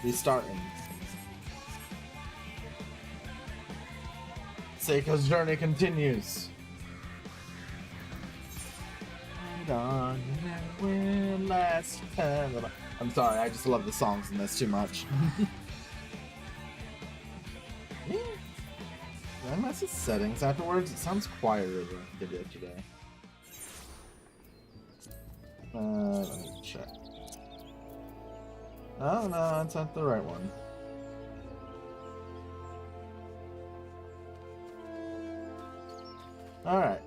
Restarting. Seika's journey continues. On, last time. I'm sorry, I just love the songs in this too much. Did I mess with settings afterwards? It sounds quieter than it did today. Let me check. Oh no, that's not the right one. Alright.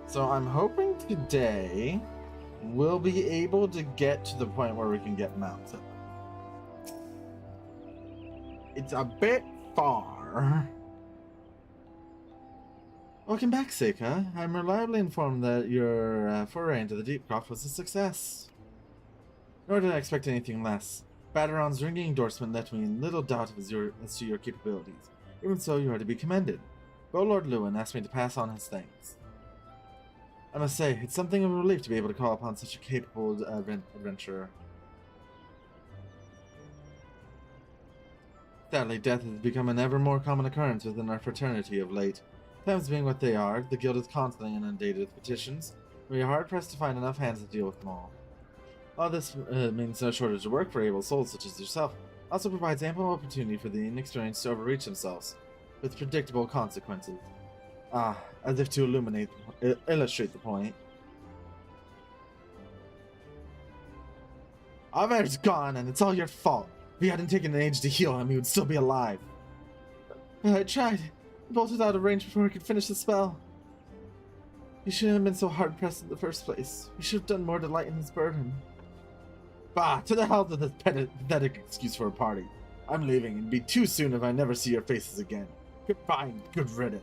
So I'm hoping today we'll be able to get to the point where we can get mounted. It's a bit far. Welcome back, Seika. I'm reliably informed that your foray into the Deep Croft was a success. Nor did I expect anything less. Baderon's ringing endorsement left me in little doubt as to your capabilities. Even so, you are to be commended. Lord Lewin asked me to pass on his thanks. I must say, it's something of a relief to be able to call upon such a capable adventurer. Sadly, death has become an ever more common occurrence within our fraternity of late. Times being what they are, the guild is constantly inundated with petitions. We are hard-pressed to find enough hands to deal with them all. While this means no shortage of work for able souls such as yourself, also provides ample opportunity for the inexperienced to overreach themselves, with predictable consequences. As if to illustrate the point. Aver's gone, and it's all your fault. If you hadn't taken an age to heal him, he would still be alive. I tried. I bolted out of range before I could finish the spell. You shouldn't have been so hard-pressed in the first place. You should have done more to lighten his burden. Bah, to the hell with this pathetic excuse for a party. I'm leaving, and be too soon if I never see your faces again. Goodbye and good riddance.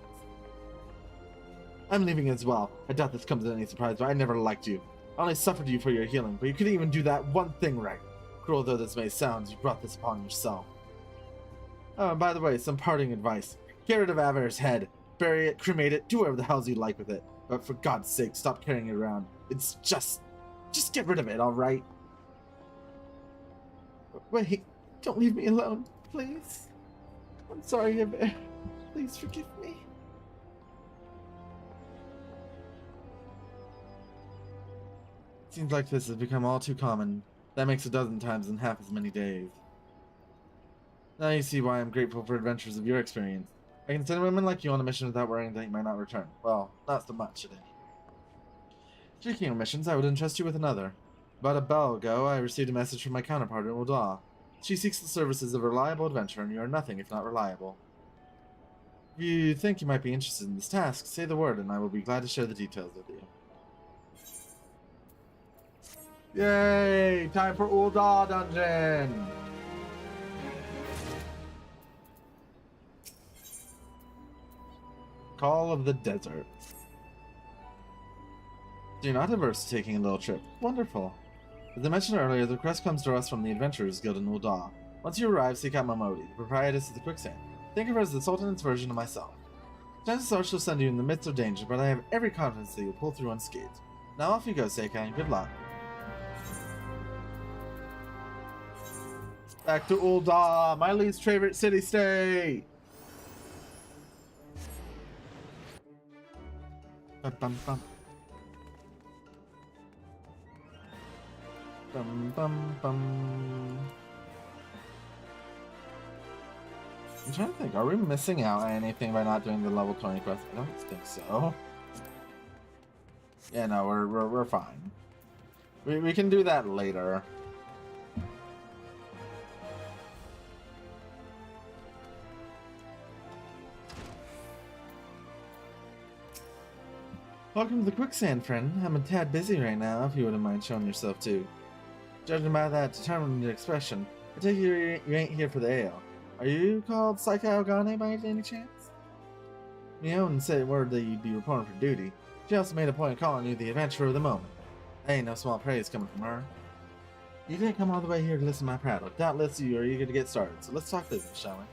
I'm leaving as well. I doubt this comes as any surprise, but I never liked you. I only suffered you for your healing, but you couldn't even do that one thing right. Cruel though this may sound, you brought this upon yourself. Oh, and by the way, some parting advice. Get rid of Aver's head. Bury it, cremate it, do whatever the hell you like with it. But for God's sake, stop carrying it around. It's just get rid of it, alright? Wait, don't leave me alone, please. I'm sorry, Aver. Please forgive me. Seems like this has become all too common. That makes a dozen times in half as many days. Now you see why I'm grateful for adventures of your experience. I can send women like you on a mission without worrying that you might not return. Well, not so much, at any rate. Speaking of missions, I would entrust you with another. About a bell ago, I received a message from my counterpart in Ul'dah. She seeks the services of a reliable adventurer, and you are nothing if not reliable. If you think you might be interested in this task, say the word, and I will be glad to share the details with you. Yay! Time for Ul'dah dungeon! Call of the Desert. So you're not averse to taking a little trip. Wonderful. As I mentioned earlier, the request comes to us from the Adventurers Guild in Ul'dah. Once you arrive, seek out Momodi, the proprietress of the Quicksand. Think of her as the Sultan's version of myself. Chances are she'll send you in the midst of danger, but I have every confidence that you'll pull through unscathed. Now off you go, Seika, and good luck. Back to Ul'dah, my least favorite city-state! Bum bum. Bum bum bum. I'm trying to think, are we missing out on anything by not doing the level 20 quest? I don't think so. Yeah, no, we're fine. We can do that later. Welcome to the Quicksand, friend. I'm a tad busy right now, if you wouldn't mind showing yourself too. Judging by that determined expression, I take it you ain't here for the ale. Are you called Seika Ogane by any chance? Mion said word that you'd be reporting for duty. She also made a point of calling you the adventurer of the moment. Ain't no small praise coming from her. You didn't come all the way here to listen to my prattle. Doubtless you are eager to get started, so let's talk business, shall we?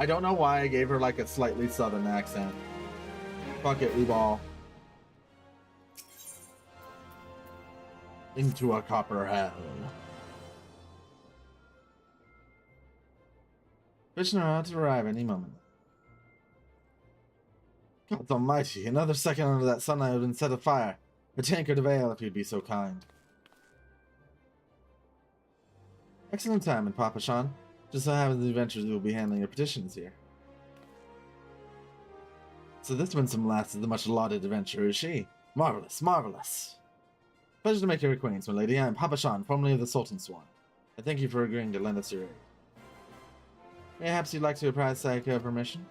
I don't know why I gave her like a slightly southern accent. Fuck it, we ball. Into a copper hell. Fishing around to arrive any moment. God almighty, another second under that sunlight would have been set afire. A tankard of ale, if you'd be so kind. Excellent timing, Papa Sean. Just so happens the adventurers who will be handling your petitions here. So this winsome lass is the much-lauded adventurer, is she? Marvelous, marvelous. Pleasure to make your acquaintance, my lady. I am Papa Sean, formerly of the Sultan Swan. I thank you for agreeing to lend us your aid. Perhaps you'd like to apprise Seika of permission?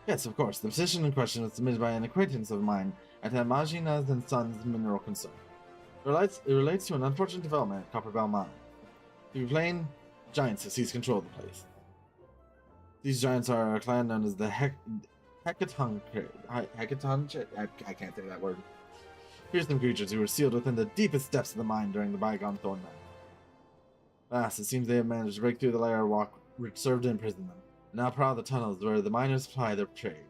Yes, of course. The petition in question was submitted by an acquaintance of mine at Imagina's and Sons Mineral Concern. It relates to an unfortunate development at Copper Bell Mine. To be plain, giants have seized control of the place. These giants are a clan known as the Hecaton. I can't say that word. Fearsome creatures who were sealed within the deepest depths of the mine during the bygone Thorn Night. Alas, it seems they have managed to break through the layer walk which served to imprison them, and now prowl the tunnels where the miners ply their trade.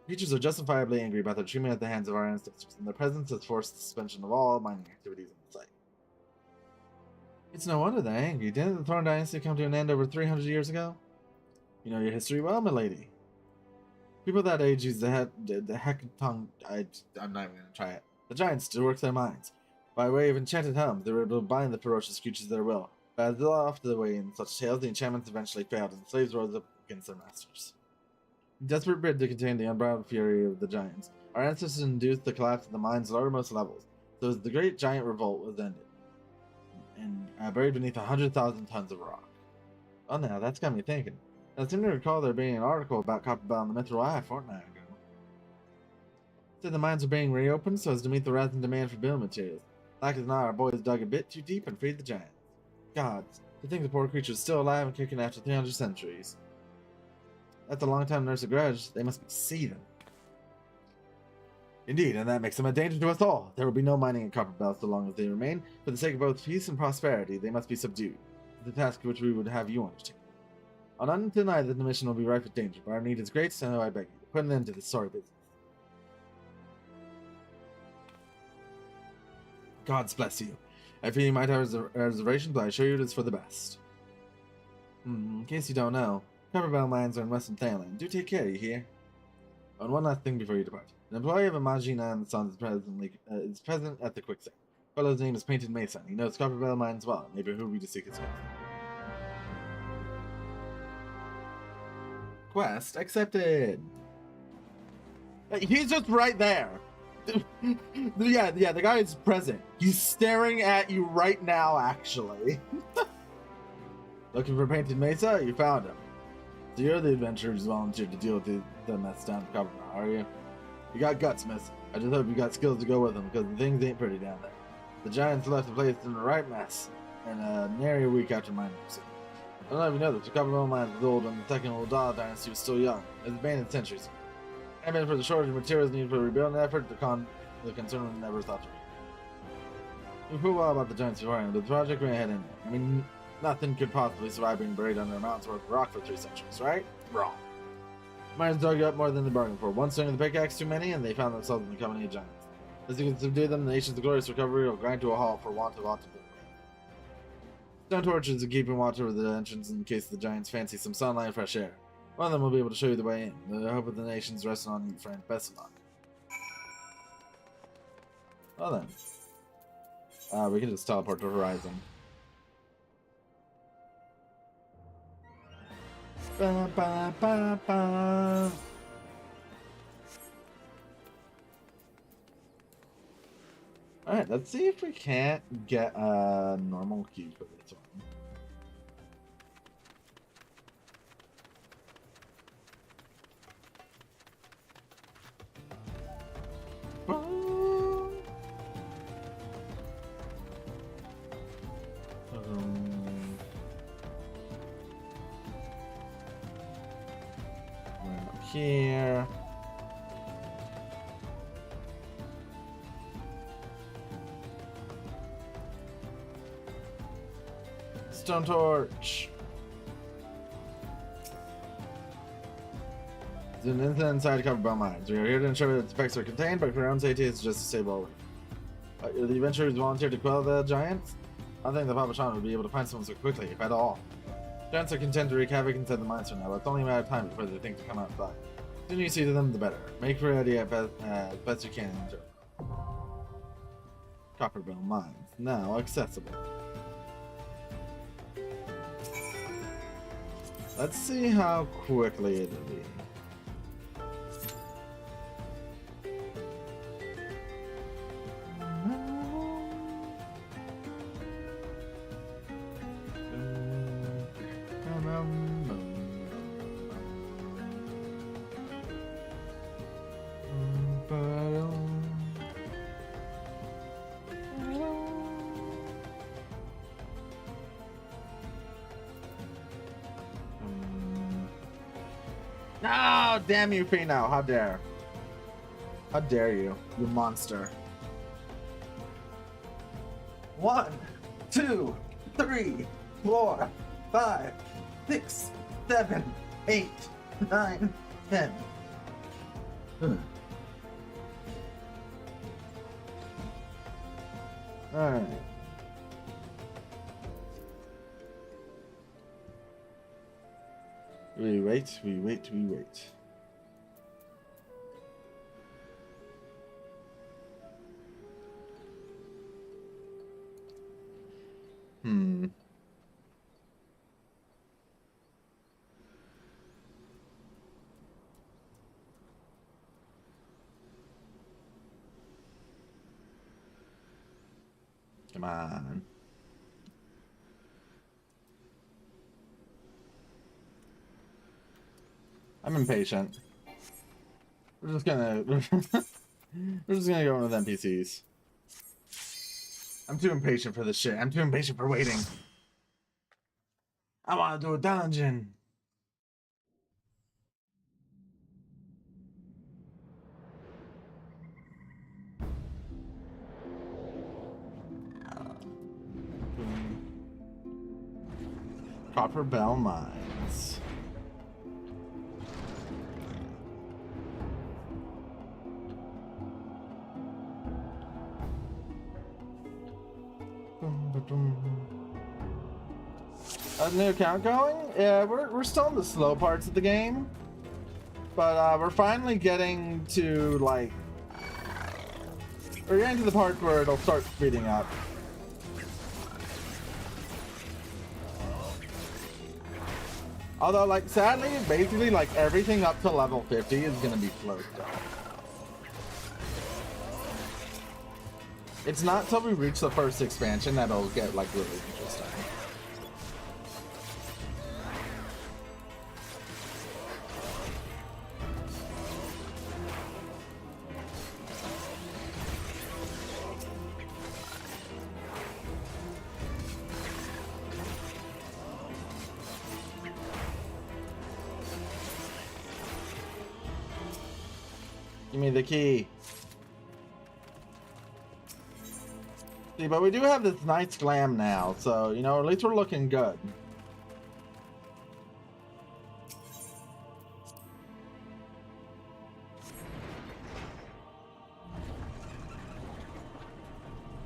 Creatures are justifiably angry about their treatment at the hands of our ancestors, and their presence has forced the suspension of all mining activities on the site. It's no wonder they're angry. Didn't the Thorn Dynasty come to an end over 300 years ago? You know your history well, my lady. People that age use the Hecaton. I'm not even going to try it. The giants to work their mines. By way of enchanted homes, they were able to bind the ferocious creatures to their will. But as is often the way in such tales, the enchantments eventually failed, and the slaves rose up against their masters. In desperate bid to contain the unbridled fury of the giants, our ancestors induced the collapse of the mine's lowermost levels, so as the great giant revolt was ended, and buried beneath 100,000 tons of rock. Oh, now that's got me thinking. I seem to recall there being an article about Copper Bell in the Metro Eye a fortnight ago. Said the mines were being reopened so as to meet the rising demand for building materials. Like as not, our boys dug a bit too deep and freed the giants. Gods, to think the poor creature's still alive and kicking after 300 centuries. That's a long time to nurse a grudge. They must be seething. Indeed, and that makes them a danger to us all. There will be no mining in Copper Bell so long as they remain. For the sake of both peace and prosperity, they must be subdued. The task which we would have you undertake. I'll not deny that the mission will be rife with danger, but our need is great, so I beg you to put an end to this sorry business. Gods bless you. I fear you might have reservations, but I assure you it is for the best. In case you don't know, Copper Bell mines are in Western Thailand. Do take care, you hear? Oh, and one last thing before you depart. An employee of Imagina and Sons is present at the quicksand. The fellow's name is Painted Mason. He knows Copper Bell mines well, and may behoove you to seek his help. Quest accepted. He's just right there. yeah, the guy is present. He's staring at you right now, actually. Looking for Painted Mesa? You found him. So you're the adventurers volunteered to deal with the mess down at Copper Bell, are you? You got guts, miss. I just hope you got skills to go with them, because the things ain't pretty down there. The giants left the place in the right mess, and nary a week after mine was. I don't know if you know this, the Copper Bell mine was old when the second old Dollar Dynasty was still young. It was abandoned centuries. Had been for the shortage of materials needed for the rebuilding effort, the concern was never thought to be. We knew well about the giants beforehand, but the project went ahead anyway. I mean, nothing could possibly survive being buried under a mountain's worth of rock for 3 centuries, right? Wrong. Miners dug up more than they bargained for. One swing of the pickaxe too many, and they found themselves in the company of giants. As you can subdue them, the nation's glorious recovery will grind to a halt for want of aught to do. Stone torches are keeping watch over the entrance in case the giants fancy some sunlight and fresh air. One of them will be able to show you the way in. The hope of the nation's resting on you, friend. Best of luck. Well then. We can just teleport to Horizon. Ba, ba, ba, ba. Alright, let's see if we can't get a normal key for this one. Here. Stone torch. There's an incident inside Copper Bell mines. We are here to ensure that the specs are contained, but for your own safety, it's just to save all away. The adventurers volunteered to quell the giants? I don't think the Papa Sean would be able to find someone so quickly, if at all. Giants are content to wreak havoc inside the monster now, but it's only a matter of time before the things come outside. The sooner you see to them, the better. Make ready as best you can. Copperbell Mines, now accessible. Let's see how quickly it'll be. No, damn you, Pino. How dare. How dare you, you monster. 1, 2, 3, 4, 5, 6, 7, 8, 9, 10. Alright. We wait, we wait, we wait. Come on. I'm impatient. We're just gonna go with NPCs. I'm too impatient for this shit. I'm too impatient for waiting. I wanna do a dungeon. Copperbell Mines. A new account going? Yeah, we're still in the slow parts of the game, but we're finally getting to like we're getting to the part where it'll start speeding up. Although, like, sadly, basically, like, everything up to level 50 is gonna be slow stuff. It's not till we reach the first expansion that it'll get, like, really interesting. Give me the key. See, but we do have this nice glam now, so, you know, at least we're looking good.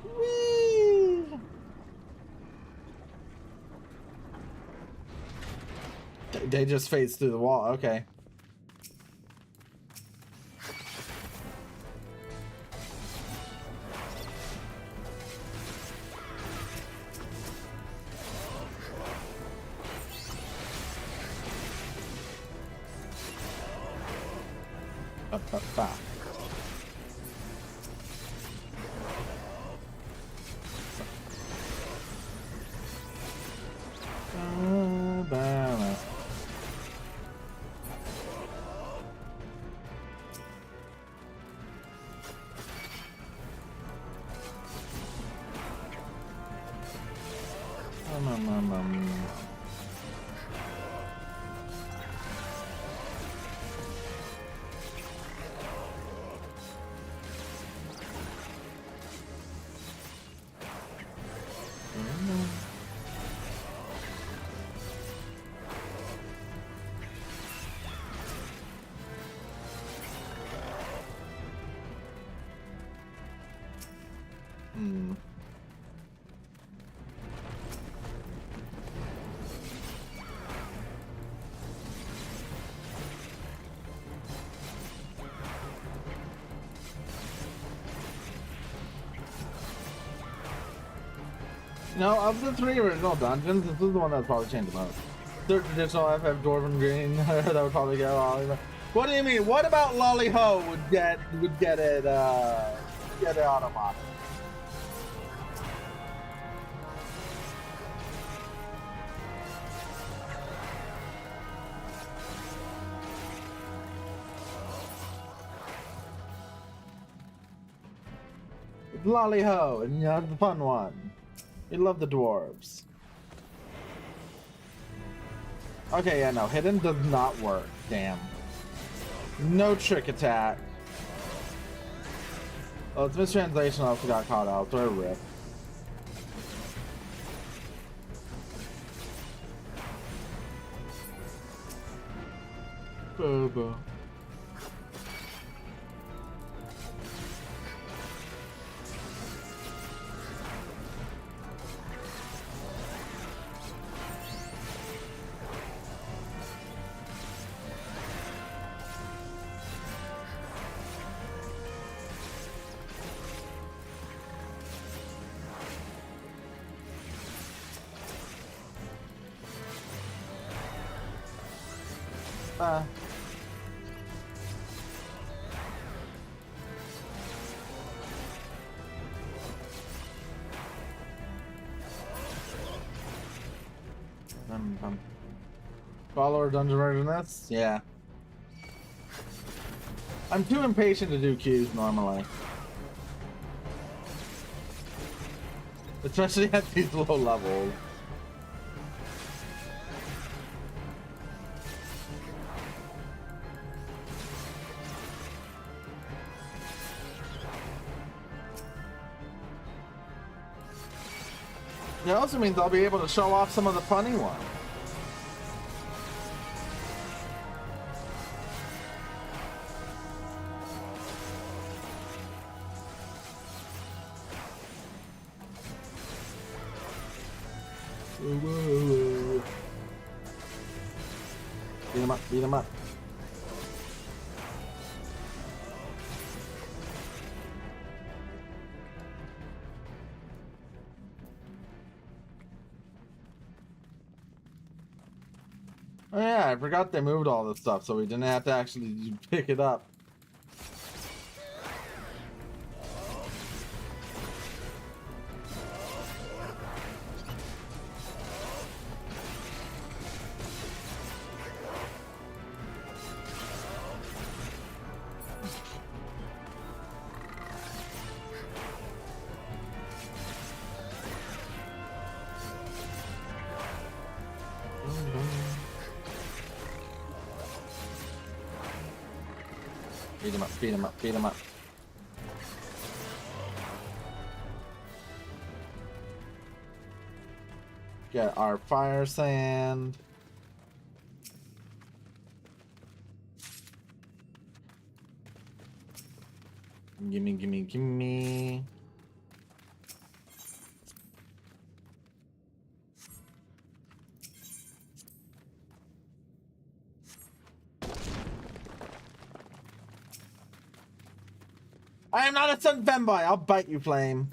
Whee! They just phase through the wall, okay. No, of the 3 original dungeons, this is the one that would probably change the most. Third traditional FF Dwarven Green, that would probably get Lolly. What do you mean? What about Lolly Ho would get it automatic? It's Lolly Ho, and you know, the fun one. You love the dwarves. Okay, yeah, no, hidden does not work. Damn. No trick attack. Oh, it's mistranslation. I also got caught out. Throw a rip. Bobo. Follower dungeon version of this? Yeah. I'm too impatient to do queues normally. Especially at these low levels. It also means I'll be able to show off some of the funny ones. Beat him up, beat him up. Oh yeah, I forgot they moved all this stuff, so we didn't have to actually pick it up. Beat him up, beat him up, beat him up. Get our fire sand. Gimme, gimme, gimme. I am not a son femboy. I'll bite you, Flame.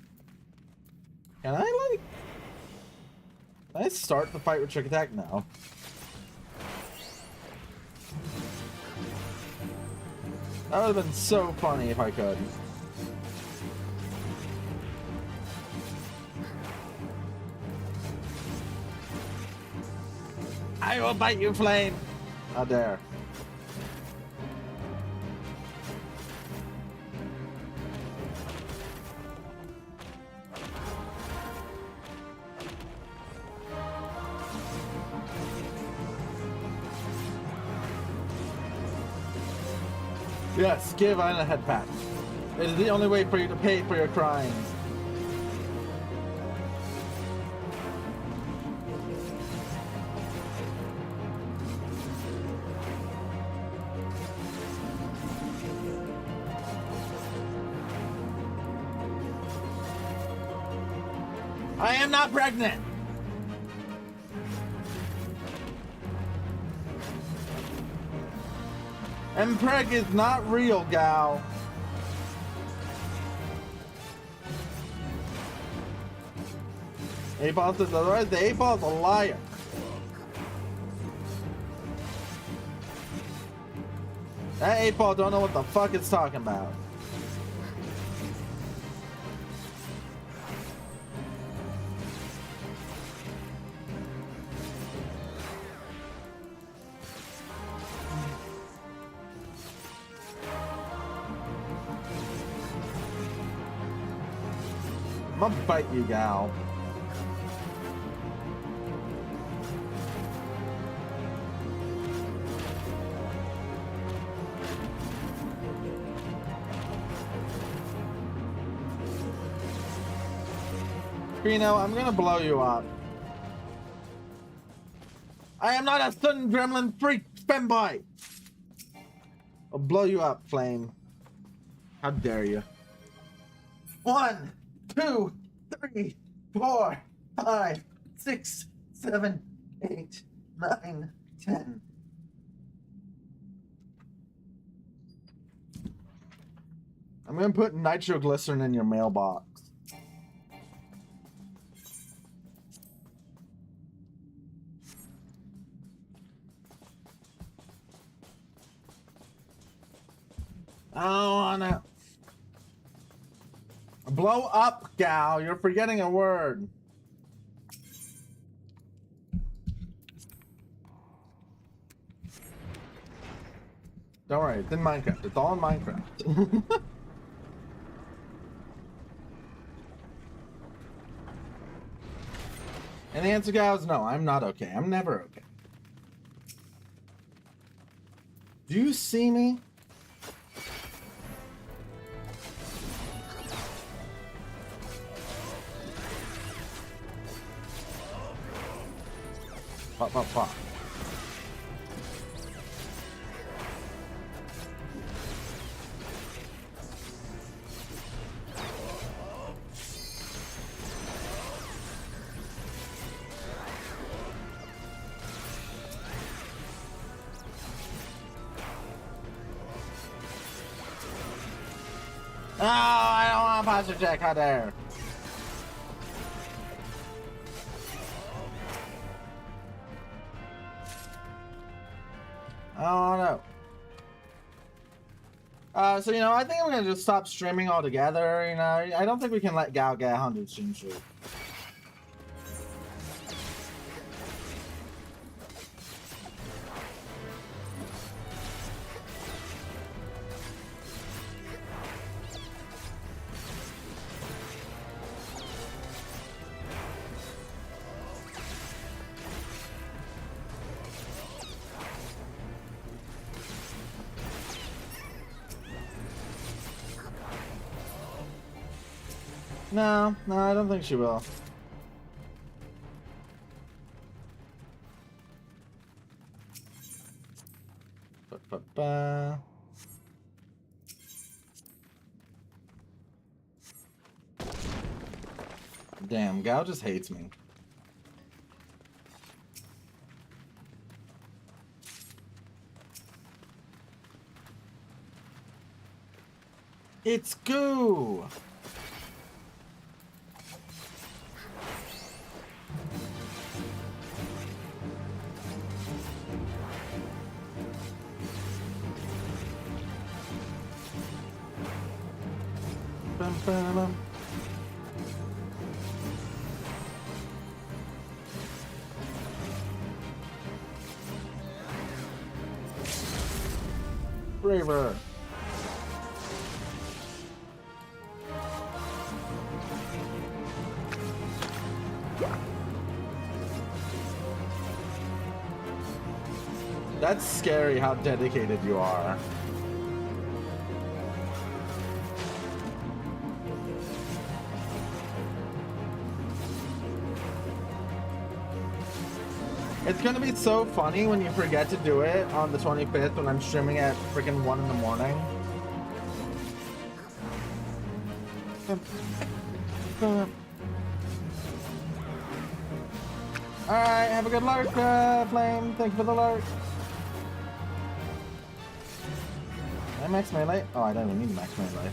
Can I start the fight with trick attack? No. That would have been so funny if I could. I will bite you, Flame. How dare. Yes, give Ian a head pat. It is the only way for you to pay for your crimes. I am not pregnant. And preg is not real, gal. 8-Ball says otherwise. The 8-Ball's a liar. That 8-Ball don't know what the fuck it's talking about. I'm gonna bite you, gal. Pino, I'm gonna blow you up. I am not a sudden gremlin freak femboy. I'll blow you up, Flame. How dare you? 1, 2, 3, 4, 5, 6, 7, 8, 9, 10. I'm gonna put nitroglycerin in your mailbox. I don't wanna blow up, gal. You're forgetting a word. Don't worry, it's in Minecraft. It's all in Minecraft. And the answer, gal, is no. I'm not okay. I'm never okay. Do you see me? Pop, pop, pop. No, I don't want to posture check. How dare. Oh no. So you know, I think I'm gonna just stop streaming altogether. You know, I don't think we can let Gal get 100 stream streak. No, I don't think she will. Ba-ba-ba. Damn, Gal just hates me. It's goo! Bum, bum, bum. Braver. That's scary how dedicated you are. It's gonna be so funny when you forget to do it on the 25th when I'm streaming at freaking 1 in the morning. Alright, have a good lark, Flame. Thank you for the lark. Did I max melee? Oh, I don't even need max melee.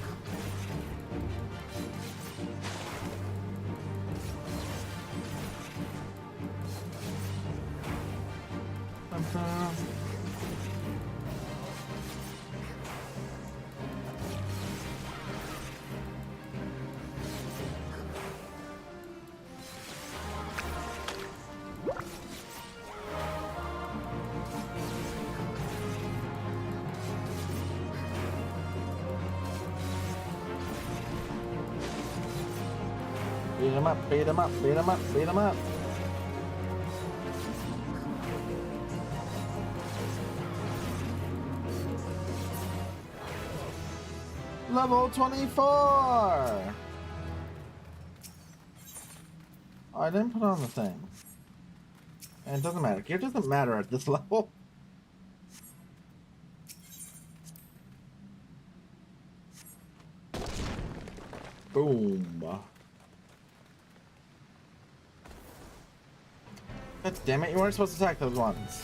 Beat him up, beat him up, beat him up, beat him up. Level 24! Oh, I didn't put on the thing. And it doesn't matter. Gear doesn't matter at this level. Boom. God damn it, you weren't supposed to attack those ones.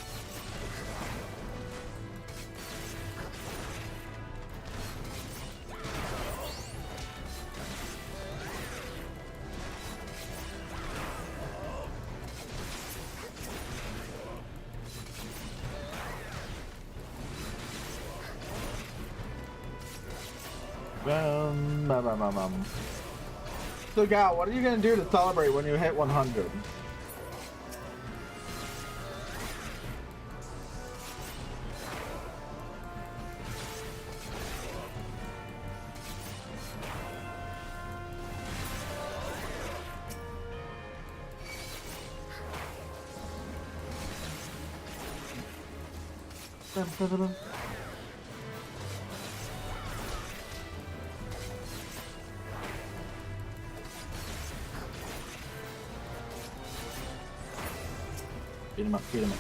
So, Gal, what are you gonna do to celebrate when you hit 100? Beat him up, beat him up.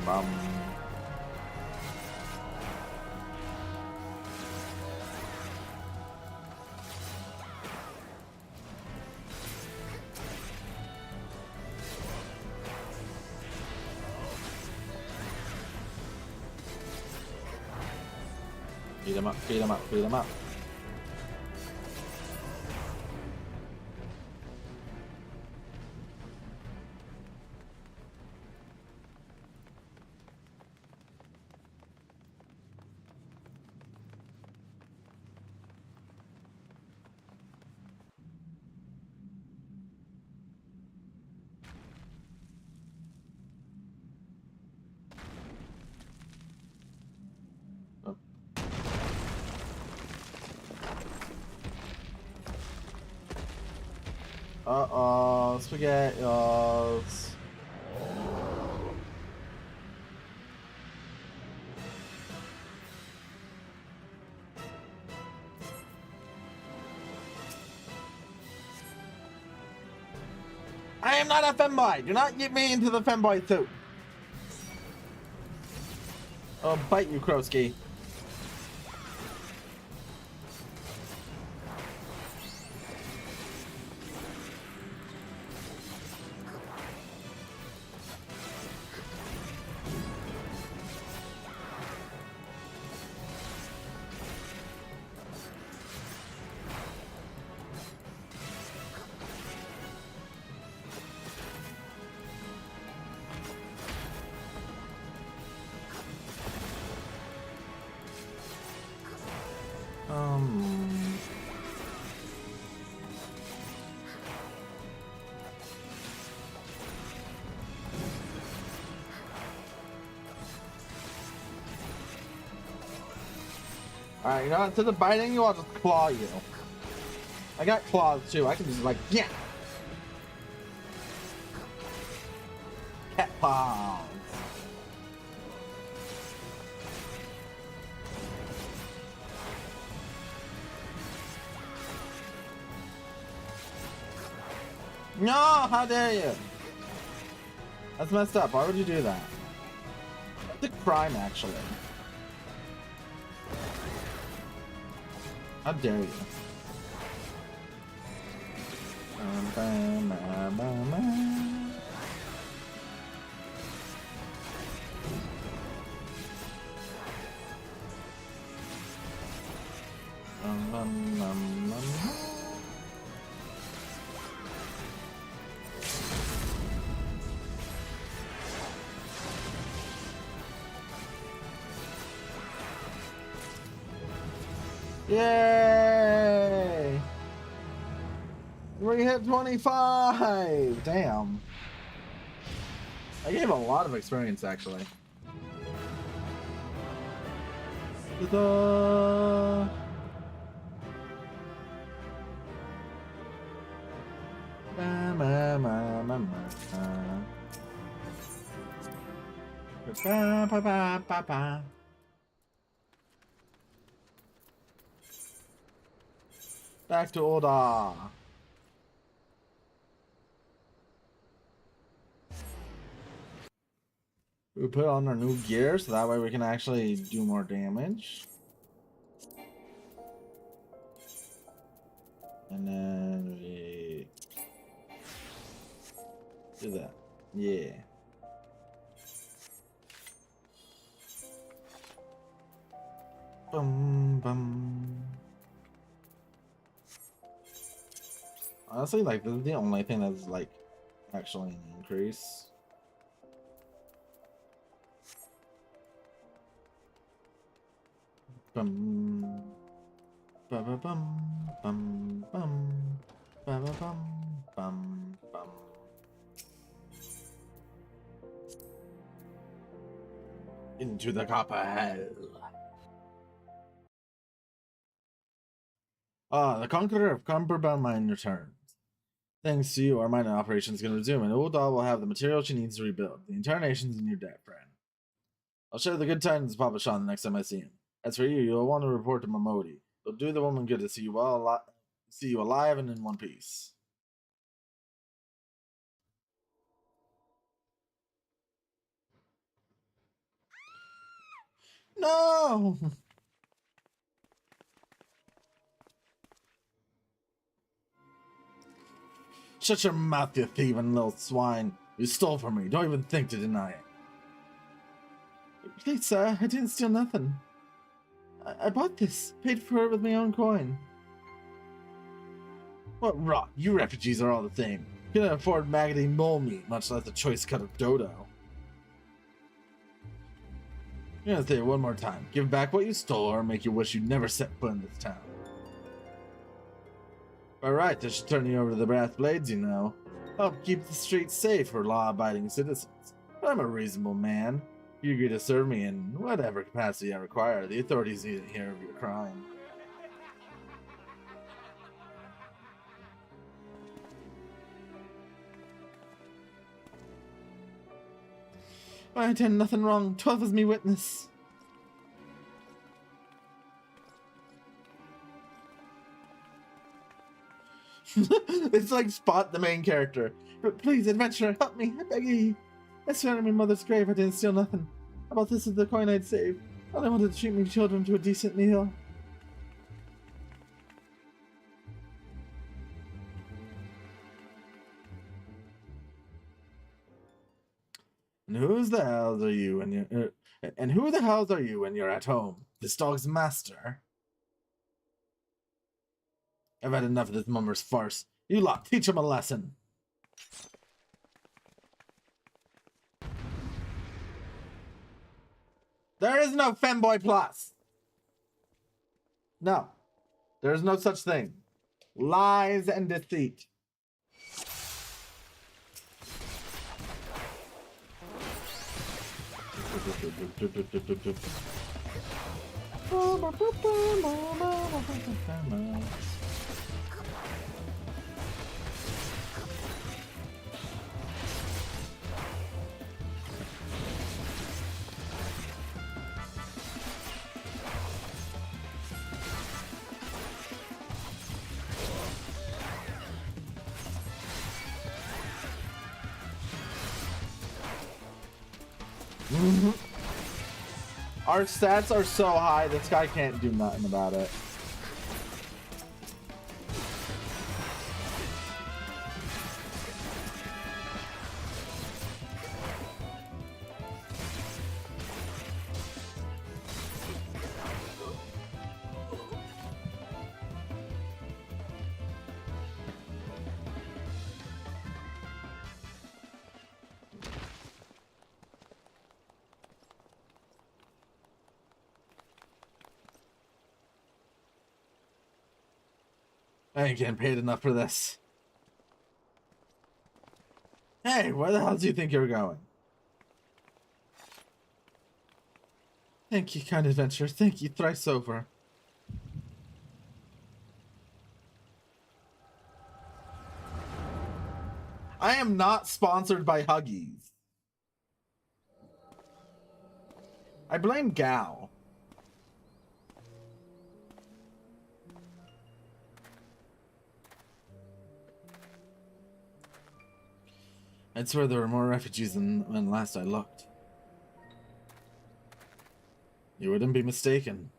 Come. Beat him up, beat him up, beat him up. Uh-oh, SpaghettiOs. I am not a femboy. Do not get me into the femboy suit. Oh, bite you, Krosky. Alright, you know, instead of biting you, I'll just claw you. I got claws too. I can just like, yeah. Cat paws. No, how dare you? That's messed up. Why would you do that? It's a crime, actually. How dare you? Yay! We hit 25! Damn. I gave a lot of experience, actually. Ta-da! Back to order. We put on our new gear so that way we can actually do more damage. And then we do that. Yeah. Bum bum. Honestly, like this is the only thing that's like actually an increase. Bum ba ba bum bum bum ba ba bum bum bum. Into the copper hell. Ah, the conqueror of Cumberbound Mine returns. Thanks to you, our mining operations can resume, and Uldal will have the material she needs to rebuild. The entire nation's in your debt, friend. I'll share the good tidings with Papa Sean the next time I see him. As for you, you'll want to report to Momodi. It'll do the woman good to see you alive and in one piece. No! Shut your mouth, you thieving little swine. You stole from me. Don't even think to deny it. Please, sir, I didn't steal nothing. I bought this. Paid for it with my own coin. What rot? You refugees are all the same. You can't afford maggoty mole meat, much less a choice cut of dodo. I'm gonna say it one more time. Give back what you stole or make you wish you'd never set foot in this town. By right, I should turn you over to the Brass Blades, you know. Help keep the streets safe for law-abiding citizens. But I'm a reasonable man. You agree to serve me in whatever capacity I require. The authorities need to hear of your crime. I did nothing wrong. 12 is me witness. It's like Spot, the main character. But please, adventurer, help me. I beg you. I swear on my mother's grave I didn't steal nothing. How about this is the coin I'd saved? I only wanted to treat my children to a decent meal. And who's the hells are you when you're and who the hells are you when you're at home? This dog's master. I've had enough of this mummer's farce. You lot, teach him a lesson. There is no femboy plus. No, there is no such thing. Lies and deceit. Our stats are so high, this guy can't do nothing about it. I ain't getting paid enough for this. Hey, where the hell do you think you're going? Thank you, kind adventurer. Thank you thrice over. I am not sponsored by Huggies. I blame Gal. I'd swear there were more refugees than when last I looked. You wouldn't be mistaken.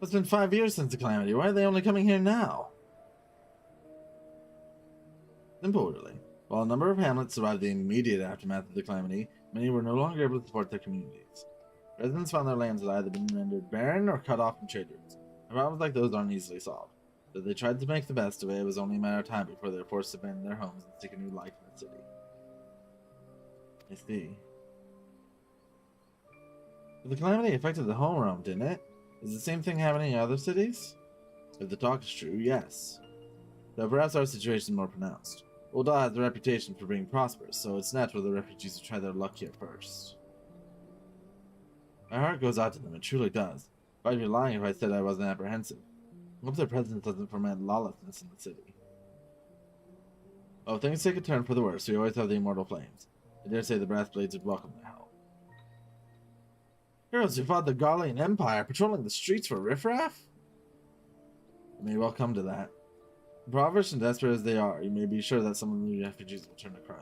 It's been 5 years since the calamity. Why are they only coming here now? Importantly, while a number of hamlets survived the immediate aftermath of the calamity, many were no longer able to support their communities. Residents found their lands had either been rendered barren or cut off from trade routes. Problems like those aren't easily solved. Though they tried to make the best of it, it was only a matter of time before they were forced to abandon their homes and seek a new life in the city. I see. But the calamity affected the home realm, didn't it? Is the same thing happening in other cities? If the talk is true, yes. Though perhaps our situation is more pronounced. Ul'dah has a reputation for being prosperous, so it's natural the refugees will try their luck here first. My heart goes out to them, it truly does. But I'd be lying if I said I wasn't apprehensive. I hope their presence doesn't foment lawlessness in the city. Oh, things take a turn for the worse. We always have the immortal flames. I dare say the brass blades would welcome their help. Heroes who fought the Garlean Empire, patrolling the streets for riffraff? It may well come to that. Impoverished and desperate as they are, you may be sure that some of the refugees will turn to crime.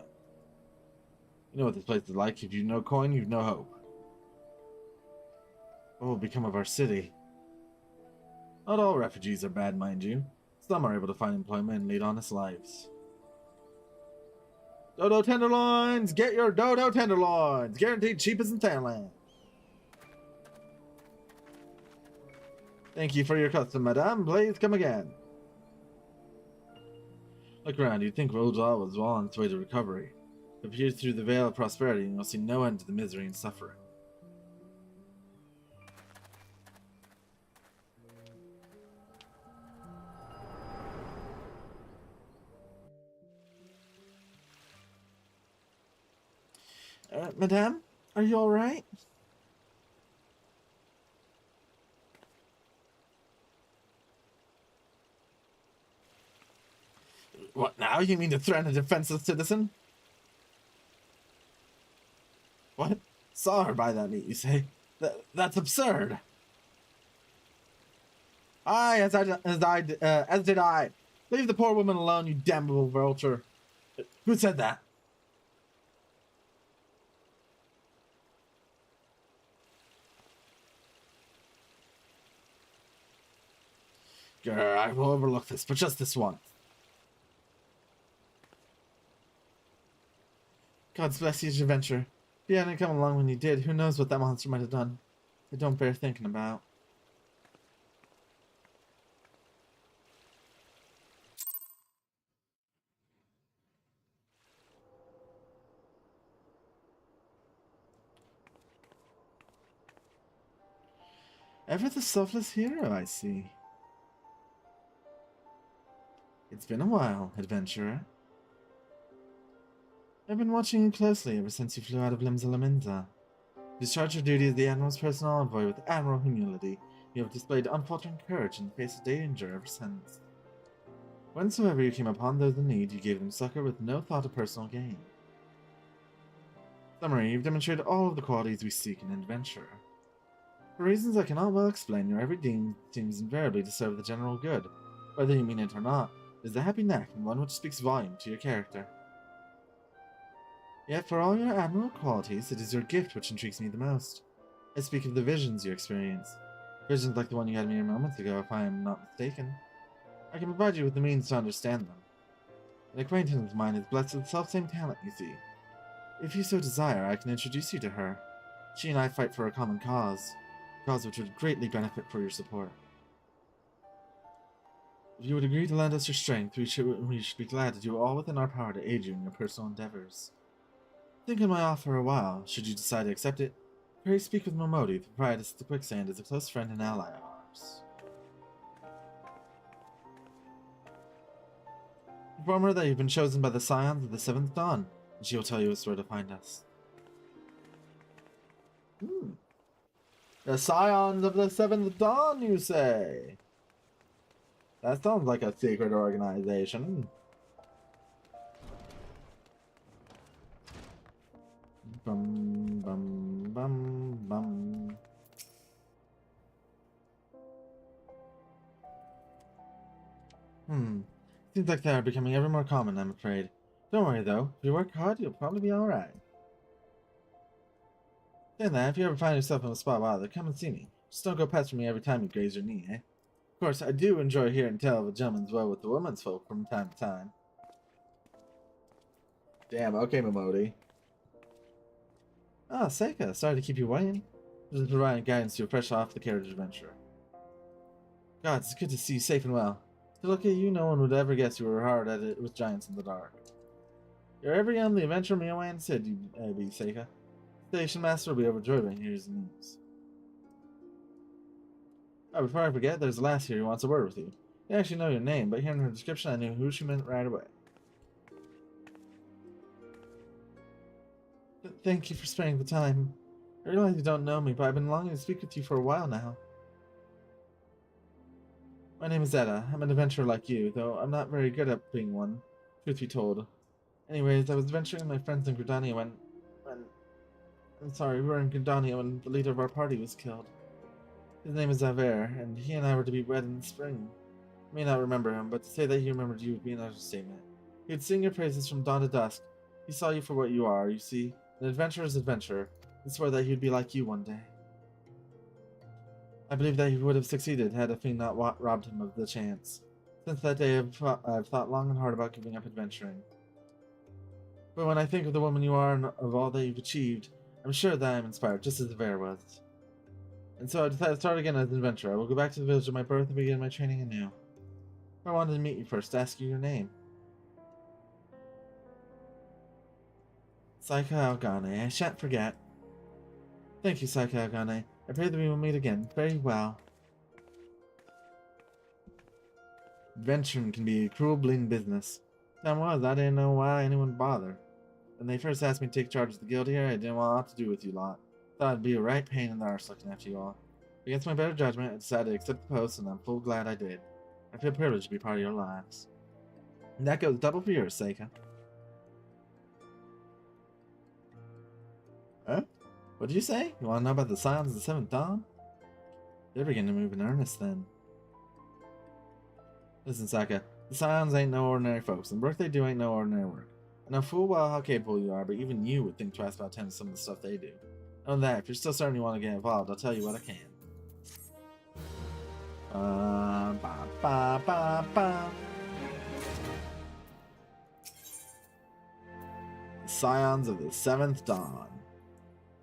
You know what this place is like. If you've no coin, you've no hope. What will become of our city? Not all refugees are bad, mind you. Some are able to find employment and lead honest lives. Dodo tenderloins! Get your dodo tenderloins! Guaranteed cheap as in Thailand. Thank you for your custom, madame. Please come again. Look around. You'd think Ul'dah was well on its way to recovery. If you peer through the veil of prosperity, you'll see no end to the misery and suffering. Madame? Are you alright? What now? You mean to threaten a defenseless citizen? What? Saw her buy that meat, you say? That's absurd. Aye, as did I. Leave the poor woman alone, you damnable vulture. Who said that? Grr, I will overlook this, but just this once. God's bless you, adventure. If you hadn't come along when you did, who knows what that monster might have done. It don't bear thinking about. Ever the selfless hero, I see. It's been a while, adventurer. I've been watching you closely ever since you flew out of Limsa. Discharge your duty as the Admiral's personal envoy with admirable humility. You have displayed unfaltering courage in the face of danger ever since. Whensoever you came upon those in need, you gave them succor with no thought of personal gain. Summary, you've demonstrated all of the qualities we seek in an adventurer. For reasons I cannot well explain, your every deed seems invariably to serve the general good. Whether you mean it or not, it is a happy knack and one which speaks volume to your character. Yet for all your admirable qualities, it is your gift which intrigues me the most. I speak of the visions you experience. Visions like the one you had mere moments ago, if I am not mistaken. I can provide you with the means to understand them. An acquaintance of mine is blessed with the self-same talent, you see. If you so desire, I can introduce you to her. She and I fight for a common cause. A cause which would greatly benefit for your support. If you would agree to lend us your strength, we should be glad to do all within our power to aid you in your personal endeavors. Think on my offer a while. Should you decide to accept it, pray speak with Momodi. The proprietress of the Quicksand is a close friend and ally of ours. Inform her that you've been chosen by the Scions of the Seventh Dawn, and she will tell you where to find us. Hmm. The Scions of the Seventh Dawn, you say? That sounds like a secret organization. Bum, bum, bum, bum. Seems like they are becoming ever more common, I'm afraid. Don't worry, though. If you work hard, you'll probably be alright. Saying that, if you ever find yourself in a spot while come and see me. Just don't go pestering me every time you graze your knee, eh? Of course, I do enjoy hearing tell of a gentleman's well with the women's folk from time to time. Damn, okay, Momodi. Ah, Seika, sorry to keep you waiting. Just providing guidance to a fresh off the carriage adventurer. God, it's good to see you safe and well. To look at you, no one would ever guess you were hard at it with giants in the dark. You're ever young the adventurer Miowan said you'd be, Seika. Station master will be overjoyed when he hears the news. Oh, before I forget, there's a lass here who wants a word with you. I didn't actually know your name, but hearing her description, I knew who she meant right away. Thank you for sparing the time. I realize you don't know me, but I've been longing to speak with you for a while now. My name is Etta. I'm an adventurer like you, though I'm not very good at being one, truth be told. Anyways, I was adventuring with my friends in Gridania when we were in Gridania when the leader of our party was killed. His name is Aver, and he and I were to be wed in the spring. You may not remember him, but to say that he remembered you would be an understatement. He would sing your praises from dawn to dusk. He saw you for what you are, you see. An adventurer's adventurer. He swore that he would be like you one day. I believe that he would have succeeded had a fiend not robbed him of the chance. Since that day, I've thought long and hard about giving up adventuring. But when I think of the woman you are and of all that you've achieved, I'm sure that I am inspired, just as Aver was. And so I decided to start again as an adventurer. I will go back to the village of my birth and begin my training anew. I wanted to meet you first, to ask you your name. Seika Algane, I shan't forget. Thank you, Seika Algane. I pray that we will meet again. Very well. Adventuring can be a cruel, bleeding business. Time was, I didn't know why anyone would bother. When they first asked me to take charge of the guild here, I didn't want to do with you lot. Thought it'd be a right pain in the arse looking after you all. Against my better judgment, I decided to accept the post, and I'm full glad I did. I feel privileged to be part of your lives. And that goes double for yours, Seika. Huh? What did you say? You want to know about the Scions of the Seventh Dawn? They're beginning to move in earnest, then. Listen, Seika, the Scions ain't no ordinary folks, and the work they do ain't no ordinary work. I know full well how capable you are, but even you would think twice about attempting some of the stuff they do. Know that, if you're still certain you want to get involved, I'll tell you what I can. Ba, ba, ba, ba. The Scions of the Seventh Dawn.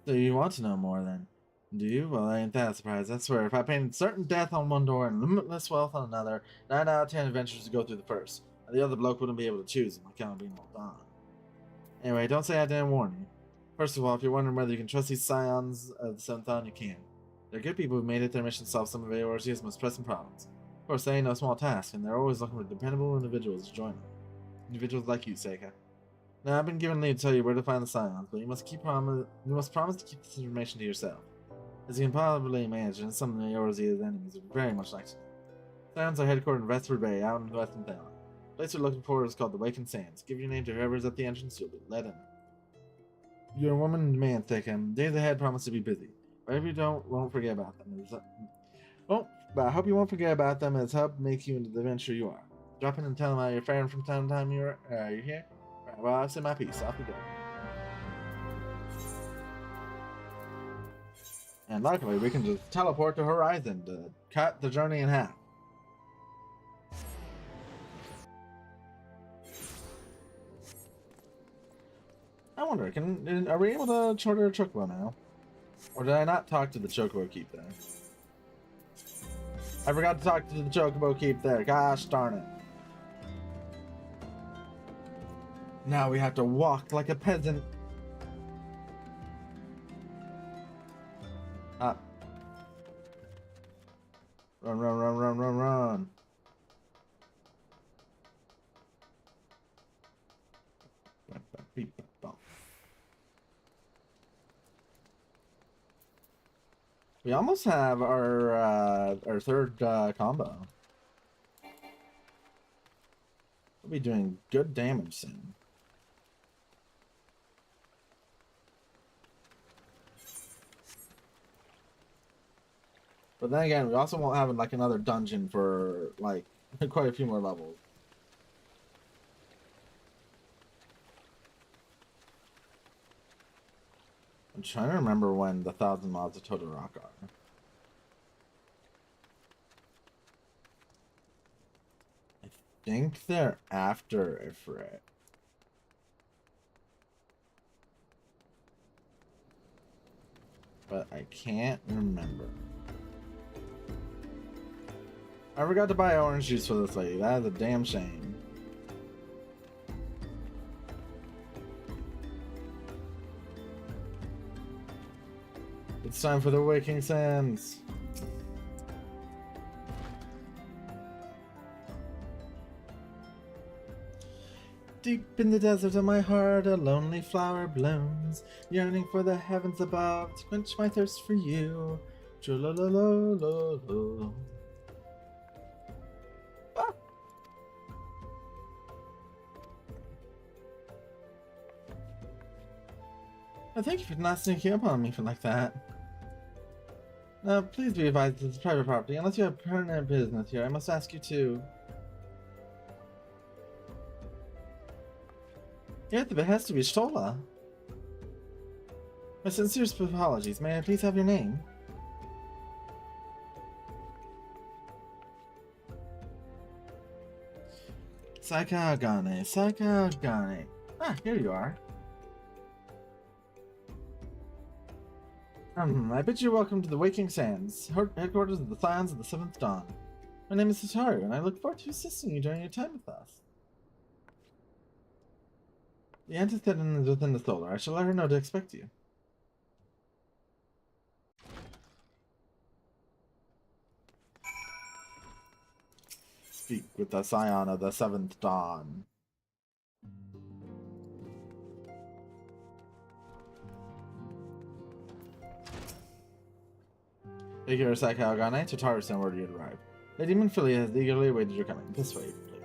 So you want to know more, then? Do you? Well, ain't that a surprise. I swear, if I painted certain death on one door and limitless wealth on another, 9 out of 10 adventurers would go through the first. And the other bloke wouldn't be able to choose him, account of being all done. Anyway, don't say I didn't warn you. First of all, if you're wondering whether you can trust these Scions of the Seventh Dawn, you can. They're good people who've made it their mission to solve some of Eorzea's most pressing problems. Of course, they ain't no small task, and they're always looking for dependable individuals to join them. Individuals like you, Seika. Now, I've been given leave to tell you where to find the Scions, but you must promise to keep this information to yourself. As you can probably imagine, some of Eorzea's enemies would very much like to know. Scions are headquartered in Westford Bay, out in Western Thailand. The place we're looking for is called the Wakened Sands. Give your name to whoever's at the entrance, you'll be let in. You're a woman and man, Seika. Days ahead promise to be busy. But if you won't forget about them. But I hope you won't forget about them as help make you into the adventurer you are. Drop in and tell them how you're faring from time to time you're here. Right, well, I've said my piece. Off we go. And luckily, we can just teleport to Horizon to cut the journey in half. I wonder, are we able to charter a chocobo now? Or did I not talk to the chocobo keep there? I forgot to talk to the chocobo keep there. Gosh darn it. Now we have to walk like a peasant. Ah. Run, run, run, run, run, run. We almost have our third combo. We'll be doing good damage soon. But then again, we also won't have like another dungeon for like quite a few more levels. I'm trying to remember when the 1,000 Miles of Total Rock are. I think they're after Ifrit. But I can't remember. I forgot to buy orange juice for this lady. That is a damn shame. It's time for the Waking Sands. Deep in the desert of my heart, a lonely flower blooms, yearning for the heavens above to quench my thirst for you. Tra-la-la-la-la-la. Ah. Oh, thank you for not sneaking up on me for like that. Now, please be advised this is private property. Unless you have permanent business here, I must ask you to... You're at the behest of Ishtola. My sincerest apologies. May I please have your name? Seika Agane. Seika Agane. Ah, here you are. I bid you welcome to the Waking Sands, headquarters of the Scions of the Seventh Dawn. My name is Hitaru, and I look forward to assisting you during your time with us. The antithetian is within the solar. I shall let her know to expect you. Speak with the Scion of the Seventh Dawn. Thank you, Seika Agane. Tataru sent word you had arrived. Lady Minfilia has eagerly awaited your coming. This way, please.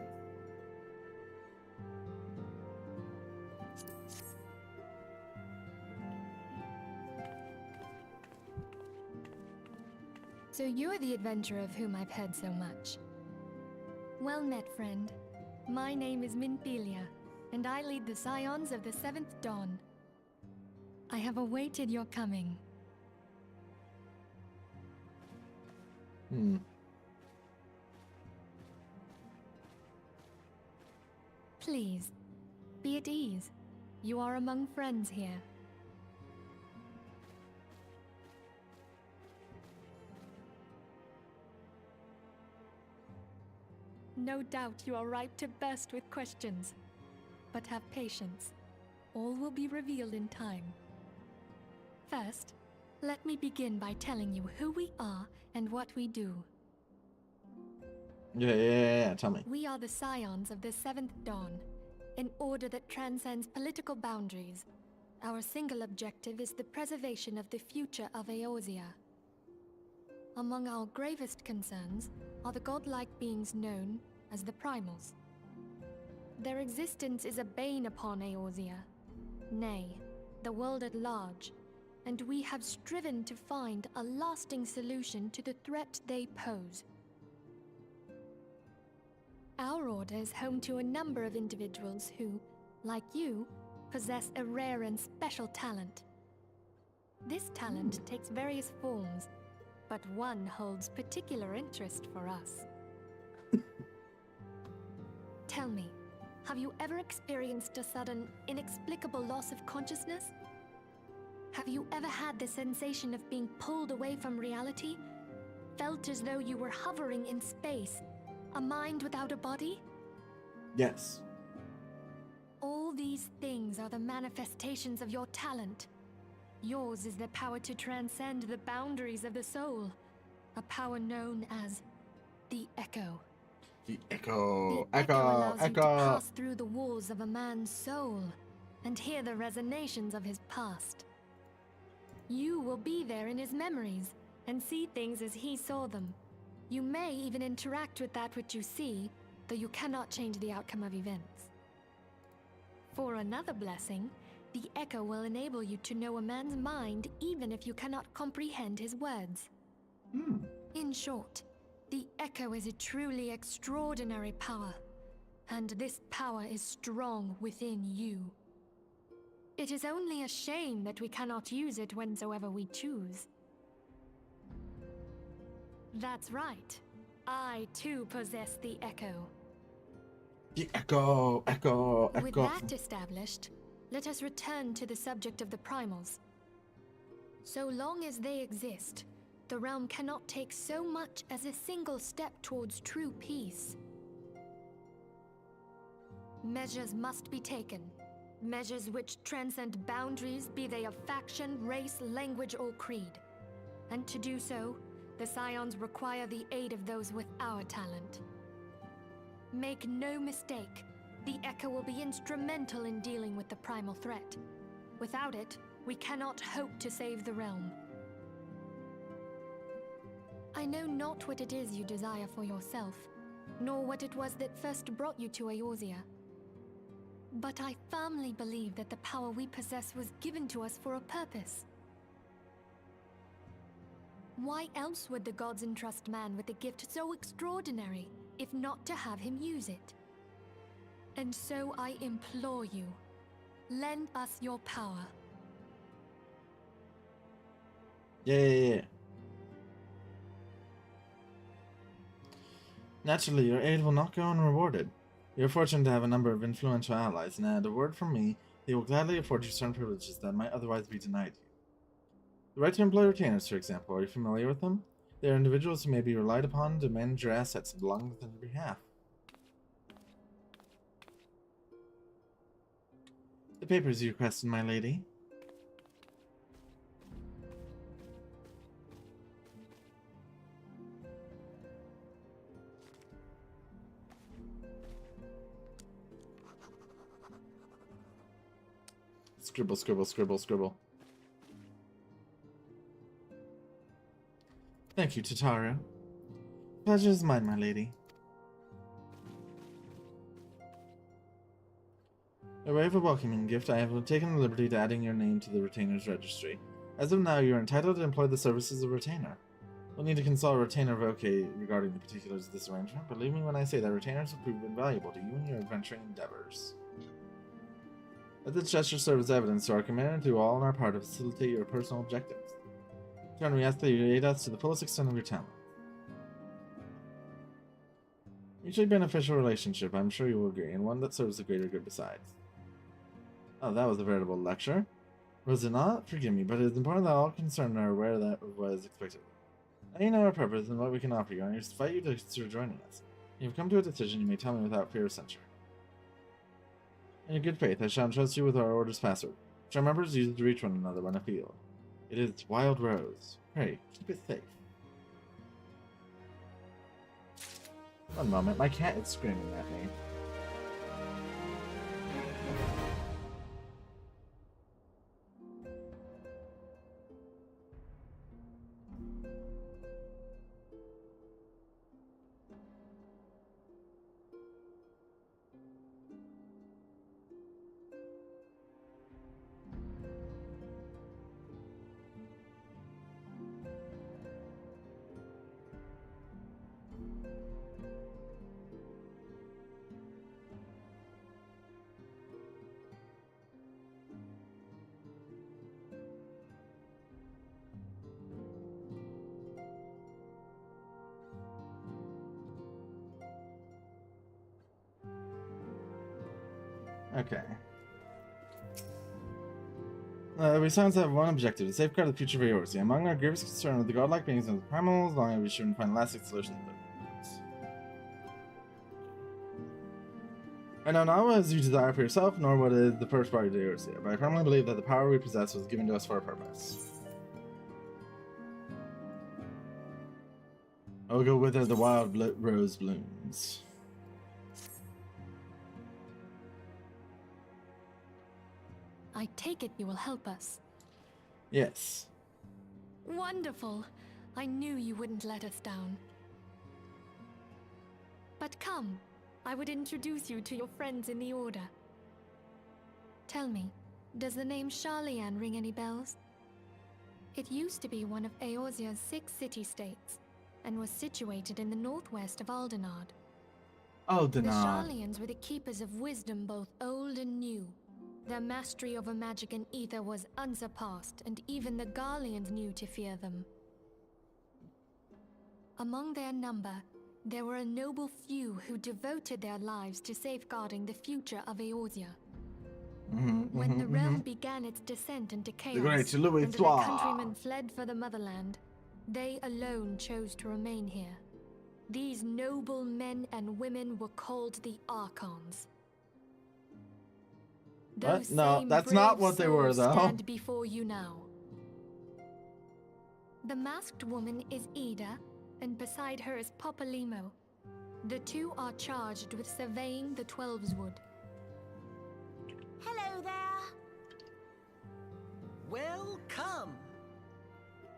So you're the adventurer of whom I've heard so much. Well met, friend. My name is Minfilia, and I lead the Scions of the Seventh Dawn. I have awaited your coming. Please, be at ease. You are among friends here. No doubt you are ripe to burst with questions. But have patience. All will be revealed in time. First, let me begin by telling you who we are and what we do. Yeah, tell me. We are the Scions of the Seventh Dawn, an order that transcends political boundaries. Our single objective is the preservation of the future of Eorzea. Among our gravest concerns are the godlike beings known as the Primals. Their existence is a bane upon Eorzea, nay, the world at large, and we have striven to find a lasting solution to the threat they pose. Our order is home to a number of individuals who, like you, possess a rare and special talent. This talent takes various forms, but one holds particular interest for us. Tell me, have you ever experienced a sudden, inexplicable loss of consciousness? Have you ever had the sensation of being pulled away from reality? Felt as though you were hovering in space? A mind without a body? Yes. All these things are the manifestations of your talent. Yours is the power to transcend the boundaries of the soul. A power known as the Echo. The Echo. The Echo allows you to Echo. pass through the walls of a man's soul and hear the resonations of his past. You will be there in his memories and see things as he saw them. You may even interact with that which you see, though you cannot change the outcome of events. For another blessing, the Echo will enable you to know a man's mind even if you cannot comprehend his words. In short, the Echo is a truly extraordinary power, and this power is strong within you. It is only a shame that we cannot use it whensoever we choose. That's right. I too possess the Echo. The Echo. With that established, let us return to the subject of the primals. So long as they exist, the realm cannot take so much as a single step towards true peace. Measures must be taken. Measures which transcend boundaries, be they of faction, race, language, or creed. And to do so, the Scions require the aid of those with our talent. Make no mistake, the Echo will be instrumental in dealing with the primal threat. Without it, we cannot hope to save the realm. I know not what it is you desire for yourself, nor what it was that first brought you to Eorzea. But I firmly believe that the power we possess was given to us for a purpose. Why else would the gods entrust man with a gift so extraordinary, if not to have him use it? And so I implore you, lend us your power. Yeah. Naturally, your aid will not go unrewarded. You are fortunate to have a number of influential allies, and at a word from me, they will gladly afford you certain privileges that might otherwise be denied you. The right to employ retainers, for example, are you familiar with them? They are individuals who may be relied upon to manage your assets and belong within your behalf. The papers you requested, my lady. Scribble. Thank you, Tataru. Pleasure is mine, my lady. By way of a welcoming gift, I have taken the liberty to adding your name to the retainer's registry. As of now, you are entitled to employ the services of a retainer. We'll need to consult retainer voce regarding the particulars of this arrangement. Believe me when I say that retainers will prove invaluable to you in your adventuring endeavors. Let this gesture serve as evidence to our commitment to all on our part to facilitate your personal objectives. In turn, we ask that you aid us to the fullest extent of your talent. Mutually beneficial relationship, I'm sure you will agree, and one that serves the greater good besides. Oh, that was a veritable lecture. Was it not? Forgive me, but it is important that all concerned are aware that what is expected. Now you know our purpose and what we can offer you, and I invite you to consider joining us. If you have come to a decision, you may tell me without fear or censure. In good faith, I shall entrust you with our order's password, which our members use to reach one another when afield. It is Wild Rose. Pray, keep it safe. One moment, my cat is screaming at me. Okay. We Scions have one objective, to safeguard the future of Eorzea. Among our grievous concern are the godlike beings of the primals, long as we should find lasting solutions to their problems. I know not what is you desire for yourself, nor what is the first party to Eorzea, but I firmly believe that the power we possess was given to us for a purpose. I will go with as the wild rose blooms. I take it you will help us. Yes. Wonderful! I knew you wouldn't let us down. But come, I would introduce you to your friends in the Order. Tell me, does the name Sharlayan ring any bells? It used to be one of Eorzea's 6 city-states, and was situated in the northwest of Aldenard. Oh, The Denard. Sharlayans were the keepers of wisdom both old and new. Their mastery over magic and ether was unsurpassed, and even the Garleans knew to fear them. Among their number, there were a noble few who devoted their lives to safeguarding the future of Eorzea. When the realm began its descent into chaos, great Louis and their III. countrymen fled for the motherland, they alone chose to remain here. These noble men and women were called the Archons. What? Those No, same that's not brave what they were, souls though. stand before you now. The masked woman is Ida, and beside her is Popolimo. The two are charged with surveying the Twelveswood. Hello there. Welcome.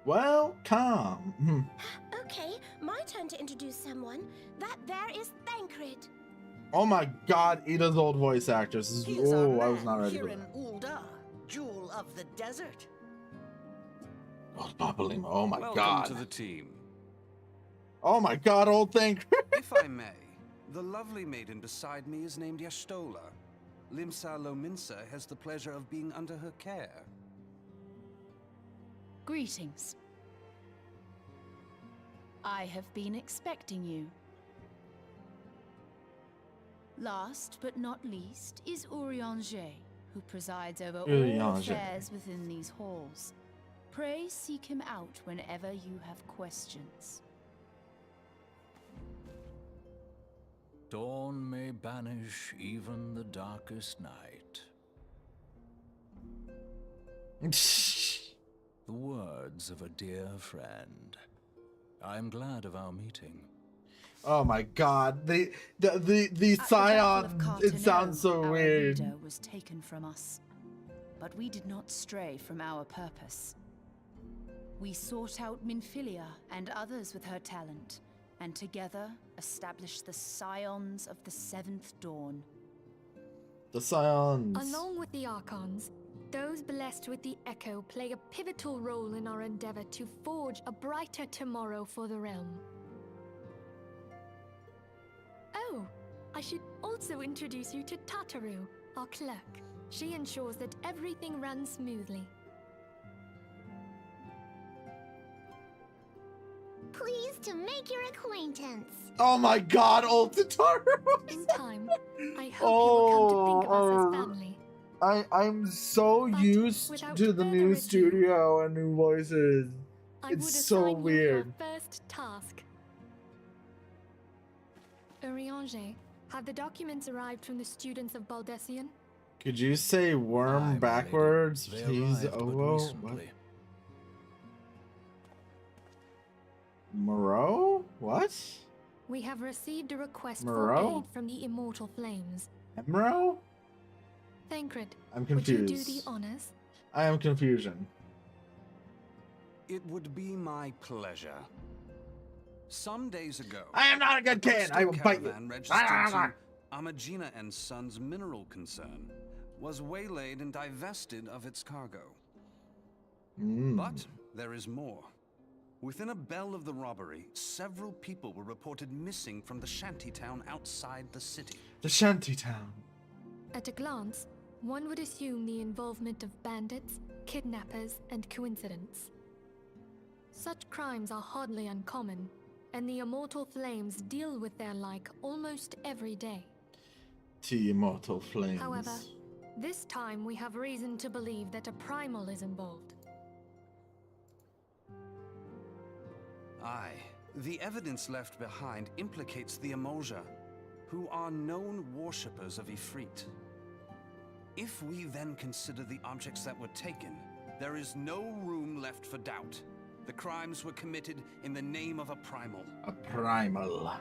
Welcome. Okay, my turn to introduce someone. That there is Thancred. Oh my god, Ida's old voice actress. This is, He is our oh, I was not man ready here for in that. Ulda, jewel of the desert. Oh, Popolimo. Oh my Welcome god. to the team. Oh my god, old thing. If I may, the lovely maiden beside me is named Y'shtola. Limsa Lominsa has the pleasure of being under her care. Greetings. I have been expecting you. Last but not least is Urianger, who presides over all Urianger. affairs within these halls. Pray seek him out whenever you have questions. Dawn may banish even the darkest night. The words of a dear friend. I'm glad of our meeting. Oh my god, the At the Battle scion, of it Carteneau, sounds so our weird. leader was taken from us, but we did not stray from our purpose. We sought out Minfilia and others with her talent, and together established the Scions of the Seventh Dawn. The scions. Along with the Archons, those blessed with the Echo play a pivotal role in our endeavor to forge a brighter tomorrow for the realm. Oh, I should also introduce you to Tataru, our clerk. She ensures that everything runs smoothly. Pleased to make your acquaintance. Oh my god, old Tataru. In time, I hope you will come to think of us as family. I'm so But used without to the further new ado, studio and new voices. I It's would so assign weird. you your first task. Urianger, have the documents arrived from the students of Baldessian? Could you say worm Aye, my lady. backwards, They please? arrived but Ovo? What? recently. Moreau? What? We have received a request Moreau? for aid from the Immortal Flames. Emro? Thancred, I'm would you confused. do the honors? I am confusion. It would be my pleasure. Some days ago, I am not a good a kid. I will postal bite you. caravan registered to Amagina and Sons Mineral Concern was waylaid and divested of its cargo. But there is more. Within a bell of the robbery, several people were reported missing from the shantytown outside the city. The shantytown. At a glance, one would assume the involvement of bandits, kidnappers, and coincidence. Such crimes are hardly uncommon, and the Immortal Flames deal with their like almost every day. The immortal flames. However, this time we have reason to believe that a primal is involved. Aye, the evidence left behind implicates the Emoja, who are known worshippers of Ifrit. If we then consider the objects that were taken, there is no room left for doubt. The crimes were committed in the name of a primal. A primal.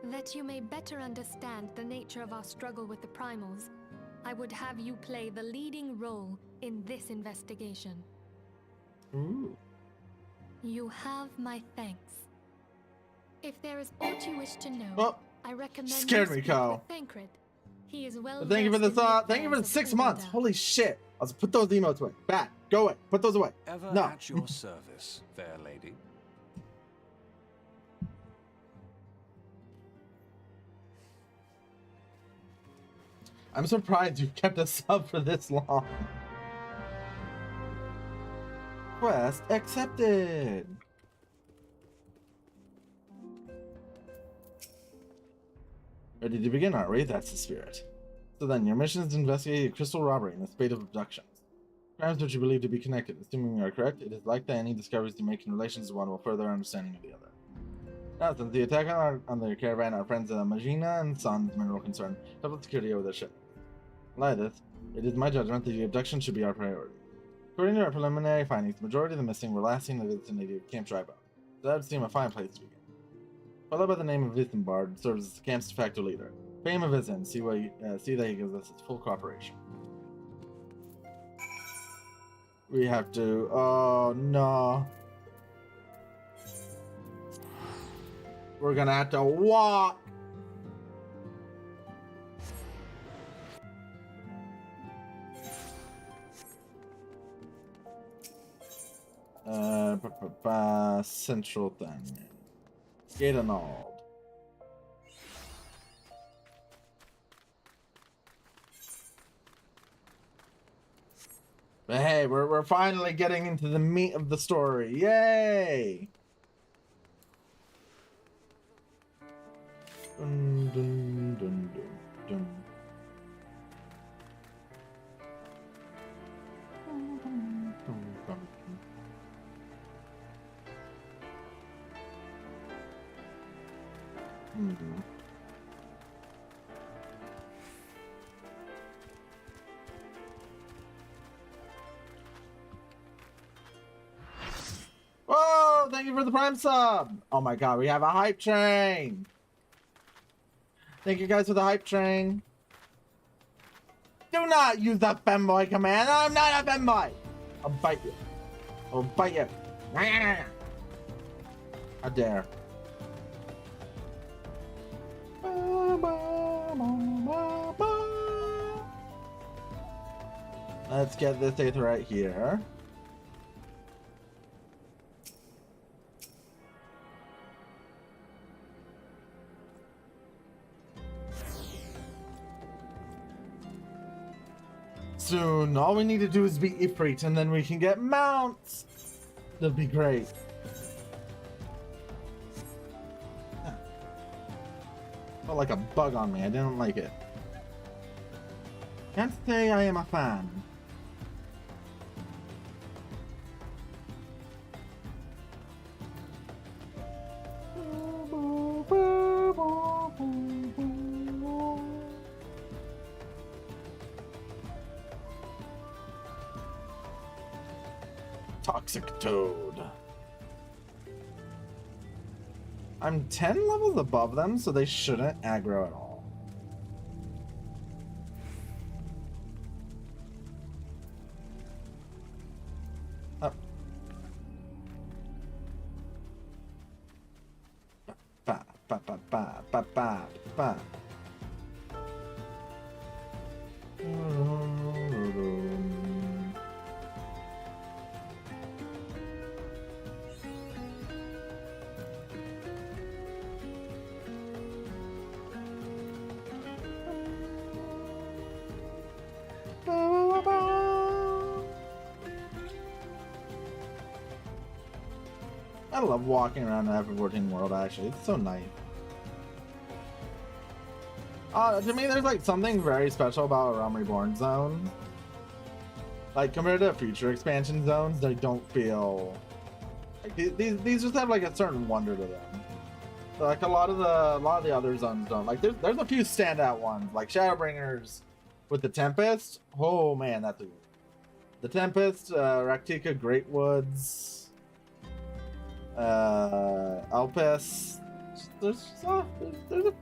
That you may better understand the nature of our struggle with the primals, I would have you play the leading role in this investigation. Ooh. You have my thanks. If there is aught you wish to know, Oh, I recommend scared you me, speak Ko. with Thancred. He is well. But thank you for versed the in thought. Thank you for the affairs 6 of months. Ulda. Holy shit. Let's put those emotes away. Bad. Go away. Put those away. Ever No. at your service, fair lady. I'm surprised you kept us up for this long. Quest accepted. Ready to begin, aren't we? That's the spirit. So then, your mission is to investigate a crystal robbery and a spate of abductions. Crimes which you believe to be connected. Assuming you are correct, it is likely any discoveries you make in relation to one will further our understanding of the other. Now, since the attack on the caravan, our friends Magina and Son's mineral concern, double security over their ship. In light of this, it is my judgment that the abduction should be our priority. According to our preliminary findings, the majority of the missing were last seen in the vicinity of Camp Drybow, so that would seem a fine place to begin. Fellow by the name of Vithenbard serves as the camp's de facto leader. Pay him a visit and see that he gives us his full cooperation. We have to. Oh no. We're gonna have to walk. Central thing. Gate annulled. But hey, we're finally getting into the meat of the story. Yay! Dun, dun, dun, dun, dun. Whoa! Thank you for the Prime sub! Oh my god, we have a hype train! Thank you guys for the hype train. Do not use the femboy command! I'm not a femboy! I'll bite you. I'll bite you. How dare. Let's get this Aether right here. Soon, all we need to do is beat Ifrit and then we can get mounts. That'd be great. Felt like a bug on me. I didn't like it. Can't say I am a fan. Toxic Toad. I'm 10 levels above them, so they shouldn't aggro at all. Up. Ba, ba, ba, ba, ba, ba, ba. I love walking around the F-14 world, actually. It's so nice. To me, there's like something very special about a Realm Reborn zone. Like, compared to future expansion zones, they don't feel... Like, these just have like a certain wonder to them. So, like, a lot of the other zones don't. Like, there's a few standout ones, like Shadowbringers with the Tempest. Oh man, that's a good. The Tempest, Raktika Great Woods, Elpis. There's a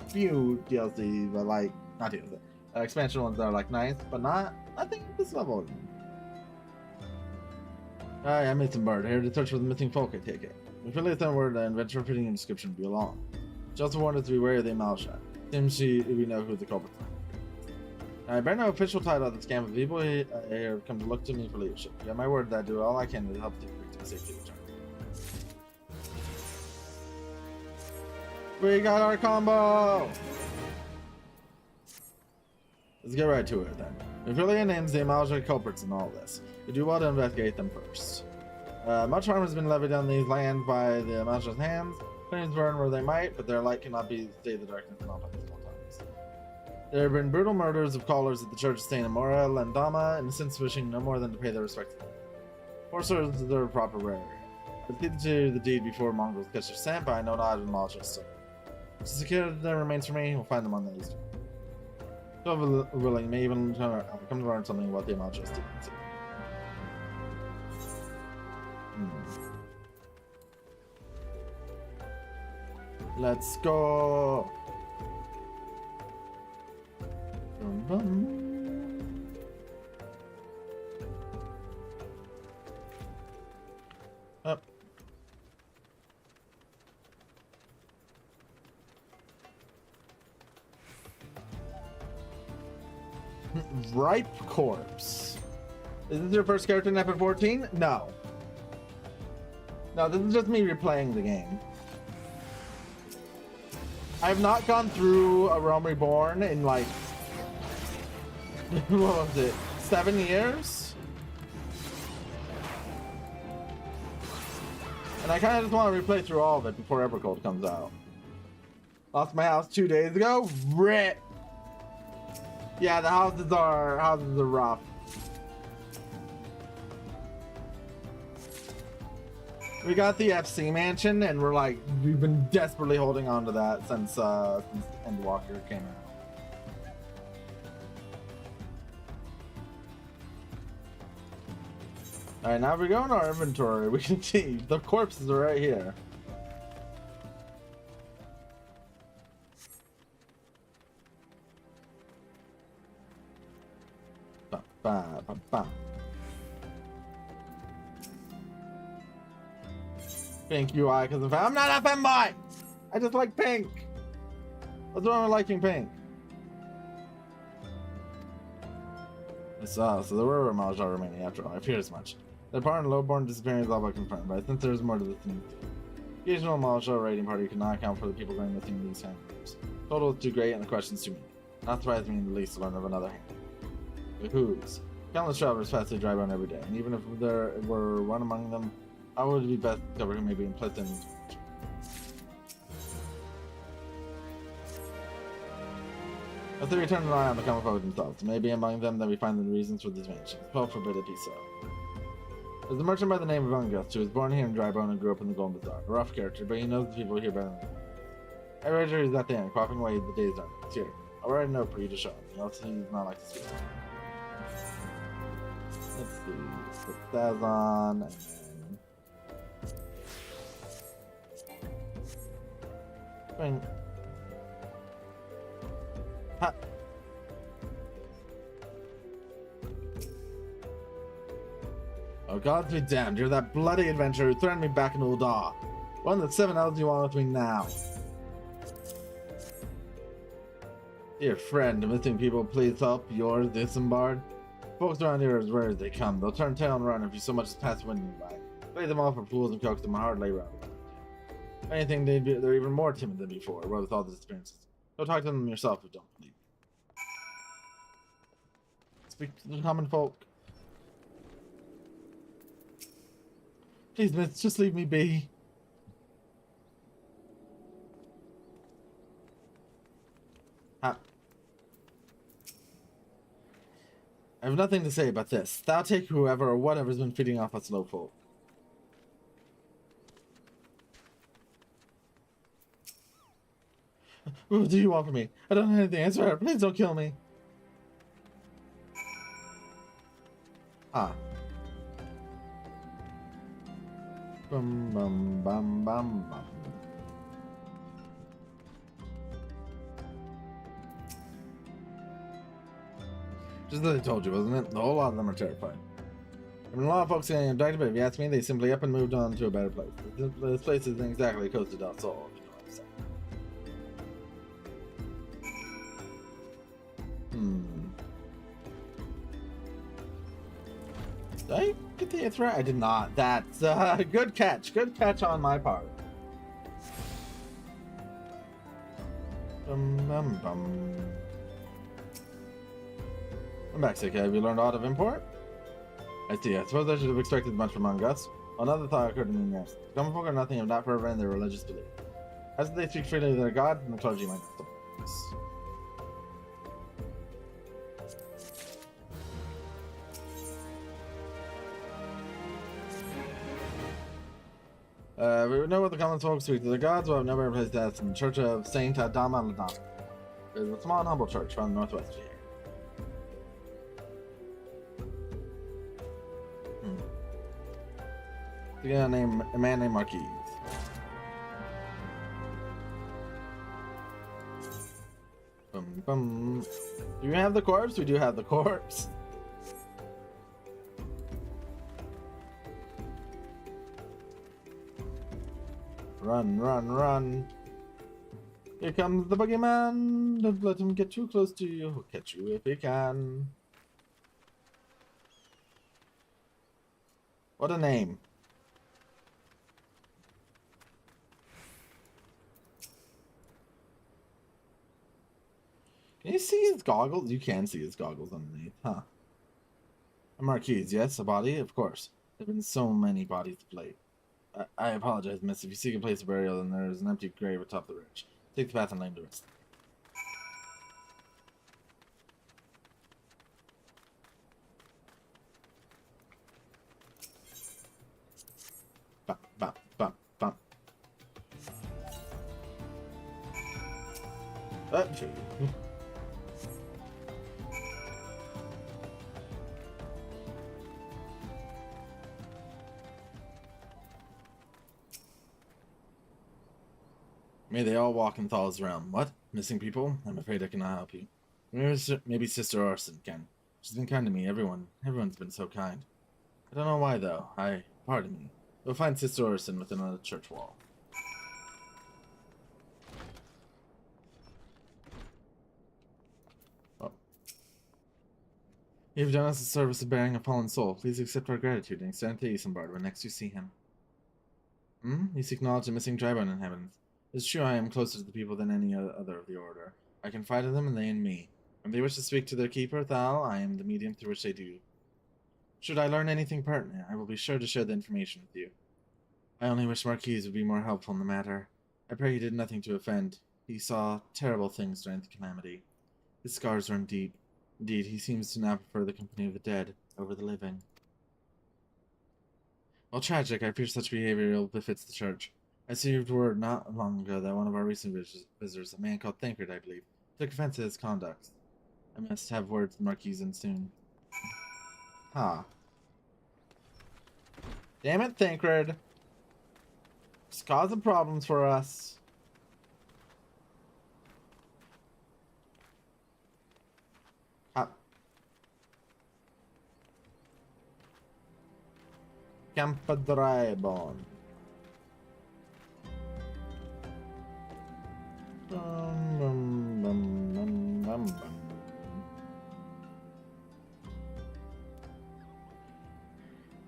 few DLC, but like not DLC, expansion ones that are like nice, but not. I think this level. Hi, I'm Ethan Bard, here to search for the missing folk, I take it. If you really the word and venture fitting in description be along. She also warned us to be wary of the Amalsha. Seems we know who the culprits are. I bear no official title of this camp, but people here have come to look to me for leadership. You have my word that I do all I can to help the victims safely return. We got our combo! Let's get right to it then. If Villian names the Amalja culprits in all this, we do well to investigate them first. Much harm has been levied on these lands by the Amalja's hands. Flames burn where they might, but their light cannot be stay the darkness in all times. There have been brutal murders of callers at the Church of Saint Amora Landama, innocents wishing no more than to pay their respects. Forcers deserve proper burial. Let's get to the deed before Mongols catch their scent, but I know not of Amalja still. To secure that remains for me, we'll find them on the east. So willing, may even come to learn something about the Amalja Stevens. Let's go. Up. Ripe corpse. Is this your first character in episode 14? No. No, this is just me replaying the game. I have not gone through A Realm Reborn in like, what was it, 7 years? And I kind of just want to replay through all of it before Evercold comes out. Lost my house 2 days ago? RIP! Yeah, the houses are rough. We got the FC mansion, and we've been desperately holding on to that since Endwalker came out. All right, now if we go in our inventory, we can see the corpses are right here. Ba, ba, ba, ba. Pink UI because I'm not a femboy. I just like pink. What's wrong with liking pink? So there were Amalja remaining after all. I feared as much. The part in Lowborn disappearing is all but confirmed, but I think there's more to this than the occasional Amalja raiding party could not account for the people going missing in these hand groups. Total is too great and the questions too many. Not surprised me in the least to learn of another hand. The who's. Countless travelers pass the dry bone every day, and even if there were one among them, how would it be best to discover who may be implicit in this? As they return an eye on the common folk themselves, maybe among them that we find the reasons for these mansions. Well, forbid it be so. There's a merchant by the name of Ungust, who was born here in Drybone and grew up in the Golden Bazaar. A rough character, but he knows the people here better than me. I read he's at the end, quaffing away the day's earnings. Here, I'll write a note for you to show him, else he's not like to speak. Let's see, put that on, and then... Ha! Oh, God be damned, you're that bloody adventurer who threatened me back in Ul'dah. One of the 7 elves you want with me now. Dear friend, the missing people, please help. Yours, the Isambard. Folks around here are as rare as they come. They'll turn tail and run if you so much as pass wind by. Play them off for fools and coax them a hard labor out of them. If anything, they're even more timid than before, what with all these experiences. Go talk to them yourself if you don't believe. Speak to the common folk. Please, miss, just leave me be. I have nothing to say about this. Thou take whoever or whatever's been feeding off us low folk. What do you want from me? I don't have anything. I swear. Please don't kill me. Ah. Bum bum bum bum bum. Just as I told you, wasn't it? A whole lot of them are terrified. I mean, a lot of folks getting abducted, but if you ask me, they simply up and moved on to a better place. This place isn't exactly Costa del Sol, if you know what I'm saying. Did I get the threat? I did not. That's good catch. Good catch on my part. Bum. I'm back, Seika. Have you learned aught of import? I see. I suppose I should have expected much from among us. Another thought occurred to me next. Common folk are nothing if not fervent in their religious belief. As they speak freely of their god, and the clergy might not support we know what the common folk speak to the gods, but I've never placed that in the Church of Saint Adama Ladama. It is a small and humble church found in northwest of here. A man named Marquis. Do you have the corpse? We do have the corpse. Run. Here comes the boogeyman. Don't let him get too close to you. He'll catch you if he can. What a name. Can you see his goggles? You can see his goggles underneath, huh? A marquise, yes, a body, of course. There have been so many bodies of late. I apologize, miss. If you seek a place of burial, then there is an empty grave atop the ridge. Take the path and lane to rest. Bump. Sure. May they all walk in Thal's realm. What? Missing people? I'm afraid I cannot help you. Maybe Sister Orson can. She's been kind to me. Everyone's been so kind. I don't know why, though. Pardon me. We'll find Sister Orson within a church wall. Oh. You've done us a service of bearing a fallen soul. Please accept our gratitude and extend it to Isambard when next you see him. You seek knowledge of missing tribune in heavens. It's true I am closer to the people than any other of the order. I confide in them and they in me. When they wish to speak to their keeper, Thal, I am the medium through which they do. Should I learn anything pertinent, I will be sure to share the information with you. I only wish Marquise would be more helpful in the matter. I pray he did nothing to offend. He saw terrible things during the calamity. His scars run deep. Indeed, he seems to now prefer the company of the dead over the living. While tragic, I fear such behavior ill befits the church. I received word not long ago that one of our recent visitors, a man called Thancred, I believe, took offense at his conduct. I must have words with the Marquis in soon. Damn it, Thancred. It's causing problems for us. Campadrybon.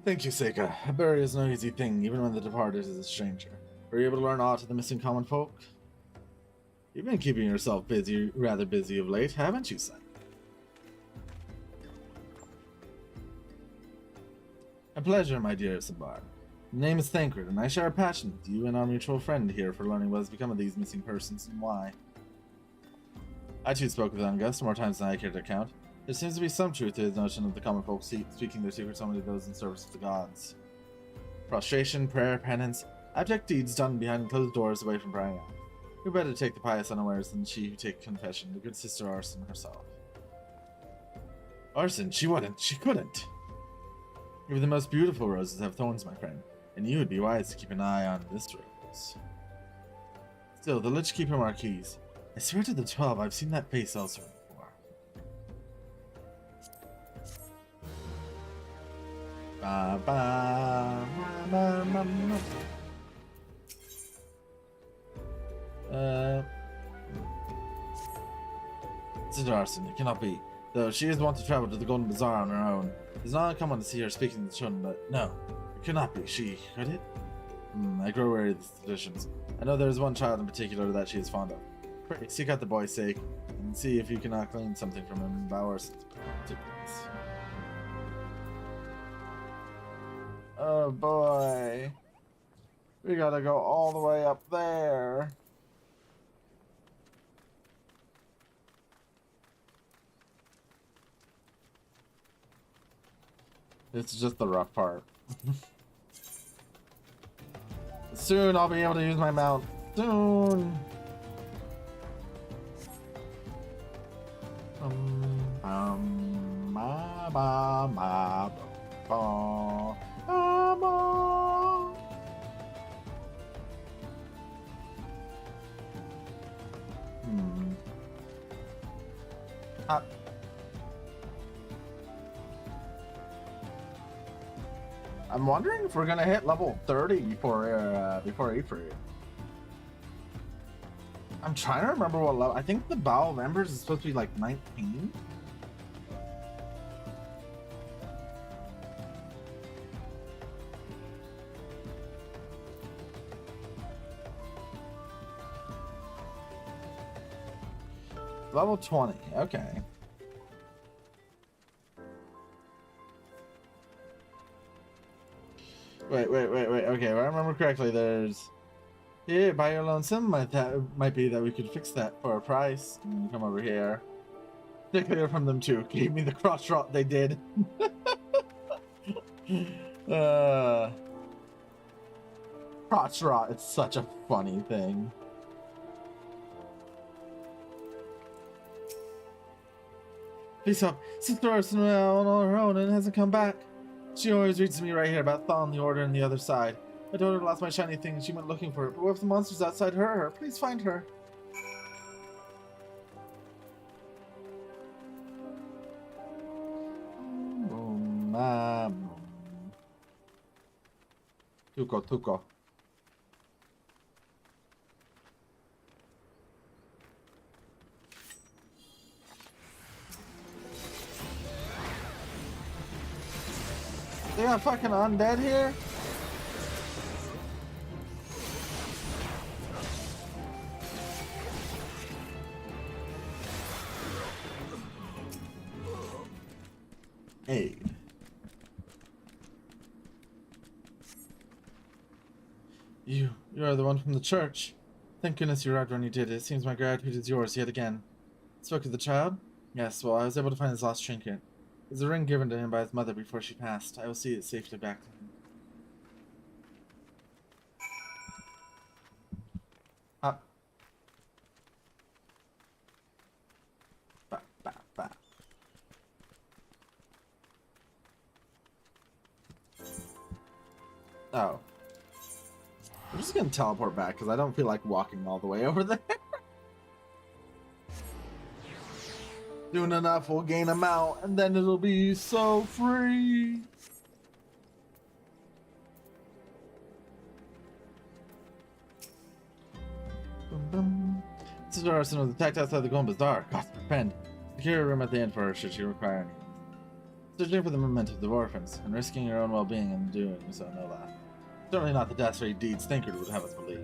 Thank you, Seika. A burial is no easy thing, even when the departed is a stranger. Were you able to learn aught of the missing common folk? You've been keeping yourself rather busy of late, haven't you, son? A pleasure, my dear Sambar. The name is Thancred, and I share a passion with you and our mutual friend here for learning what has become of these missing persons and why. I too spoke with Angus more times than I care to count. There seems to be some truth to his notion of the common folk speaking their secrets only to those in service of the gods. Prostration, prayer, penance, abject deeds done behind closed doors away from prying eyes. Who better take the pious unawares than she who take confession, the good Sister Arson herself? Arson, she couldn't. Even the most beautiful roses have thorns, my friend, and you would be wise to keep an eye on this rose. Still, the Lich Keeper Marquise. I swear to the 12, I've seen that face elsewhere before. Ba, ba, ma, ma, ma, ma. Sister Arson, it cannot be. Though she is wont to travel to the Golden Bazaar on her own. It is not uncommon to see her speaking to the children, but no, it could not be. She, could it? I grow weary of these traditions. I know there is one child in particular that she is fond of. Pray, seek out the boy's sake, and see if you cannot glean something from him in Bowerson's particulars. Oh boy. We gotta go all the way up there. It's just the rough part. Soon I'll be able to use my mount. Soon. Ma, ba, ma, ba, ba, ba. I'm wondering if we're gonna hit level 30 before April. I'm trying to remember what level. I think the Bow of Embers is supposed to be like 19. Level 20. Okay. Wait. Okay, if I remember correctly, there's... Yeah, by your lonesome, might be that we could fix that for a price. Come over here. They clear from them too. Gave me the cross rot they did. Cross rot, it's such a funny thing. Please help. Sister Arson went out on her own and hasn't come back. She always reads to me right here about thawing the order on the other side. I told her I lost my shiny thing and she went looking for it, but what if the monsters outside hurt her? Please find her. Tuco. They got fucking undead here? Hey. You are the one from the church. Thank goodness you arrived when you did. It seems my gratitude is yours yet again. Spoke to the child? Yes, well, I was able to find his lost trinket. It's a ring given to him by his mother before she passed. I will see it safely back to him. Up. Ba. Oh. I'm just gonna teleport back because I don't feel like walking all the way over there. Doing enough, we'll gain them out, and then it'll be so free. Sister Arson was attacked outside the Golden Bazaar. God, friend. Secure a room at the end for her should she require any. Searching for the memento of the orphans, and risking your own well-being in doing so, no lie. Certainly not the dastardly deeds Thinkard would have us believe.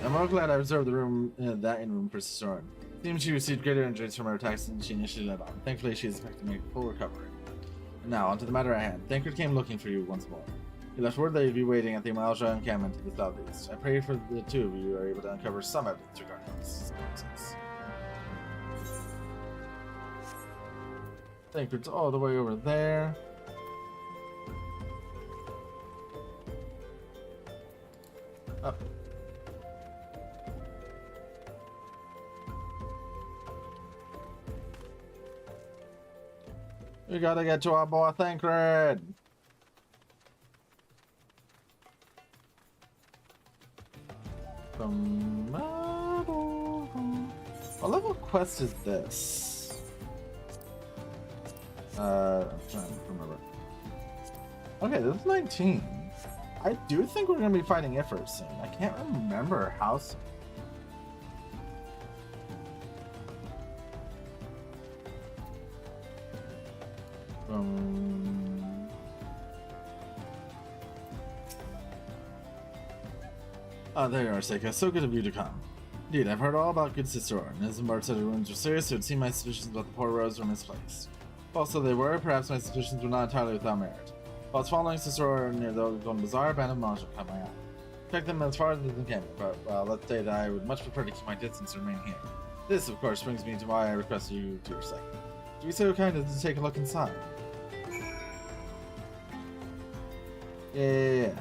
I'm well glad I reserved the room, that in room for Sister. Seems she received greater injuries from her attacks than she initially let on. Thankfully, she is expected to make a full recovery. And now, onto the matter at hand. Thinkard came looking for you once more. He left word that you'd be waiting at the Malja encampment to the southeast. I pray for the two of you are able to uncover some evidence regarding this. Thinkard's all the way over there. Up. We gotta get to our boy Thinkard. What level quest is this? I'm trying to remember. Okay, this is 19. I do think we're going to be fighting Ifrit soon. I can't remember how soon. Ah, there you are, Seika. So good of you to come. Indeed, I've heard all about good Sister Orin. As Bart said her wounds were serious, it would seem my suspicions about the poor Rose were misplaced. Also, they were. Perhaps my suspicions were not entirely without merit. While following Sister Orin near the Golden Bazaar, a band of monks caught my eye. Check them as far as they can, but well, let's say that I would much prefer to keep my distance and remain here. This, of course, brings me to why I request you to your site. To be so kind as to take a look inside. Yeah.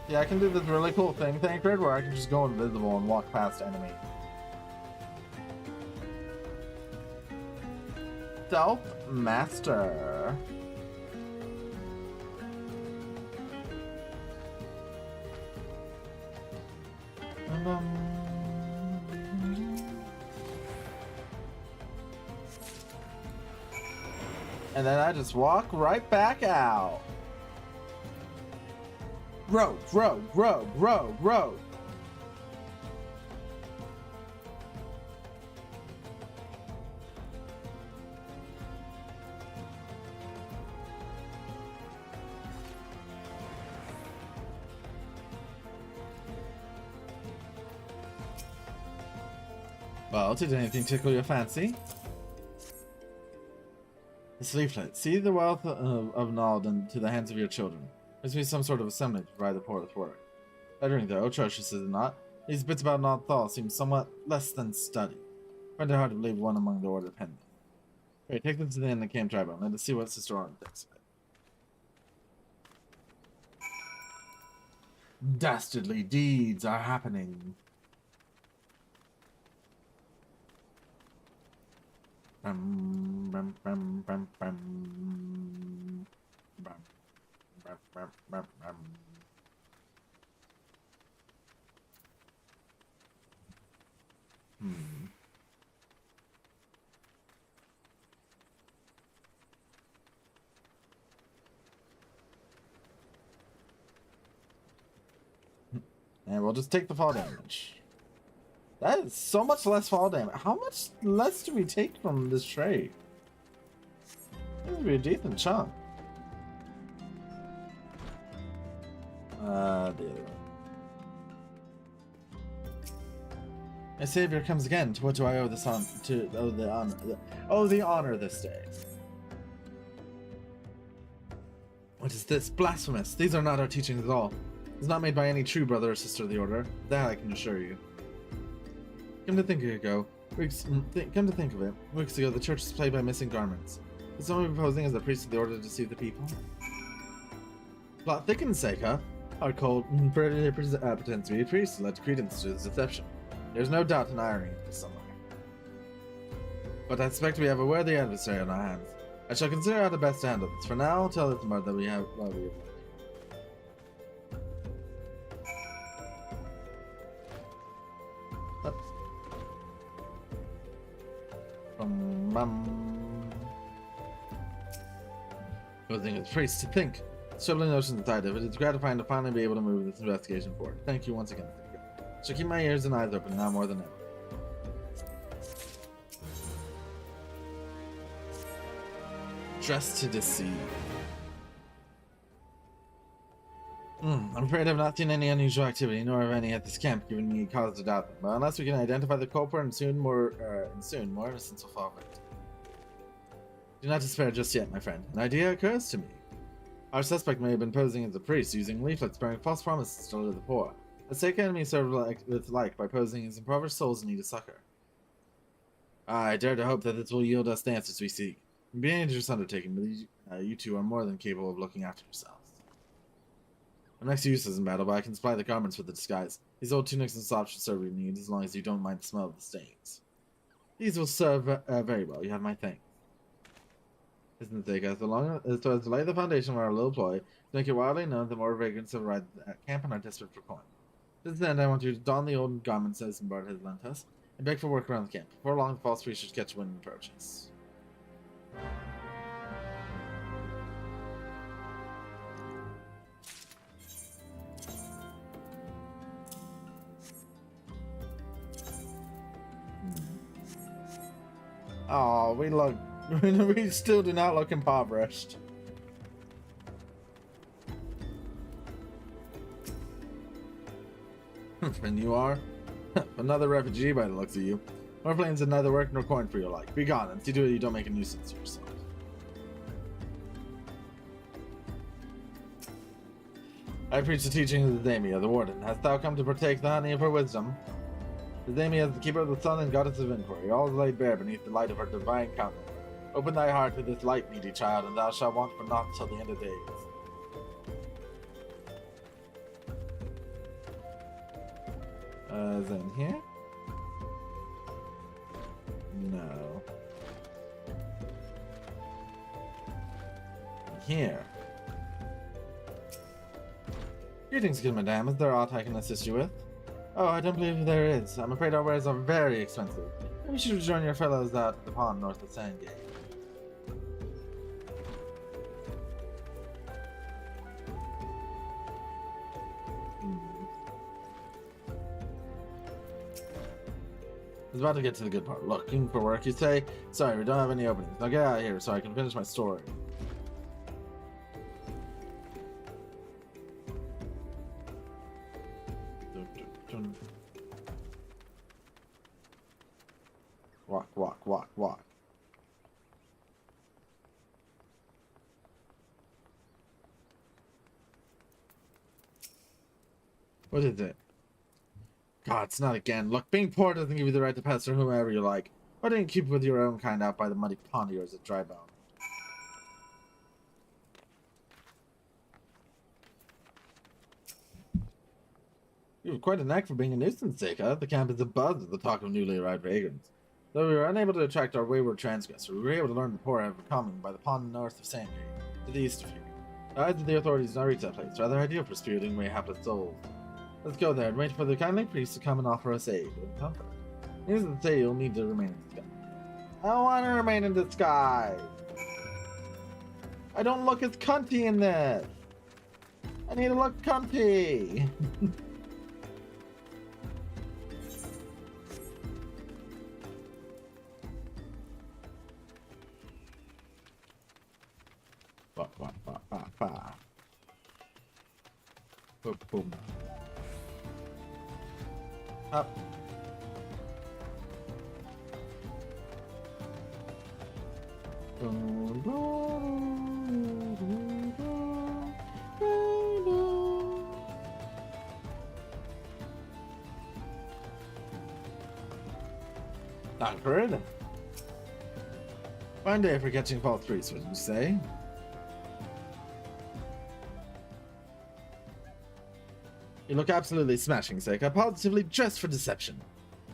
Yeah, I can do this really cool thing, Thancred, where I can just go invisible and walk past enemy. Stealth Master. And then I just walk right back out. Road. Well, did anything tickle your fancy? This leaflet. See the wealth of knowledge into the hands of your children. Must be some sort of assembly to provide the poor with work. Bettering though, atrocious is it not? These bits about Nodthal seem somewhat less than studied. Find it hard to believe one among the order pending. Wait, take them to the end of the camp tribal. Let us see what Sister Orin thinks of it. Dastardly deeds are happening. And we'll just take the fall damage. That is so much less fall damage. How much less do we take from this trade? This would be a decent chunk. The other one. My savior comes again. To what do I owe this on? To the honor. The honor this day. What is this? Blasphemous! These are not our teachings at all. It's not made by any true brother or sister of the order. That I can assure you. Come to think of it, weeks ago the church was plagued by missing garments. Is someone proposing as a priest of the order to deceive the people? Plot thickens, Seika. Our cold pretends to be a priest led credence to this deception. There's no doubt an irony in this somewhere. But I suspect we have a worthy adversary on our hands. I shall consider how the best to handle this. For now, I'll tell Ithamar that we have Posing as priest to think. Struggling notions inside of it, it's gratifying to finally be able to move this investigation forward. Thank you once again. Shall keep my ears and eyes open now more than ever. Dressed to deceive. I'm afraid I've not seen any unusual activity, nor have any at this camp, giving me cause to doubt them. But unless we can identify the culprit, and soon more innocence will fall victim. Do not despair just yet, my friend. An idea occurs to me. Our suspect may have been posing as a priest, using leaflets bearing false promises to the poor. The Seika enemy served like by posing as impoverished souls in need of succor. I dare to hope that this will yield us the answers we seek. It be an dangerous undertaking, but you two are more than capable of looking after yourselves. I'm next to useless in battle, but I can supply the garments for the disguise. These old tunics and socks should serve your needs, as long as you don't mind the smell of the stains. These will serve very well. You have my thanks. Isn't it, as long as to lay the foundation of our little ploy, to make it widely known that more vagrants have arrived at camp and are desperate for coin. To this end, I want you to don the old garments Isambard has lent us, and beg for work around the camp. Before long, the false priest should catch wind and approach us. Oh, we look... we still do not look impoverished. And you are? Another refugee by the looks of you. More planes and neither work nor coin for your like. Be gone, and see to it you don't make a nuisance of yourself. I preach the teaching of the Damia, the warden. Hast thou come to partake the honey of her wisdom? The Damia is the keeper of the sun and goddess of inquiry. All is laid bare beneath the light of her divine countenance. Open thy heart to this light, needy child, and thou shalt want for naught till the end of days. Is it in here? No. Here. Greetings, good madame. Is there aught I can assist you with? Oh, I don't believe there is. I'm afraid our wares are very expensive. Maybe you should join your fellows out at the pond north of Sandgate. I was about to get to the good part. Looking for work, you say? Sorry, we don't have any openings. Now get out of here so I can finish my story. Walk. What is it? God, it's not again. Look, being poor doesn't give you the right to pass through whomever you like. Why don't you keep with your own kind out by the muddy pond of yours at Drybone? You have quite a knack for being a nuisance, Seika. The camp is abuzz with the talk of newly arrived vagrants. Though we were unable to attract our wayward transgressor, we were able to learn the poor have come by the pond north of Sandgate, to the east of here. The eyes of the authorities do not reach that place, rather ideal for spiriting away hapless souls. Let's go there and wait for the kindly priest to come and offer us aid and comfort. Needless to say, you'll need to remain in disguise. I don't want to remain in disguise. I don't look as cunty in this. I need to look cunty. Boom, boom. Up. Not heard. Fine day for catching false priests, would you say? You look absolutely smashing, Seika. Positively dressed for deception.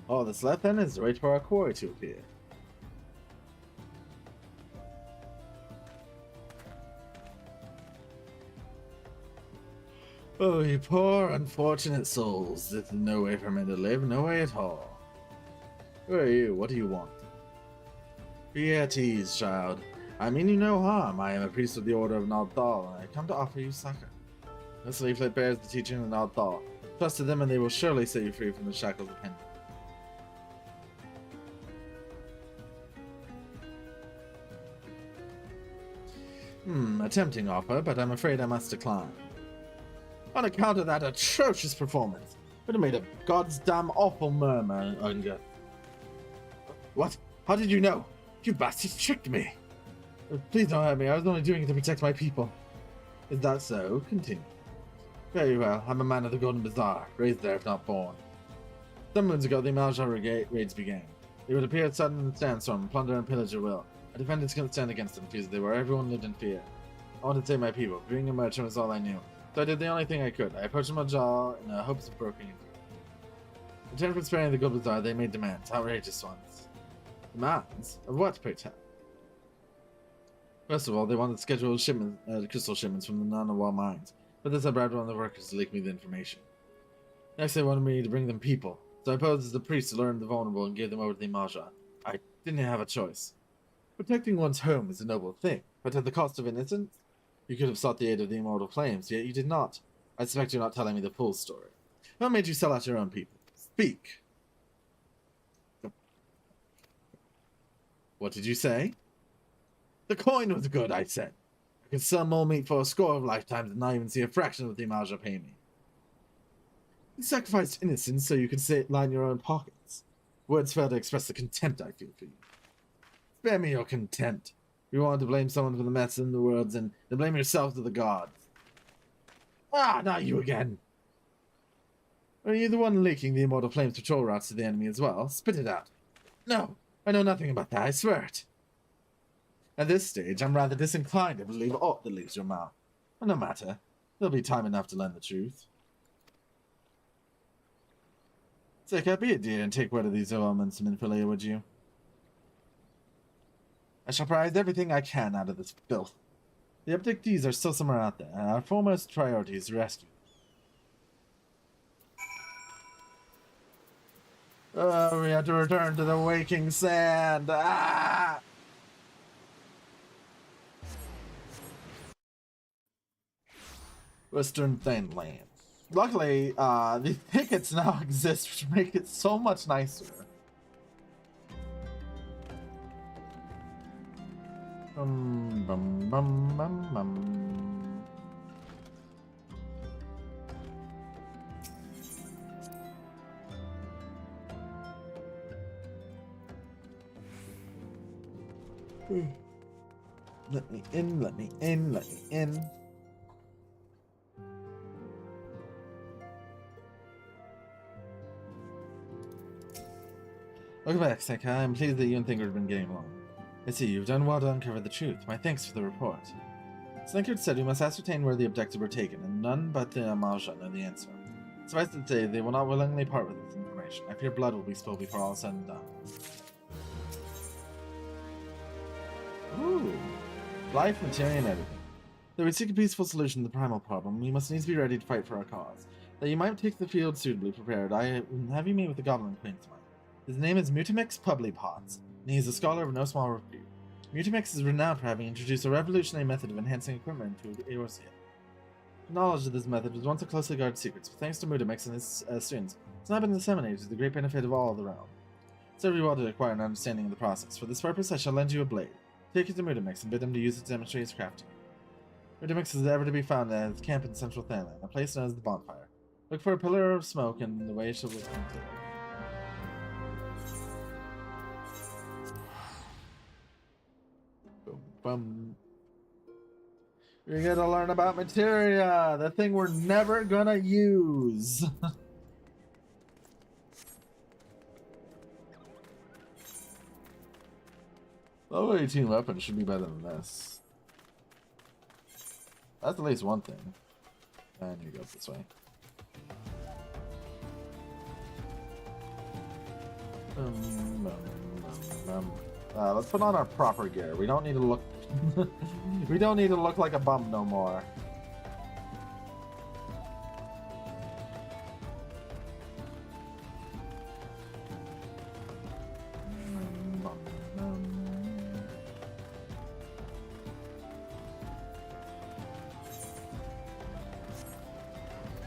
All that's left then is to wait for our quarry to appear. Oh, you poor, unfortunate souls. There's no way for men to live, no way at all. Who are you? What do you want? Be at ease, child. I mean you no harm. I am a priest of the Order of Naldal, and I come to offer you succor. This leaflet bears the teaching of Naldal. Trust to them and they will surely set you free from the shackles of Henry. A tempting offer, but I'm afraid I must decline. On account of that atrocious performance, would have made a god's damn awful murmur, Unger. What? How did you know? You bastards tricked me! Please don't hurt me, I was only doing it to protect my people. Is that so? Continue. Very well, I'm a man of the Golden Bazaar, raised there if not born. Some moons ago, the Malja raids began. They would appear at sudden sandstorm, plunder and pillage at will. Our defendants couldn't stand against them, because they were everyone lived in fear. I wanted to save my people. Being a merchant was all I knew. So I did the only thing I could. I approached Malja in the hopes of brokering into it. In return for sparing the Golden Bazaar, they made demands, outrageous ones. Demands? Of what, pray tell? First of all, they wanted scheduled crystal shipments from the Nanawa mines. But this I bribed one of the workers to leak me the information. Next, they wanted me to bring them people, so I posed as the priest to learn the vulnerable and gave them over to the Imaja. I didn't have a choice. Protecting one's home is a noble thing, but at the cost of innocence? You could have sought the aid of the immortal flames, yet you did not. I suspect you're not telling me the full story. What made you sell out your own people? Speak! What did you say? The coin was good, I said. I could sell mole meat for a score of lifetimes and not even see a fraction of what the Imaja pay me. You sacrificed innocence so you could line your own pockets. Words fail to express the contempt I feel for you. Spare me your contempt. You wanted to blame someone for the mess in the worlds and to blame yourself to the gods. Ah, not you again. Are you the one leaking the immortal flames patrol routes to the enemy as well? Spit it out. No, I know nothing about that, I swear it. At this stage, I'm rather disinclined to believe aught that leaves your mouth. But no matter. There'll be time enough to learn the truth. Seika, be a dear and take word of these elements in Minfilia, would you? I shall prize everything I can out of this filth. The abductees are still somewhere out there, and our foremost priority is to rescue them. Oh, we have to return to the waking sand. Ah! Western Thaneland. Luckily, the tickets now exist, which make it so much nicer. Bum, bum, bum, bum, bum. Let me in, let me in, let me in. Welcome back, Seika. I'm pleased that you and Thinkard have been getting along. I see, you've done well to uncover the truth. My thanks for the report. Thinkard said we must ascertain where the abducted were taken, and none but the Imaja know the answer. Suffice to say, they will not willingly part with this information. I fear blood will be spilled before all is said and done. Ooh. Life, materia, and everything. Though we seek a peaceful solution to the primal problem, we must needs be ready to fight for our cause. That you might take the field suitably prepared, I have you meet with a goblin acquaintance of mine. His name is Mutamix Publipots, and he is a scholar of no small repute. Mutamix is renowned for having introduced a revolutionary method of enhancing equipment to Eorzea. Knowledge of this method was once a closely guarded secret, but thanks to Mutamix and his students, it's now been disseminated to the great benefit of all of the realm. Serve you well to acquire an understanding of the process. For this purpose, I shall lend you a blade. Take it to Mutamix and bid him to use it to demonstrate his crafting. Mutamix is ever to be found at his camp in central Thaneland, a place known as the Bonfire. Look for a pillar of smoke, and the way shall look clear. Boom. We gotta learn about materia, the thing we're never gonna use. Level 18 weapon should be better than this. That's at least one thing. And you go this way. Let's put on our proper gear. We don't need to look. We don't need to look like a bum no more.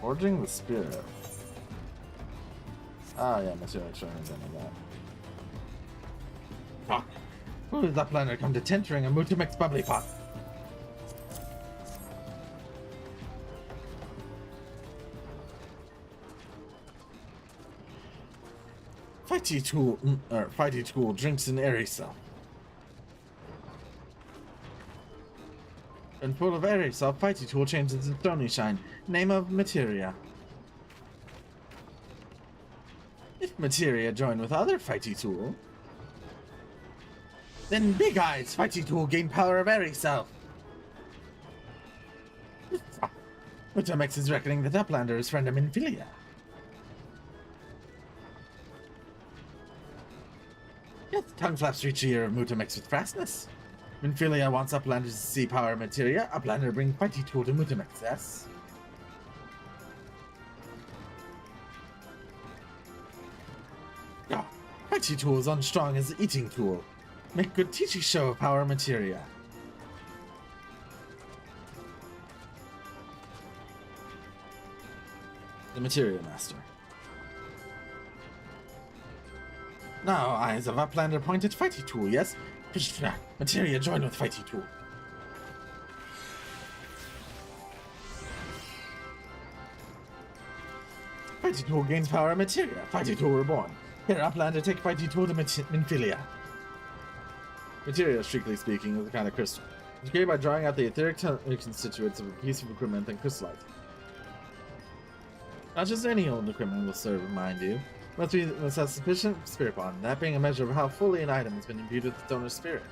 Forging the Spirit. Ah, yeah, Monsieur Extraordinary done that. Fuck. Who is that planet come to tentering a Mutamix bubbly pot? Fighty tool drinks an airy self. And full of airy self, Fighty tool changes its stony shine. Name of materia. If materia join with other Fighty tool, then Big Eyes Fighty tool gain power of airy self. Mutamix is reckoning that Uplander is friend of Minfilia. Yes, tongue flaps reach the ear of Mutamix with fastness. Minfilia wants Uplanders to see power materia. Uplander bring Fighty tool to Mutamix, yes? fighting tool is unstrong as an eating tool. Make good teaching show of power materia. The Materia Master. Now, eyes of Uplander point at fighting tool, yes? Materia join with fighting tool. Fighting tool gains power and materia. Fighting tool reborn. Here, Uplander, take fighting tool to Minfilia. Materia, strictly speaking, is a kind of crystal. It's created by drawing out the etheric constituents of a piece of equipment and crystallizing. Not just any old equipment will serve, mind you. Must have sufficient spirit bond, that being a measure of how fully an item has been imbued with its owner's spirit.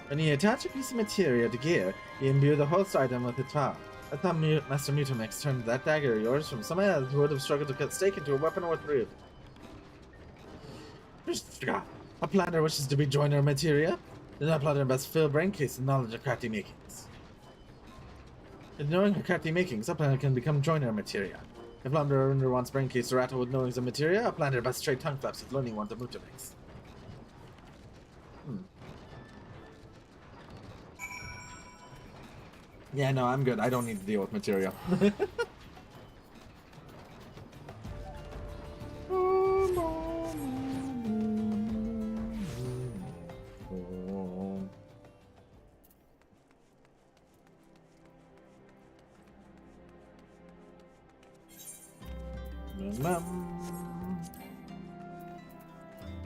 When you attach a piece of materia to gear, you imbue the host item with its power. That's how Master Mutamix turned that dagger of yours from someone else who would have struggled to cut stake into a weapon worth real. Uplander wishes to be joiner of materia. Then Uplander must fill brain case with knowledge of crafty makings. In knowing her crafty makings, Uplander can become joiner of materia. If Uplander wants brain case to rattle with knowings of materia, Uplander must trade tongue flaps with learning ones of Mutamix. Yeah, no, I'm good. I don't need to deal with materia.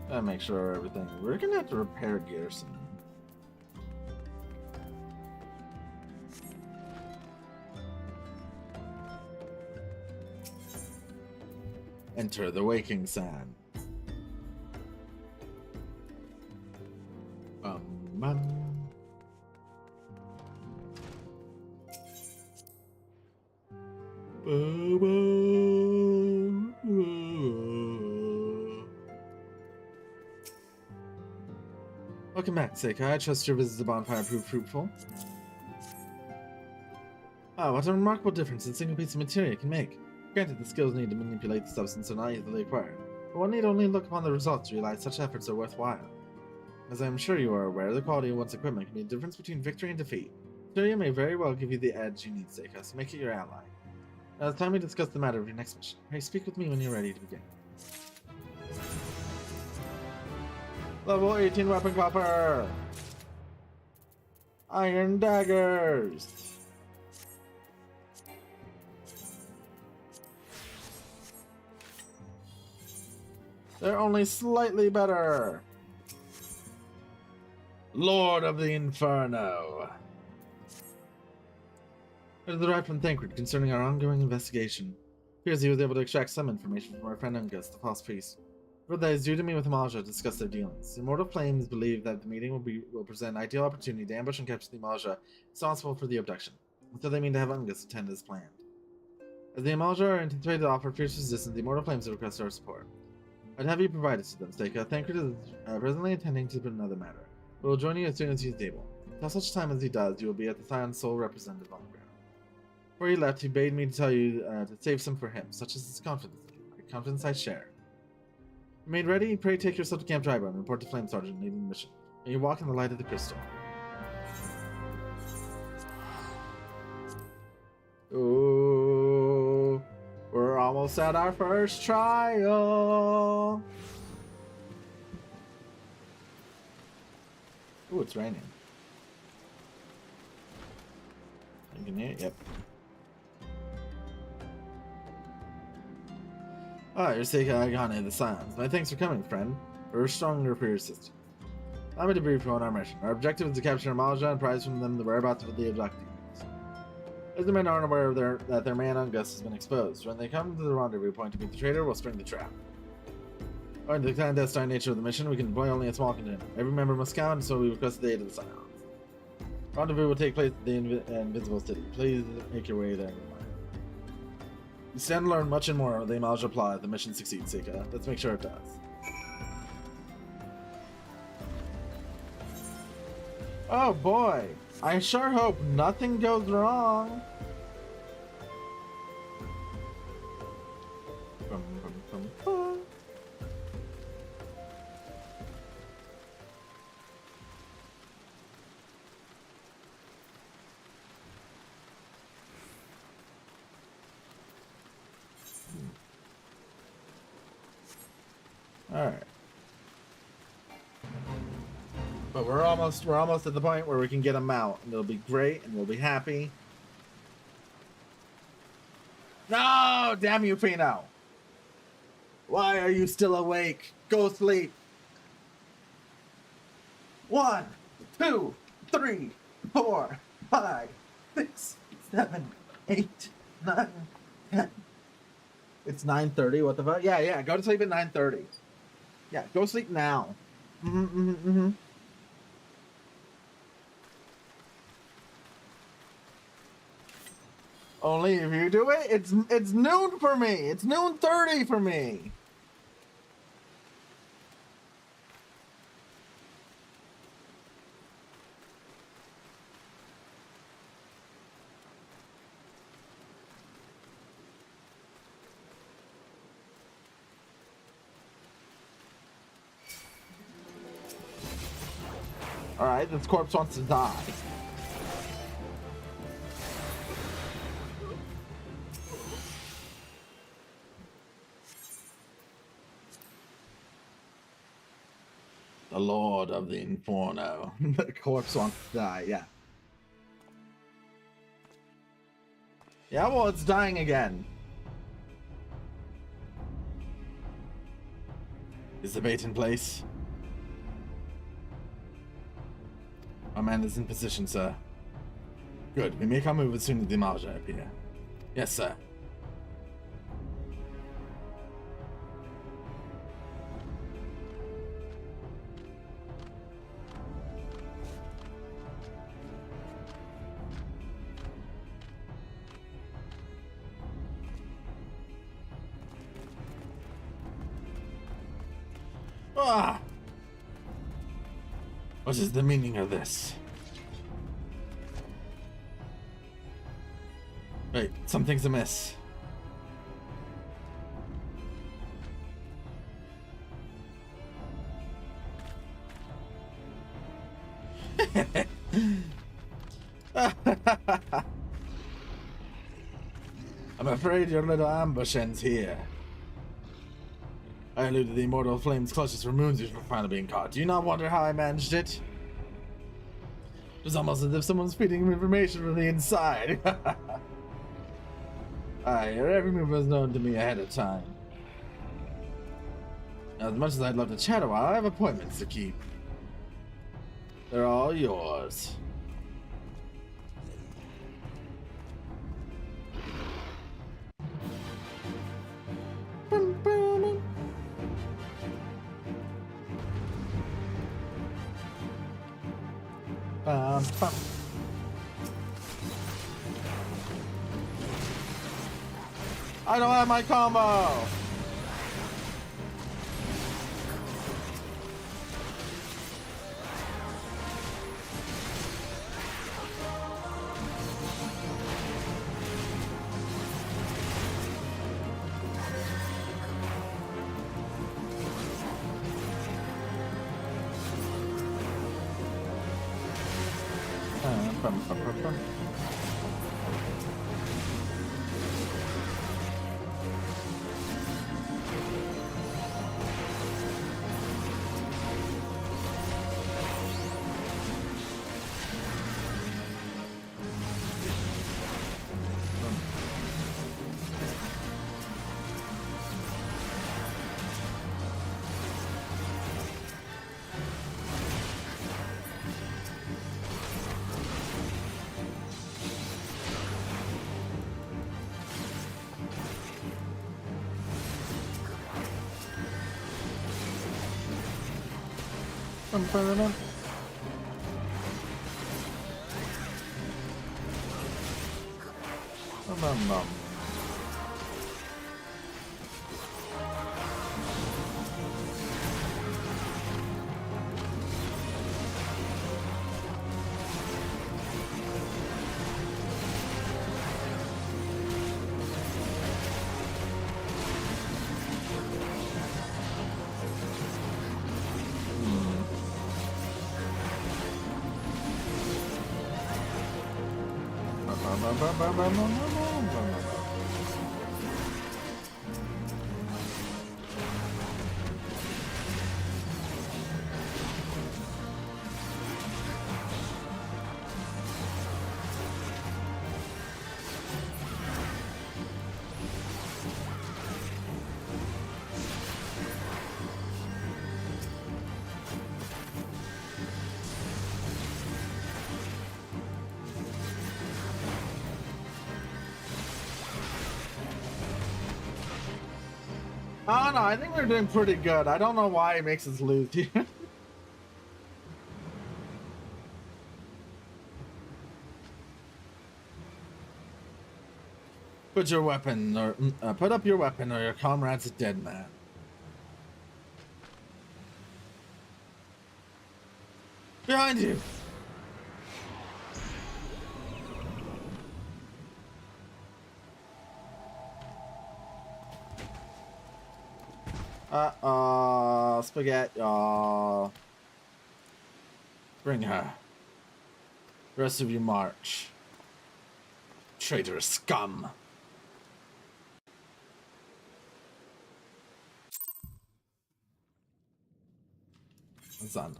Gotta make sure everything. We're gonna have to repair gear soon. Enter the waking sand. Welcome back, Seika. I trust your visit to Bonfire proved fruitful. Ah, what a remarkable difference a single piece of materia can make. Granted, the skills needed to manipulate the substance are not easily acquired, but one need only look upon the results to realize such efforts are worthwhile. As I am sure you are aware, the quality of one's equipment can be a difference between victory and defeat. Materia may very well give you the edge you need, Seika, so make it your ally. Now it's time we discuss the matter of your next mission. Hey, speak with me when you're ready to begin. Level 18 Weapon Copper! Iron Daggers! They're only slightly better! Lord of the Inferno! It is arrived from Thancred concerning our ongoing investigation. Appears he was able to extract some information from our friend Ungus, the false priest. But that is due to me with Amalja to discuss their dealings. Immortal Flames believe that the meeting will present an ideal opportunity to ambush and capture the Amalja responsible for the abduction. So they mean to have Ungus attend as planned. As the Amalja are anticipated to offer fierce resistance, the Immortal Flames have requested our support. I'd have you provide it to them, Seika. Thancred is presently attending to another matter. We will join you as soon as he is able. Until such time as he does, you will be at the Scion's sole representative on the ground. Before he left, he bade me to tell you to save some for him, such as his confidence in you. A confidence I share. Made ready? Pray take yourself to Camp Drybar and report to Flame Sergeant leading the mission. May you walk in the light of the crystal. Ooh, we're almost at our first trial. Ooh, it's raining. You can hear it? Yep. Ah, you're Seika Agane, the Scions. My thanks for coming, friend. We're stronger for your assistance. Allow me to brief you on our mission. Our objective is to capture Amalja and prize from them the whereabouts of the abductees. As the men aren't aware of that their man Ungus has been exposed, when they come to the rendezvous point to meet the traitor, we'll spring the trap. Owing to the clandestine nature of the mission, we can deploy only a small contingent. Every member must count, and so we request the aid of the Scions. Rendezvous will take place at the Invisible City. Please make your way there. You stand to learn much and more of the Amalja plot if the mission succeeds, Seika. Let's make sure it does. Oh boy! I sure hope nothing goes wrong! All right. But we're almost at the point where we can get him out, and it'll be great, and we'll be happy. No, damn you, Pino! Why are you still awake? Go sleep. 1, 2, 3, 4, 5, 6, 7, 8, 9, 10. It's 9:30. What the fuck? Yeah. Go to sleep at 9:30. Yeah, go sleep now. Only if you do it, it's noon for me. It's noon 30 for me. All right, this corpse wants to die. The Lord of the Inferno. The corpse wants to die, yeah. Yeah, well, it's dying again. Is the bait in place? Our man is in position, sir. Good. We make our move as soon as the Marja appear. Yes, sir. Ah! What is the meaning of this? Wait, something's amiss. I'm afraid your little ambush ends here. I eluded the immortal flames closest for moons before finally being caught. Do you not wonder how I managed it? It was almost as if someone was feeding me information from the inside. Your every move was known to me ahead of time. Now, as much as I'd love to chat a while, I have appointments to keep. They're all yours. I don't have my combo! I don't know. I think we're doing pretty good. I don't know why it makes us lose here. Put your weapon, or put up your weapon, or your comrade's a dead man. Behind you. Spaghetti. Bring her. The rest of you march. Traitorous scum. Zandra.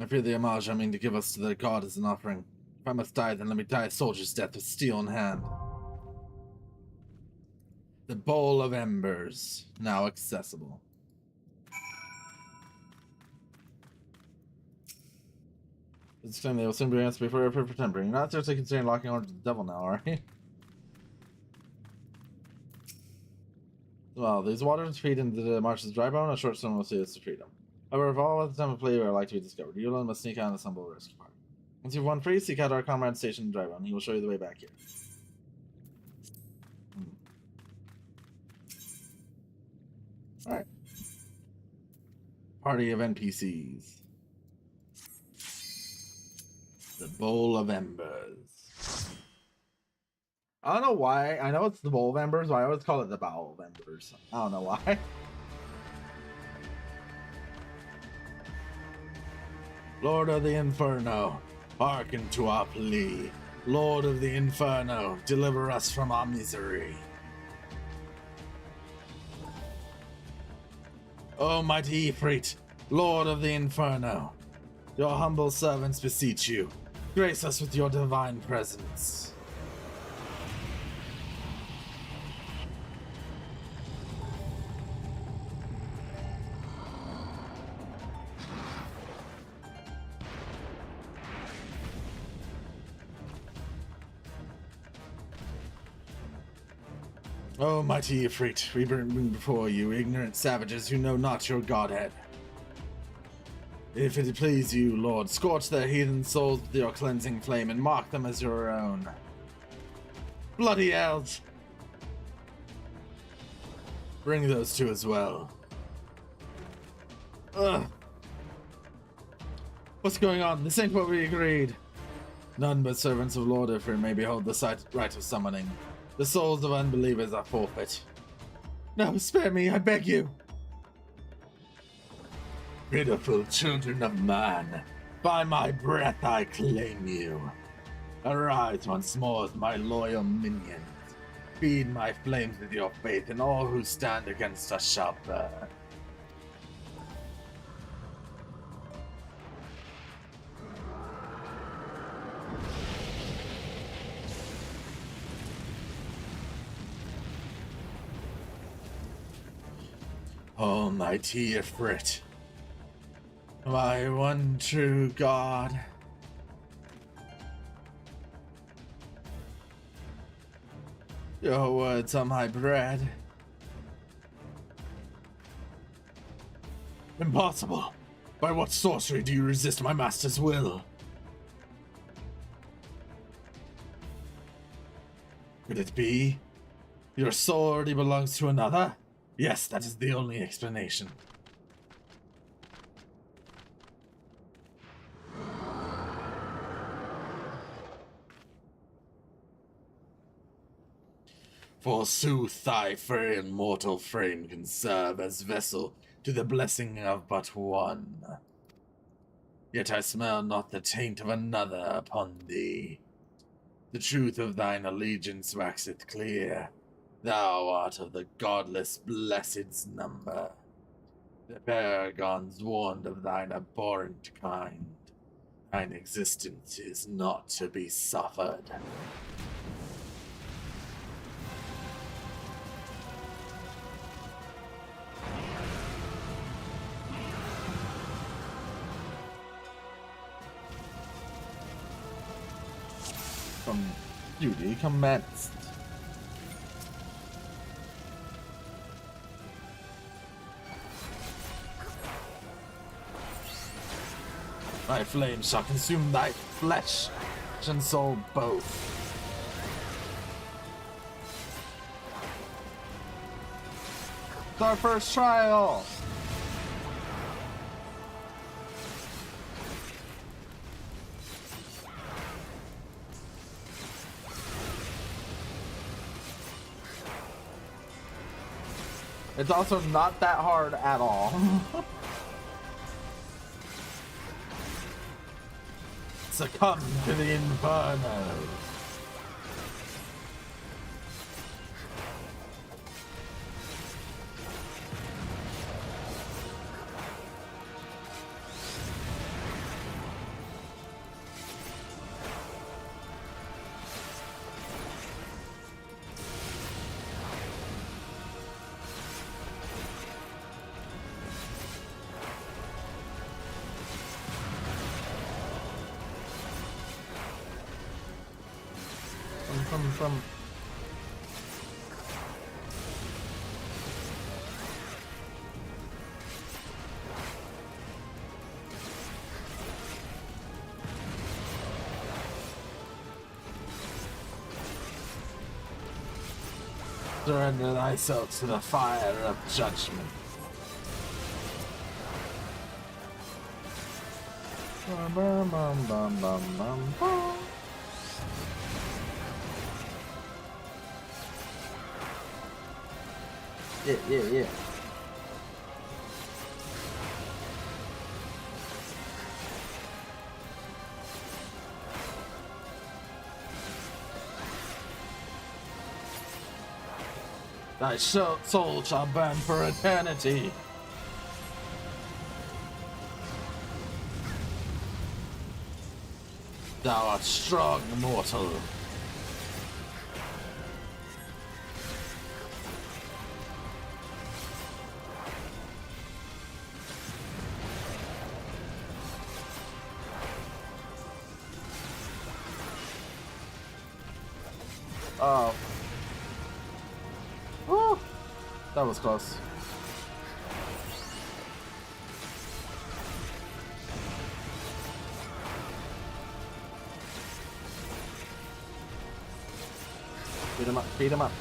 I fear the homage I mean to give us to their god is an offering. If I must die, then let me die a soldier's death with steel in hand. The Bowl of Embers, now accessible. This time they will soon be answered before for tempering. You're not seriously considering locking on to the devil now, are you? Well, these waters feed into the marshes of Drybone. A short swim will see us to freedom. However, if all at the time of play are like to be discovered, you alone must sneak out and assemble a rescue party. Once you've won free, seek out our comrade stationed in Drybone. He will show you the way back here. Alright. Party of NPCs. The Bowl of Embers. I don't know why. I know it's the Bowl of Embers, but I always call it the Bowl of Embers. I don't know why. Lord of the Inferno, hearken to our plea. Lord of the Inferno, deliver us from our misery. O mighty Ifrit, Lord of the Inferno, your humble servants beseech you, grace us with your divine presence. O mighty Ifrit, we bring before you ignorant savages who know not your godhead. If it please you, Lord, scorch their heathen souls with your cleansing flame and mark them as your own. Bloody elves! Bring those two as well. Ugh. What's going on? This ain't what we agreed. None but servants of Lord Ifrit may behold the right of summoning. The souls of unbelievers are forfeit. No, spare me, I beg you. Pitiful children of man, by my breath I claim you. Arise once more as my loyal minions. Feed my flames with your faith, and all who stand against us shall burn. Almighty Ifrit, my one true God. Your words are my bread. Impossible! By what sorcery do you resist my master's will? Could it be? Your soul already belongs to another? Yes, that is the only explanation. Forsooth, thy frail mortal frame can serve as vessel to the blessing of but one. Yet I smell not the taint of another upon thee. The truth of thine allegiance waxeth clear. Thou art of the godless blessed's number. The paragons warned of thine abhorrent kind. Thine existence is not to be suffered. From duty commenced. My flame shall consume thy flesh and soul both. It's our first trial. It's also not that hard at all. Succumb to the inferno. From surrender thyself to the fire of judgment. Bum, bum, bum, bum, bum, bum. Yeah. Thy soul shall burn for eternity. Thou art strong, mortal. Oh. Woo! That was close. Beat him up, beat him up.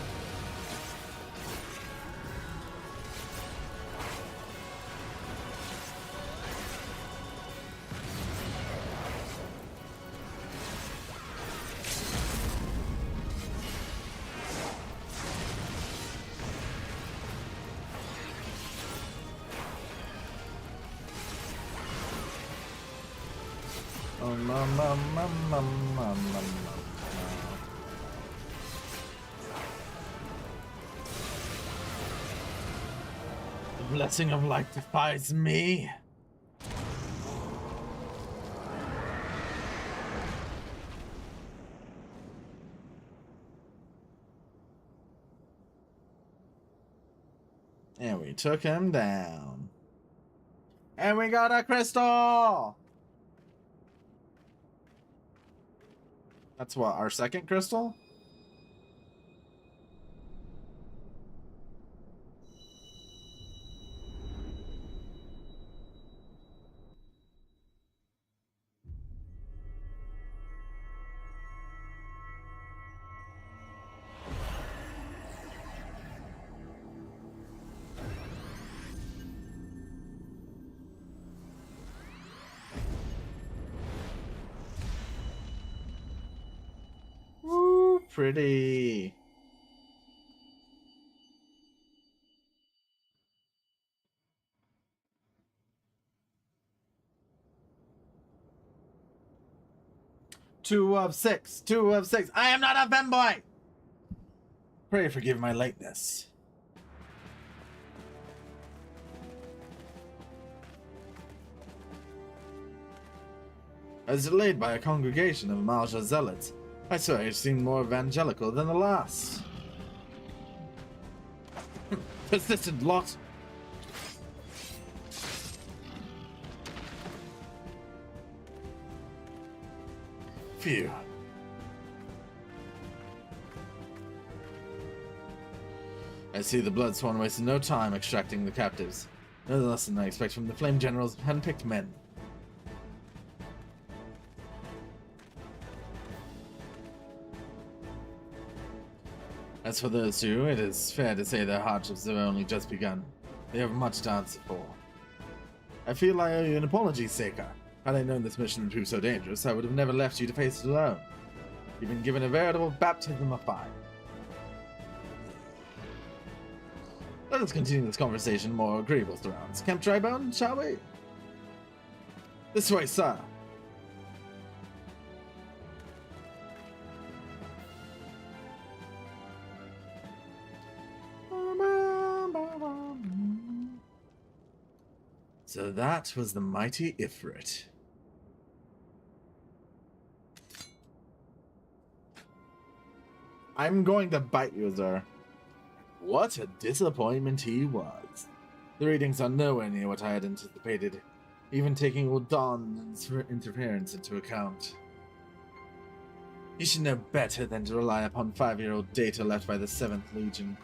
The blessing of light defies me. And we took him down. And we got a crystal! That's what, our second crystal? Woo, pretty. Two of six. I am not a femboy. Pray forgive my lateness. I was delayed by a congregation of Malja zealots. I swear you seemed more evangelical than the last. Persistent lot. Phew. I see the Bloodsworn wasted no time extracting the captives. No less than I expect from the Flame General's handpicked men. As for those two, it is fair to say their hardships have only just begun. They have much to answer for. I feel I owe you an apology, Seika. Had I known this mission would prove so dangerous, I would have never left you to face it alone. You've been given a veritable baptism of fire. Let us continue this conversation in more agreeable surrounds. Camp Tribone, shall we? This way, sir. So that was the mighty Ifrit. I'm going to bite you, sir. What a disappointment he was. The readings are nowhere near what I had anticipated, even taking Uldan's interference into account. You should know better than to rely upon 5-year-old data left by the 7th Legion.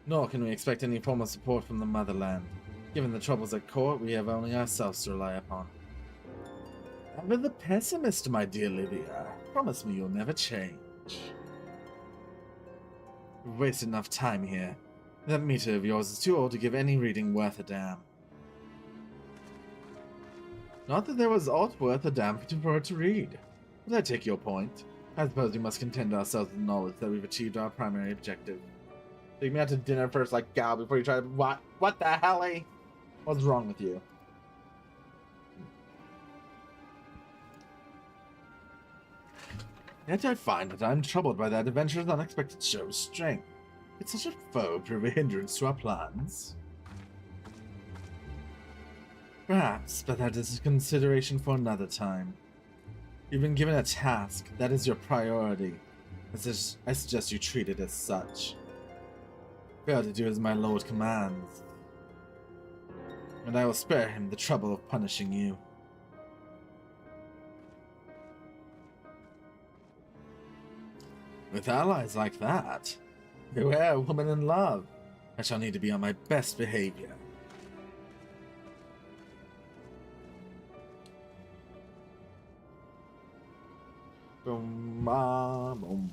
Nor can we expect any form of support from the motherland. Given the troubles at court, we have only ourselves to rely upon. Ever the pessimist, my dear Livia. Promise me you'll never change. We've wasted enough time here. That meter of yours is too old to give any reading worth a damn. Not that there was aught worth a damn for it to read. But I take your point. I suppose we must content ourselves with the knowledge that we've achieved our primary objective. Take me out to dinner first, like gal, before you try to— What the hell, eh? What's wrong with you? Yet I find that I'm troubled by that adventurer's unexpected show of strength. It's such a foe prove a hindrance to our plans. Perhaps, but that is a consideration for another time. You've been given a task. That is your priority. I suggest you treat it as such. Fail to do as my lord commands, and I will spare him the trouble of punishing you. With allies like that, beware a woman in love. I shall need to be on my best behavior. Boom, ba, boom.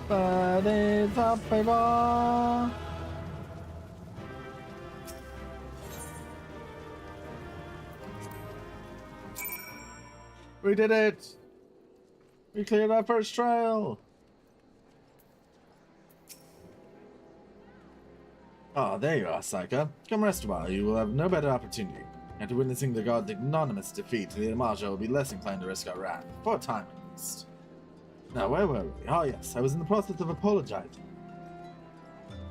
But it's up, baby. We did it! We cleared our first trial! Ah, there you are, Seika. Come rest a while. You will have no better opportunity. After witnessing the god's ignominious defeat, the Imaja will be less inclined to risk our wrath. For a time, at least. Now, where were we? Ah, yes, I was in the process of apologizing.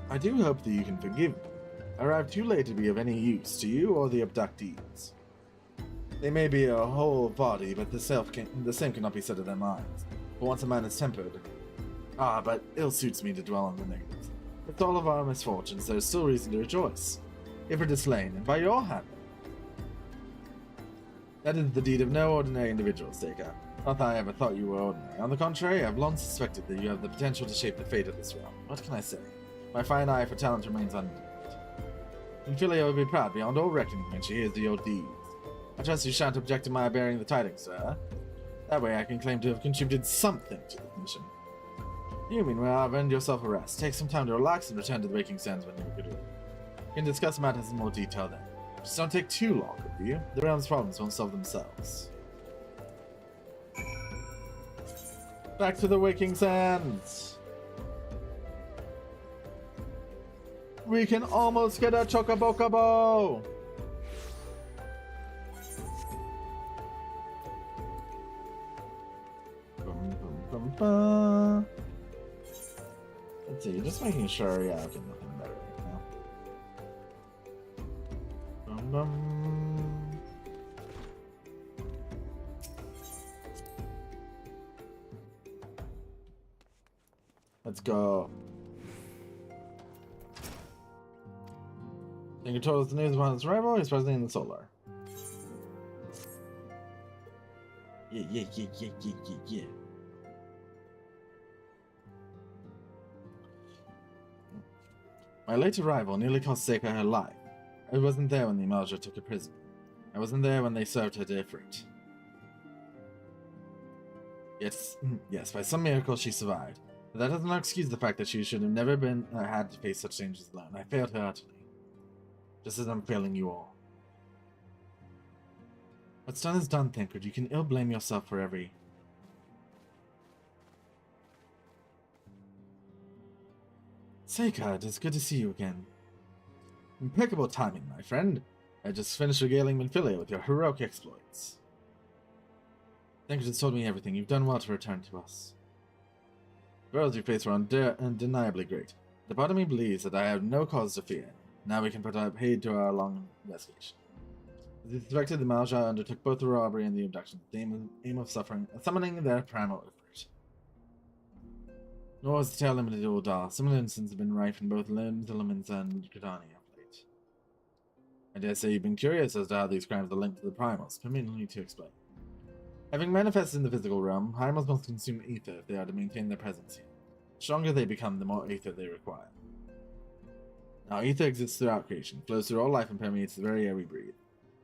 I do hope that you can forgive me. I arrived too late to be of any use to you or the abductees. They may be a whole body, but the same cannot be said of their minds. For once a man is tempered. Ah, but ill suits me to dwell on the negatives. With all of our misfortunes, there is still reason to rejoice. If it is slain, and by your hand. That is the deed of no ordinary individual, Seika. Not that I ever thought you were ordinary. On the contrary, I've long suspected that you have the potential to shape the fate of this realm. What can I say? My fine eye for talent remains undimmed. Minfilia will be proud beyond all reckoning when she hears of your deeds. I trust you shan't object to my bearing the tidings, sir. That way I can claim to have contributed something to the mission. You, meanwhile, have earned yourself a rest. Take some time to relax and return to the Waking Sands when you are good. We can discuss matters in more detail then. Just don't take too long, will you? The realm's problems won't solve themselves. Back to the Waking Sands! We can almost get a Chocobocabo! Let's see, just making sure, yeah, okay, nothing better right now. Let's go. Thank told us the news upon its arrival. He's presently in the solar. Yeah. My late arrival nearly cost Seika her life. I wasn't there when the Imelja took her prisoner. I wasn't there when they served her to Ifrit. Yes, yes, by some miracle she survived. But that does not excuse the fact that she should have never been had to face such dangers alone. I failed her utterly. Just as I'm failing you all. What's done is done, Thancred. You can ill blame yourself for every... Seika, it is good to see you again. Impeccable timing, my friend. I just finished regaling Minfilia with your heroic exploits. Thancred has told me everything. You've done well to return to us. The battles you faced were undeniably great. The part of me believes that I have no cause to fear. Now we can put our paid to our long investigation. As we suspected, the Malja undertook both the robbery and the abduction with the aim of summoning their primal effort. Nor was the tale limited to Uldar. Similar incidents have been rife in both Limbs, Elements, and Gridania of late. I dare say you've been curious as to how these crimes are linked to the primals. Permit me to explain. Having manifested in the physical realm, primals must consume ether if they are to maintain their presence here. The stronger they become, the more ether they require. Now, ether exists throughout creation, flows through all life and permeates the very air we breathe.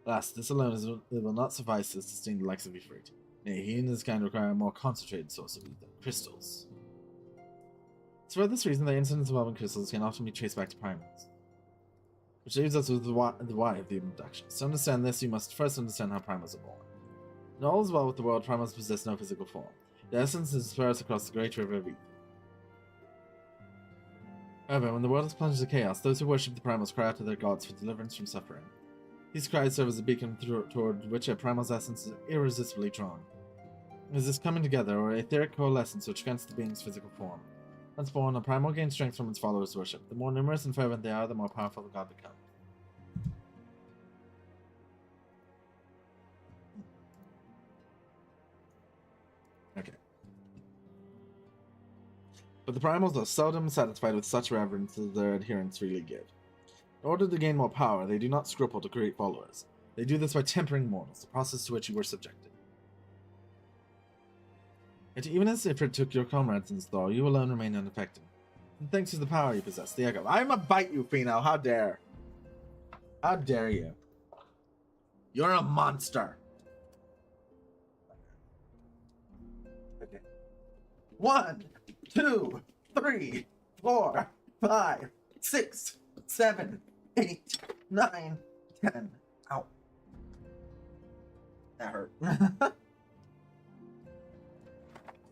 Alas, this alone will not suffice to sustain the likes of Ifrit. Nay, he and his kind require a more concentrated source of ether, crystals. So for this reason, the incidents involving crystals can often be traced back to primals. Which leaves us with the why of the abductions. To understand this, you must first understand how primals are born. In all is well with the world, primals possess no physical form. Their essence is dispersed across the great river of ether. However, when the world is plunged into chaos, those who worship the primals cry out to their gods for deliverance from suffering. These cries serve as a beacon toward which a primal's essence is irresistibly drawn. It is this coming together, or etheric coalescence, which grants the being's physical form. Once born, a primal gains strength from its followers' worship. The more numerous and fervent they are, the more powerful the god becomes. Okay. But the primals are seldom satisfied with such reverence as their adherents freely give. In order to gain more power, they do not scruple to create followers. They do this by tempering mortals, the process to which you were subjected. Yet even as Ifrit took your comrades in thrall, you alone remain unaffected. And thanks to the power you possess, the Echo. I'ma bite you, Fino! How dare! How dare you! You're a monster! Okay. 1, 2, 3, 4, 5, 6, 7, 8, 9, 10. Ow. That hurt.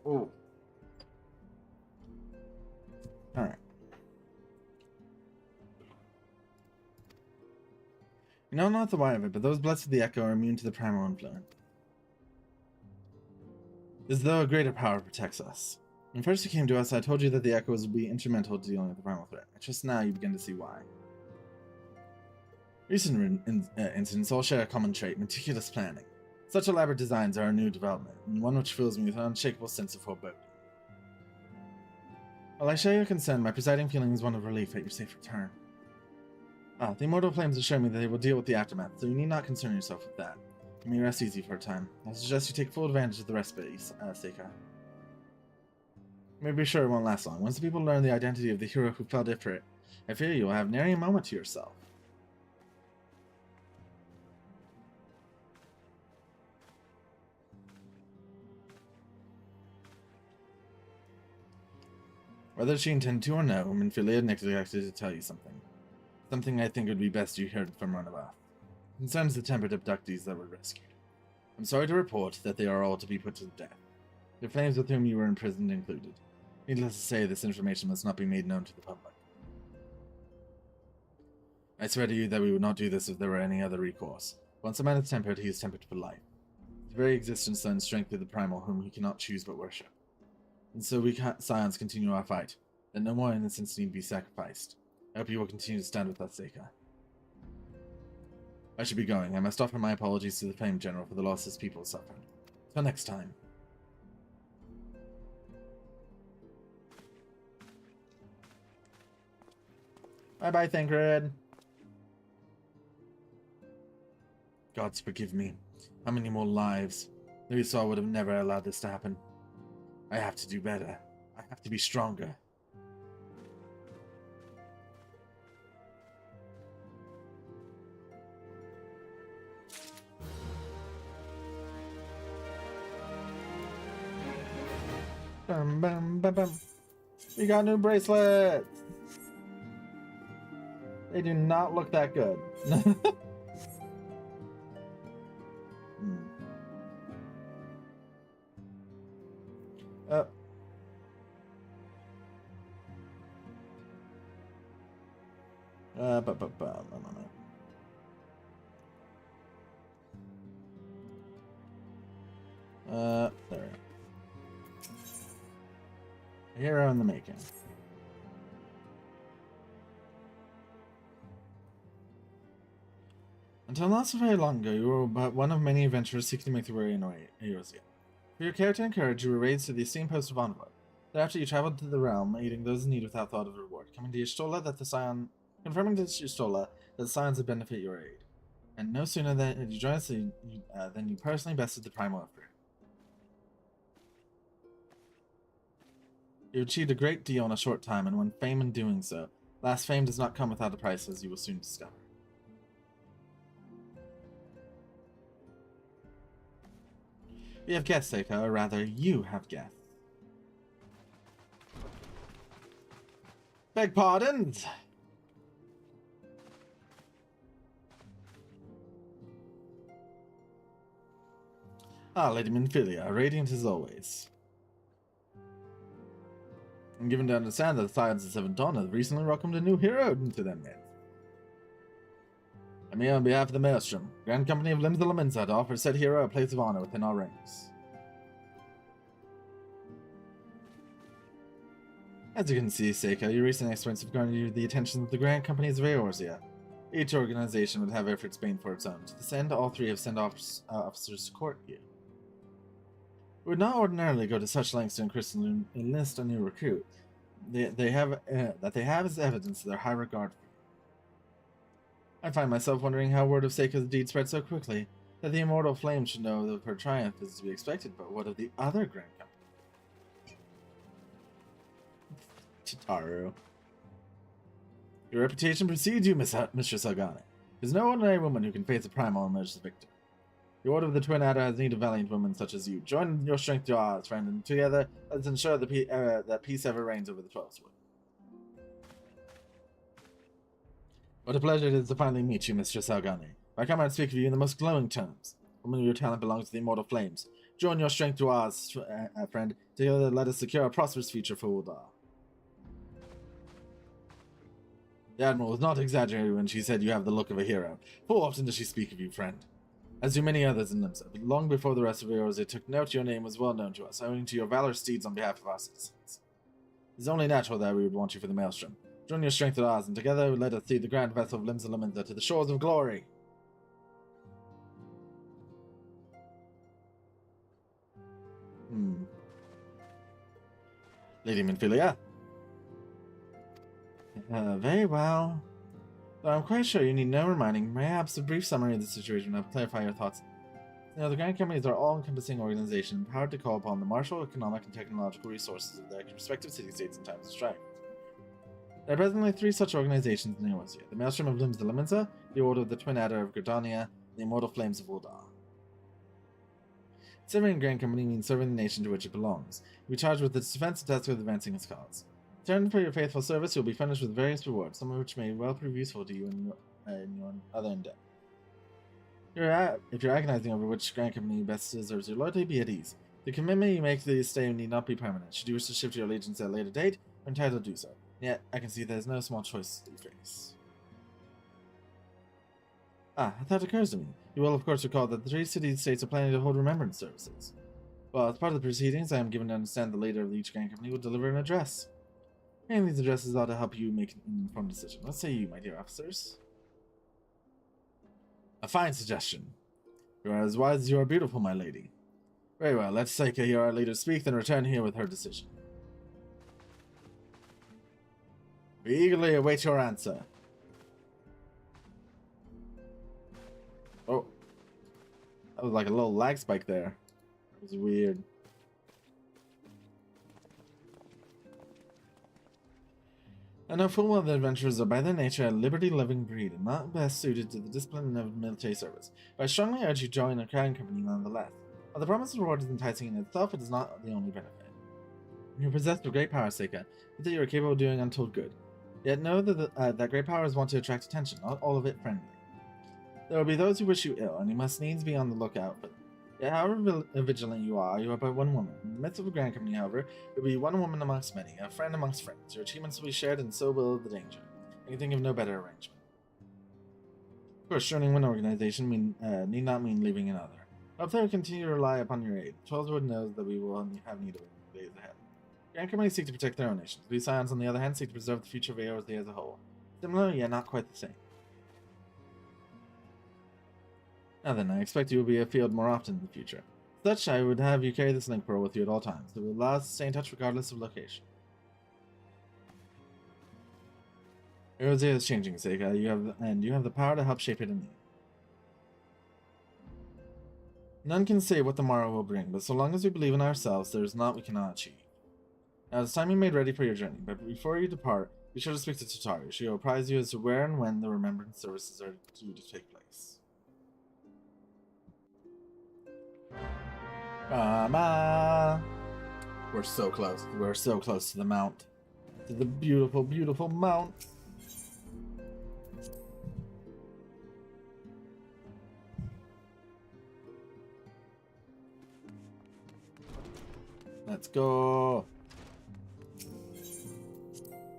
Ooh. Alright. We know not the why of it, but those blessed with the Echo are immune to the primal influence. As though a greater power protects us. When first you came to us, I told you that the Echoes would be instrumental to dealing with the primal threat. Just now you begin to see why. Recent incidents all share a common trait, meticulous planning. Such elaborate designs are a new development, and one which fills me with an unshakable sense of foreboding. While I share your concern, my presiding feeling is one of relief at your safe return. The Immortal Flames assure me that they will deal with the aftermath, so you need not concern yourself with that. You may rest easy for a time. I suggest you take full advantage of the respite, Seika. You may be sure it won't last long. Once the people learn the identity of the hero who felled Ifrit, I fear you will have nary a moment to yourself. Whether she intended to or no, Minfilia neglected to tell you something. Something I think would be best you heard from Runabout. It concerns the tempered abductees that were rescued. I'm sorry to report that they are all to be put to death. The flames with whom you were imprisoned included. Needless to say, this information must not be made known to the public. I swear to you that we would not do this if there were any other recourse. Once a man is tempered, he is tempered for life. The very existence lends strength to the primal whom he cannot choose but worship. And so we Scions continue our fight, that no more innocents need be sacrificed. I hope you will continue to stand with us, Seika. I should be going. I must offer my apologies to the Flame General for the loss his people suffered. Till next time. Bye-bye, Thancred. Gods forgive me. How many more lives? Louisaw would have never allowed this to happen. I have to do better. I have to be stronger. Bum, bum, bum, bum. We got new bracelets! They do not look that good. Hmm. Oh. There. A hero in the making. Until not so very long ago, you were but one of many adventurers seeking to make their way in Eorzea. For your character and courage, you were raised to the esteemed post of envoy. Thereafter, you traveled to the realm, aiding those in need without thought of reward, confirming to Y'shtola that the scions would benefit your aid. And no sooner than you joined us than you personally bested the primal upgrade. You achieved a great deal in a short time, and won fame in doing so. Last fame does not come without a price, as you will soon discover. We have guests, Seika, or rather, you have guests. Beg pardons! Ah, Lady Minfilia, radiant as always. I'm given to understand that the Scions of Seventh Dawn have recently welcomed a new hero into their midst. I'm here on behalf of the Maelstrom, Grand Company of Limbs of Laminza, to offer said hero a place of honor within our ranks. As you can see, Seika, your recent exploits have garnered the attention of the Grand Companies of Eorzea. Each organization would have efforts bane for its own. To this end, all three have sent officers to court you. We would not ordinarily go to such lengths to enlist a new recruit. They have as evidence of their high regard for you. I find myself wondering how word of Seika's deed spread so quickly, that the immortal flame should know of her triumph is to be expected, but what of the other Grand Company? Chitaru. Your reputation precedes you, Mistress Agane. There's no ordinary woman who can face a primal and emerge as victor. The Order of the Twin Adder has need of valiant women such as you. Join your strength to ours, friend, and together let's ensure that peace ever reigns over the 12th Wood. What a pleasure it is to finally meet you, Mistress Agane. I come out and speak of you in the most glowing terms. Woman, your talent belongs to the immortal flames. Join your strength to ours, friend. Together let us secure a prosperous future for Uldar. The Admiral was not exaggerating when she said you have the look of a hero. Full often does she speak of you, friend. As do many others in Limsa, but long before the rest of Eorzea took note, your name was well known to us, owing to your valorous deeds on behalf of our citizens. It is only natural that we would want you for the Maelstrom. Join your strength with ours, and together let us see the grand vessel of Limsa Laminza to the shores of glory. Lady Minfilia. Very well. Though I'm quite sure you need no reminding, perhaps a brief summary of the situation will help clarify your thoughts. You know, the Grand Companies are all-encompassing organizations empowered to call upon the martial, economic, and technological resources of their respective city-states in times of strife. There are presently 3 such organizations in Eorzea: the Maelstrom of Limbs of Laminza, the Order of the Twin Adder of Gridania, and the Immortal Flames of Uldar. Serving a Grand Company means serving the nation to which it belongs. You'll be charged with its defense and tasked with advancing its cause. In return for your faithful service, you'll be furnished with various rewards, some of which may well prove useful to you in your other endeavor. If you're agonizing over which Grand Company best deserves your loyalty, be at ease. The commitment you make to the stay need not be permanent. Should you wish to shift your allegiance at a later date, you're entitled to do so. Yet, I can see there's no small choice you face. A thought occurs to me. You will, of course, recall that the 3 city-states are planning to hold remembrance services. Well, as part of the proceedings, I am given to understand the leader of each Grand Company will deliver an address. Hearing these addresses ought to help you make an informed decision. What say you, my dear officers? A fine suggestion. You are as wise as you are beautiful, my lady. Very well, let Seika hear our leader speak, then return here with her decision. We eagerly await your answer. Oh. That was like a little lag spike there. It was weird. I know full well that adventurers are by their nature a liberty-loving breed and not best suited to the discipline of military service, but I strongly urge you to join a Crown Company nonetheless. While the promise of reward is enticing in itself, it is not the only benefit. You are possessed with great power, Seika, but that you are capable of doing untold good. Yet know that great powers want to attract attention, not all of it friendly. There will be those who wish you ill, and you must needs be on the lookout for them. Yet however vigilant you are but one woman. In the midst of a grand company, however, it will be one woman amongst many, a friend amongst friends. Your achievements will be shared, and so will the danger. I can think of no better arrangement. Of course, joining one organization need not mean leaving another. If they will continue to rely upon your aid, Trollswood knows that we will have need of it in the days ahead. Grand companies seek to protect their own nations. We Scions, on the other hand, seek to preserve the future of Eorzea as a whole. Similar, yet not quite the same. Now then, I expect you will be afield more often in the future. As such, I would have you carry this link pearl with you at all times. It will allow us to stay in touch regardless of location. Eorzea is changing, Seika. You have the power to help shape it anew. None can say what the morrow will bring, but so long as we believe in ourselves, there is naught we cannot achieve. Now it's time you made ready for your journey, but before you depart, be sure to speak to Tataru. She will apprise you as to where and when the remembrance services are due to take place. We're so close. We're so close to the mount. To the beautiful, beautiful mount. Let's go.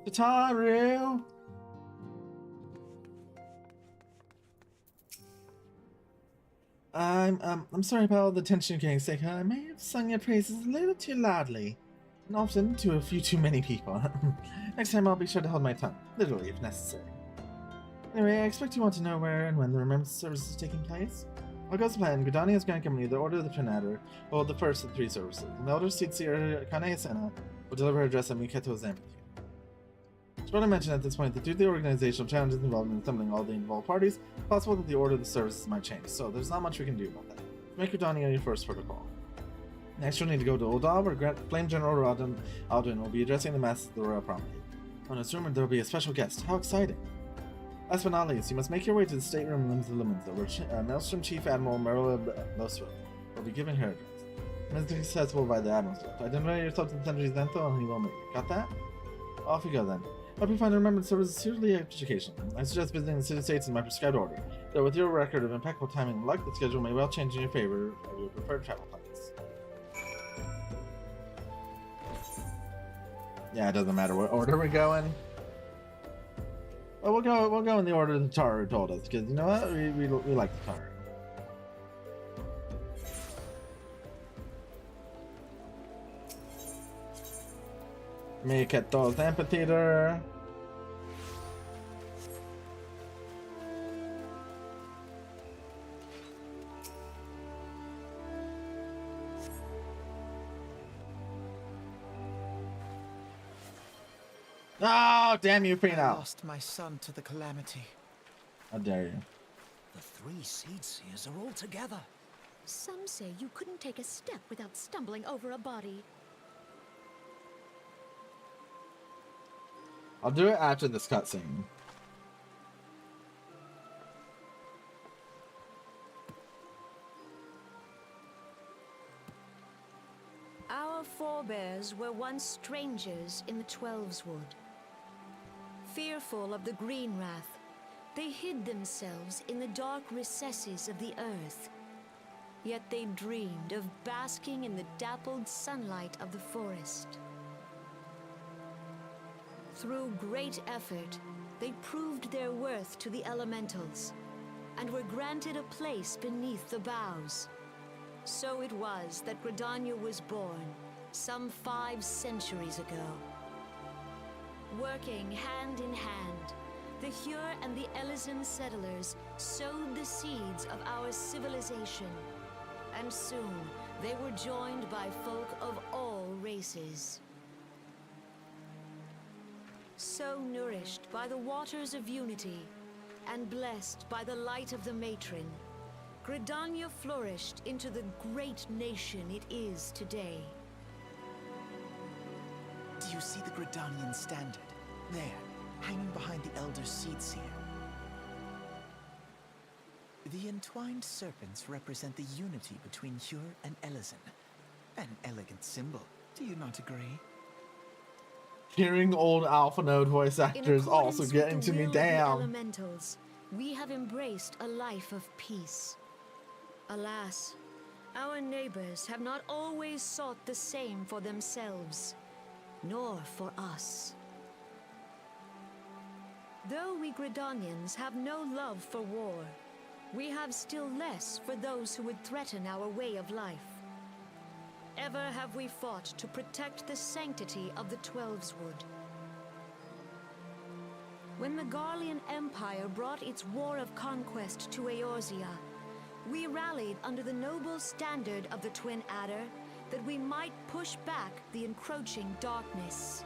Tataru! I'm sorry about all the attention you're getting, Seika. I may have sung your praises a little too loudly, and often to a few too many people. Next time I'll be sure to hold my tongue, literally if necessary. Anyway, I expect you want to know where and when the remembrance service is taking place. All goes to plan. Gridania's Grand Company, the Order of the Tornado, will hold the first of the three services. The Elder Seer Kane-sama will deliver her address at Miketo's amphitheater. It's worth mentioning at this point that due to the organizational challenges involved in assembling all the involved parties, it's possible that the order of the services might change, so there's not much we can do about that. Make Gridania your first protocol. Next, you'll need to go to Oldal, where Flame General Alduin will be addressing the masses of the Royal Promenade. Oh, and it's rumored there will be a special guest. How exciting! Last but not least, you must make your way to the stateroom rooms of Lumenza, where Maelstrom Chief Admiral Merla Loswell will be giving her address. It's accessible by the Admiral's Lift. Identify yourself to the Sentry's Zentho and he will meet you. Got that? Off you go then. Hope you find the remembrance service seriously educational. I suggest visiting the city states in my prescribed order, though with your record of impeccable timing and luck, the schedule may well change in your favor of your preferred travel plans. Yeah, it doesn't matter what order we're going. Well, we'll go in the order the Taru told us, because you know what? We like the Taru. Miketo's amphitheater. Oh, damn you, Fina! I lost my son to the calamity. How dare you? The three Seed Seers are all together. Some say you couldn't take a step without stumbling over a body. I'll do it after this cutscene. Our forebears were once strangers in the Twelveswood. Fearful of the Green Wrath, they hid themselves in the dark recesses of the earth. Yet they dreamed of basking in the dappled sunlight of the forest. Through great effort, they proved their worth to the elementals, and were granted a place beneath the boughs. So it was that Gridania was born, some 5 centuries ago. Working hand in hand, the Hyur and the Elysian settlers sowed the seeds of our civilization, and soon they were joined by folk of all races. So nourished by the waters of unity, and blessed by the light of the matron, Gridania flourished into the great nation it is today. Do you see the Gridanian standard? There, hanging behind the Elder Seed Seer. The entwined serpents represent the unity between Hyur and Elysian. An elegant symbol, do you not agree? Hearing old Alpha Node voice In actors also accordance getting with to the me will of the down. elementals, we have embraced a life of peace. Alas, our neighbors have not always sought the same for themselves, nor for us. Though we Gridanians have no love for war, we have still less for those who would threaten our way of life. Ever have we fought to protect the sanctity of the Twelveswood. When the Garlean Empire brought its war of conquest to Eorzea, we rallied under the noble standard of the Twin Adder that we might push back the encroaching darkness.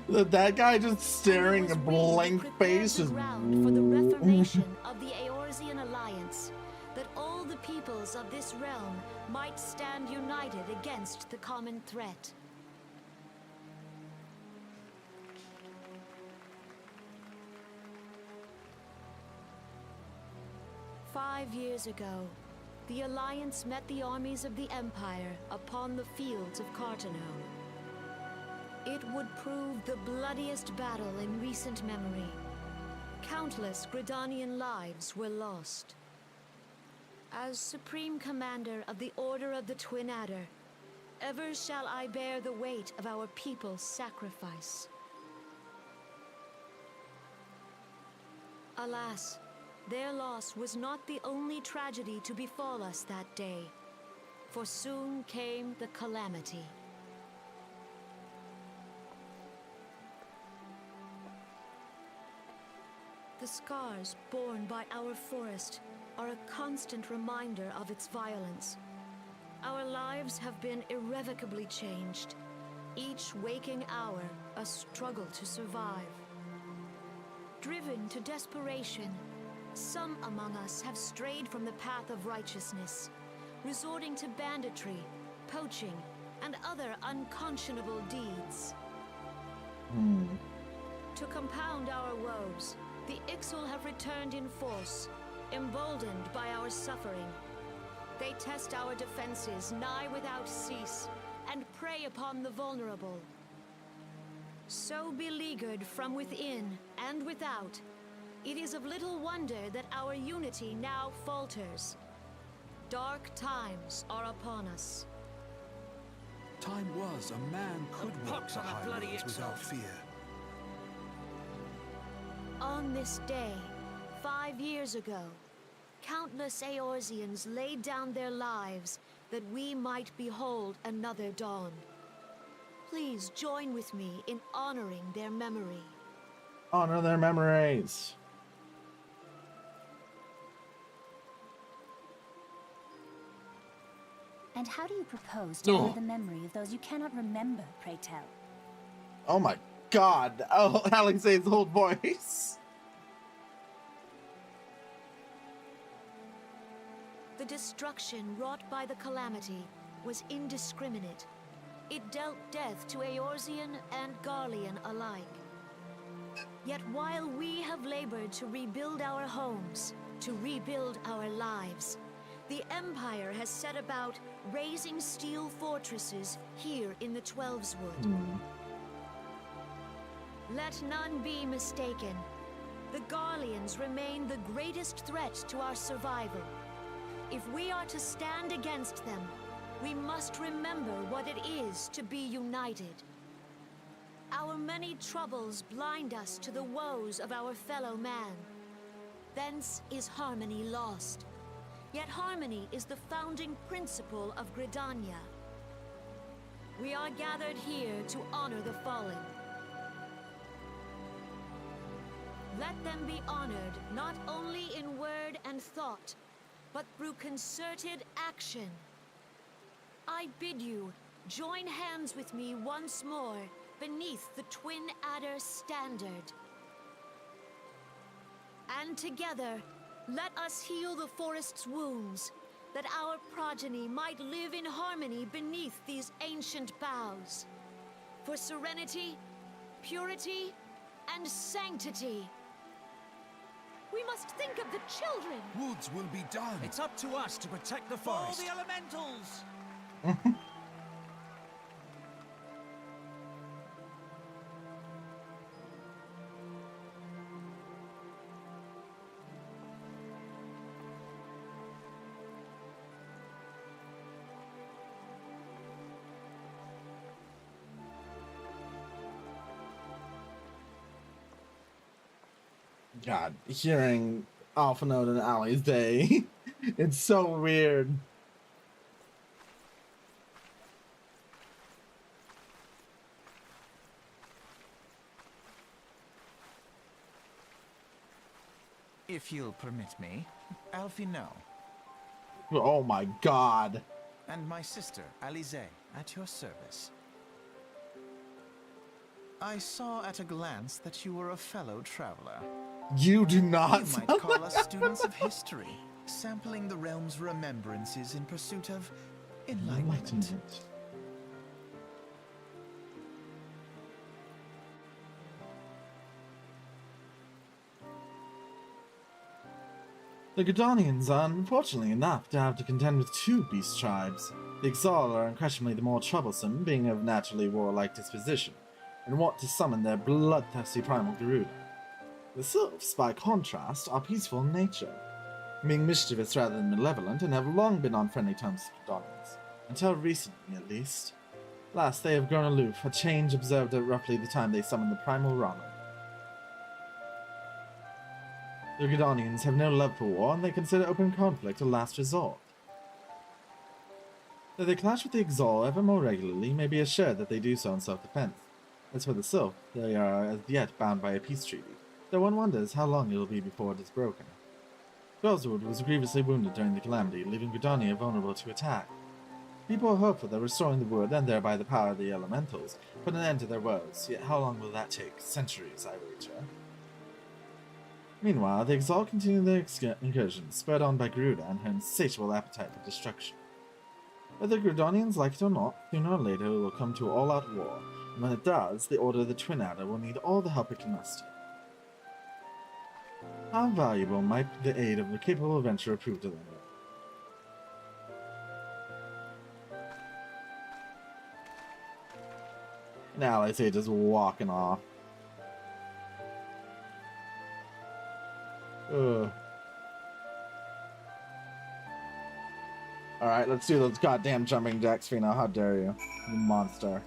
That guy just staring a blank face the is ground for the reformation of the Eorzean Alliance, that all the peoples of this realm might stand united against the common threat. "5 years ago, the Alliance met the armies of the Empire upon the fields of Carteneau. It would prove the bloodiest battle in recent memory. Countless Gridanian lives were lost. As Supreme Commander of the Order of the Twin Adder, ever shall I bear the weight of our people's sacrifice. Alas, their loss was not the only tragedy to befall us that day, for soon came the calamity. The scars borne by our forest are a constant reminder of its violence. Our lives have been irrevocably changed, each waking hour a struggle to survive. Driven to desperation, some among us have strayed from the path of righteousness, resorting to banditry, poaching, and other unconscionable deeds. To compound our woes, the Ixal have returned in force, emboldened by our suffering. They test our defenses nigh without cease, and prey upon the vulnerable. So beleaguered from within and without, it is of little wonder that our unity now falters. Dark times are upon us. Time was a man could walk the highways without fear. On this day, 5 years ago, countless Eorzeans laid down their lives that we might behold another dawn. Please join with me in honoring their memory. Honor their memories. And how do you propose to honor the memory of those you cannot remember, pray tell? Oh my god. Oh, Alexei's old voice. The destruction wrought by the calamity was indiscriminate. It dealt death to Eorzean and Garlean alike. Yet while we have labored to rebuild our homes, to rebuild our lives, the Empire has set about raising steel fortresses here in the Twelveswood. Let none be mistaken. The Garleans remain the greatest threat to our survival. If we are to stand against them, we must remember what it is to be united. Our many troubles blind us to the woes of our fellow man. Thence is harmony lost. Yet harmony is the founding principle of Gridania. We are gathered here to honor the fallen. Let them be honored not only in word and thought, but through concerted action. I bid you join hands with me once more beneath the Twin Adder standard. And together, let us heal the forest's wounds, that our progeny might live in harmony beneath these ancient boughs. For serenity, purity, and sanctity. We must think of the children! Woods will be done. It's up to us to protect the Follow forest. the elementals! God, hearing Alpha Note and Ali's day. It's so weird. If you'll permit me, Alfie no. Oh my god. And my sister, Alize, at your service. I saw at a glance that you were a fellow traveler. You do not. You might call us students of history, sampling the realm's remembrances in pursuit of enlightenment. The Gridanians are unfortunately enough to have to contend with two beast tribes. The Exal are unquestionably the more troublesome, being of naturally warlike disposition, and want to summon their bloodthirsty primal Garuda. The Sylphs, by contrast, are peaceful in nature, being mischievous rather than malevolent, and have long been on friendly terms with the Gridanians, until recently at least. Last, they have grown aloof, a change observed at roughly the time they summoned the primal Rana. The Gridanians have no love for war, and they consider open conflict a last resort. Though they clash with the Exal ever more regularly, you may be assured that they do so in self-defense. As for the Sylph, they are as yet bound by a peace treaty, though one wonders how long it will be before it is broken. Twelveswood was grievously wounded during the calamity, leaving Gridania vulnerable to attack. People are hopeful that restoring the wood, and thereby the power of the elementals, put an end to their woes, yet how long will that take? Centuries, I wager. Meanwhile, the Exalt continue their incursions, spurred on by Garuda and her insatiable appetite for destruction. Whether Gridanians like it or not, sooner or later it will come to all-out war, and when it does, the Order of the Twin Adder will need all the help it can muster. How valuable might the aid of a capable adventurer prove to them? Now I say just walking off. Ugh. Alright, let's do those goddamn jumping jacks, Fino. How dare you, you monster.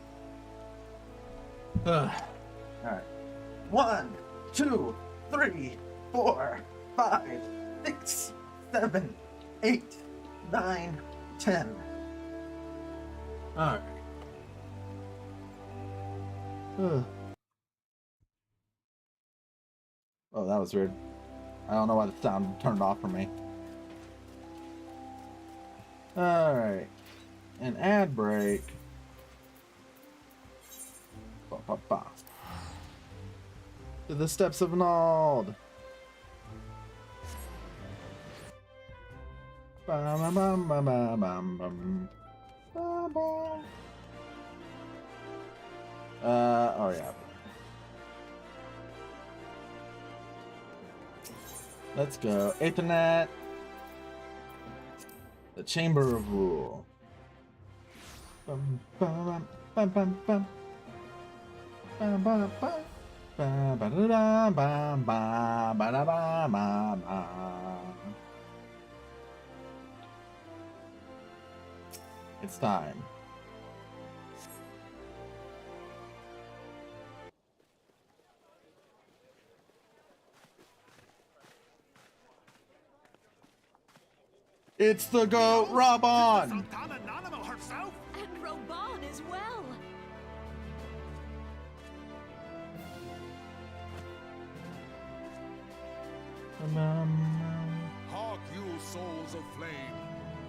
Ugh. Alright. 1, 2, 3, 4, 5, 6, 7, 8, 9, 10. Alright. Ugh. Oh, that was weird. I don't know why the sound turned off for me. Alright. An ad break. Ba, ba, ba. To the steps of Nald. Bam, bam, bam, bam, bam, bam, bam. Bam, bam. Oh yeah. Let's go. Ethernet. The Chamber of Rule. Bum, bum, bum, bum, bum. Bum, bum, bum. Ba, ba, da, da, ba, ba, ba, da, ba, ba, ba. It's time. It's the GOAT, Raban! And Roban as well! Hark you, souls of flame,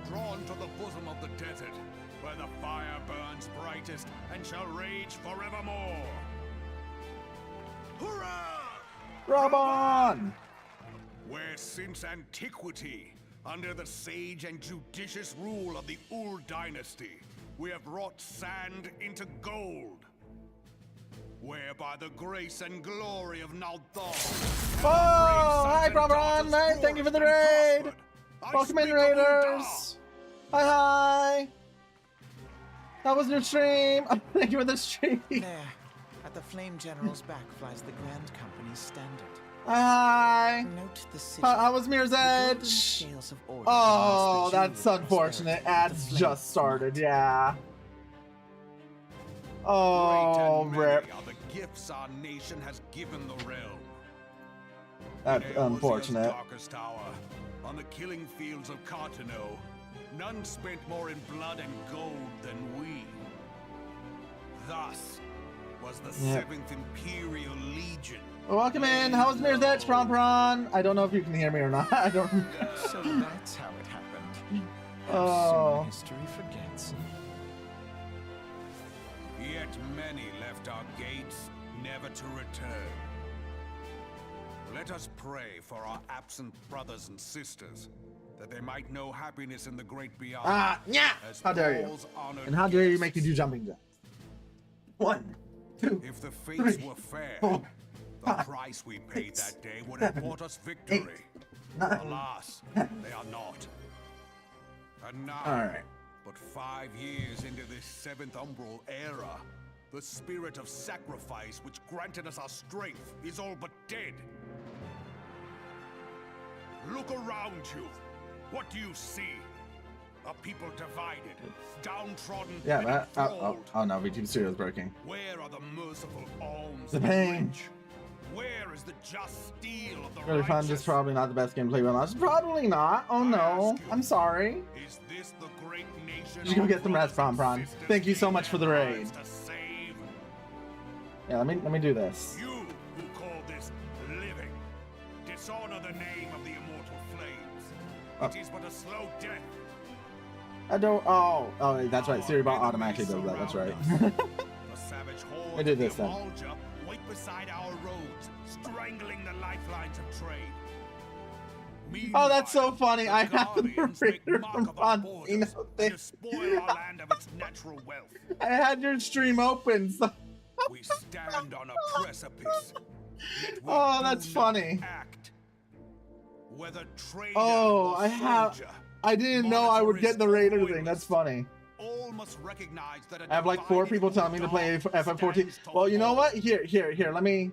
drawn to the bosom of the desert, where the fire burns brightest and shall rage forevermore. Hurrah! Raban! Where since antiquity, under the sage and judicious rule of the Ul dynasty, we have wrought sand into gold. Where by the grace and glory of Nalthal... Oh, hi, Raban! Hey, thank you for the raid! Welcome in, Raiders! Hi, hi! How was your stream? Thank you for the stream! There, at the Flame General's back flies the Grand Company's standard. Hi! Note the city. How was Mirror's Edge? Oh, that's unfortunate. Ads just started, yeah. Oh, Great and rip. many are the gifts our nation has given the realm. That's In Eorzea's unfortunate. darkest hour, on the killing fields of Cartano, none spent more in blood and gold than we. Thus was the 7th Imperial Legion. Welcome in. How's Mirror's Edge, Pron Pron? I don't know if you can hear me or not. I don't. So that's how it happened. Oh. How soon history forgets. Yet many left our gates, never to return. Let us pray for our absent brothers and sisters, that they might know happiness in the great beyond. Ah, yeah. How dare you? And how dare you make me do jumping jacks? 1, 2, If the fates 3, were fair, 4, the 5, price we paid 6, that day would have brought us victory. 9, Alas, they are not. And now, All right. but 5 years into this 7th Umbral era, the spirit of sacrifice which granted us our strength is all but dead. Look around you. What do you see? A people divided, downtrodden, Yeah, and that. enthralled. Oh no, VTube Studio's breaking. Where are the merciful alms The of pain. rich? Where is the just steel of the Really fun, righteous? just probably not the best gameplay we'll launch. Probably not. Oh no. I'm sorry. Is this the great nation You can our get some rest, brothers Pron and Pron. sisters Thank you so gave much for the their raid. lives to save? Yeah, let me do this. You who call this living, dishonor the name of the immortal flames. It is but a slow death. I don't. Oh, that's right. Siri Bot automatically does that. That's right. The savage horde I did of the this then. Amalja wait beside our roads, strangling the lifelines of trade. Oh, that's so funny. I have the Guardians make narrator mock from of our Fontino borders thing. to spoil our land of its natural wealth. I had your stream open. So... We stand on a precipice. Yet we Oh, do that's not funny. Act. Whether trader Oh, or I have. soldier, I didn't know I would get the monitor is raider thing. That's funny. all must recognize that a I have like 4 divided people telling me to play Ul'dah FF14. stands to Well, you know fall. what? Here. Let me.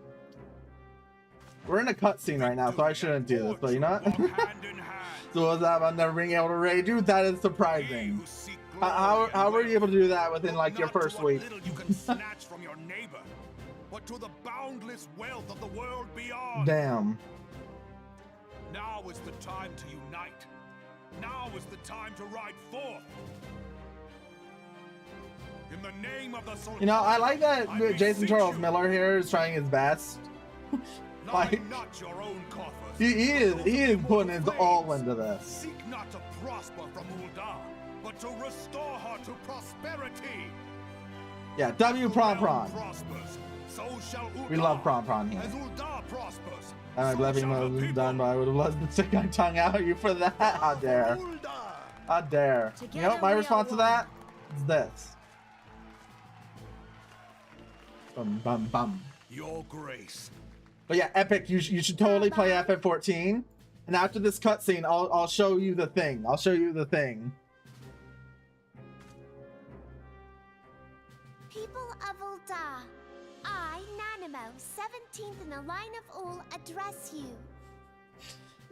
We're in a cutscene right now, so I shouldn't do this. But you know what? Walk hand in hand. So what's that about never being able to raid you? That is Ye surprising. who seek How glory and were you wealth, able to do that within like your look not first to what week? little you can snatch from your neighbor, but to the boundless wealth of the world beyond. Damn. Now is the time to unite. Now is the time to ride forth. In the name of the Sultan. You know, I like that I Jason beseech Charles you, Miller here is trying his best. lie like- not your own coffers. He is Those he is immortal putting his flames. all into this. Seek not to prosper from Ul'dah, but to restore her to prosperity. Yeah, W Pron The realm Pron. prospers, so shall We Ul'dah. love Pron Pron here. As Ul'dah prospers, I'm so glad he shall the was people done, but I would have loved to stick my tongue out at you for that. How dare. Ul'dah. How dare. You know, my Together we response are to that is this. Bum, bum, bum. Your grace. But yeah, Epic, you should totally play FF14. And after this cutscene, I'll show you the thing. I'll show you the thing. People of Ul'dah, I, Nanimo, 17th in the line of Ul, address you.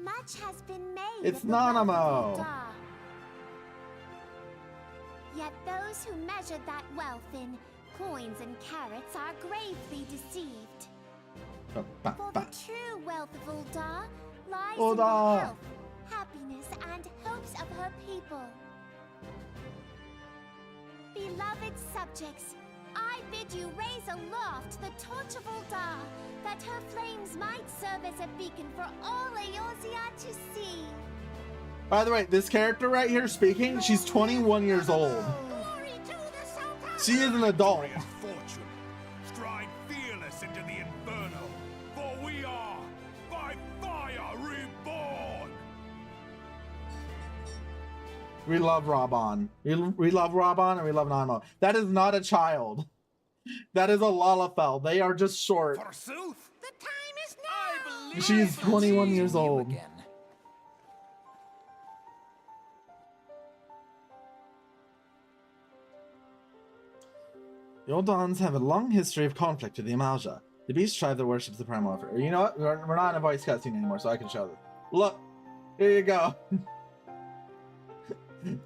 Much has been made It's of the wealth of Nanimo. Ul'dah. Yet those who measure that wealth in coins and carats are gravely deceived. Ba, ba, For ba. the true wealth of Ul'dah lies Ul'dah. in the health, happiness, and hopes of her people. Beloved subjects, I bid you raise aloft the torch of Ul'dah, that her flames might serve as a beacon for all Eorzea to see. By the way, this character right here speaking, she's 21 years old. Glory to the Sultan! She is an adult. Glorious fortune. Stride fearless into the inferno, for we are by fire reborn. We love Raban. We love Raban and we love Nano. That is not a child. That is a Lalafell. They are just short. Forsooth, The time is now! She's 21 years You old. again. The Oldons have a long history of conflict with the Amalja, the beast tribe that worships the Primal Warfare. You know what? We're not in a voice cutscene anymore, so I can show this. Look, here you go.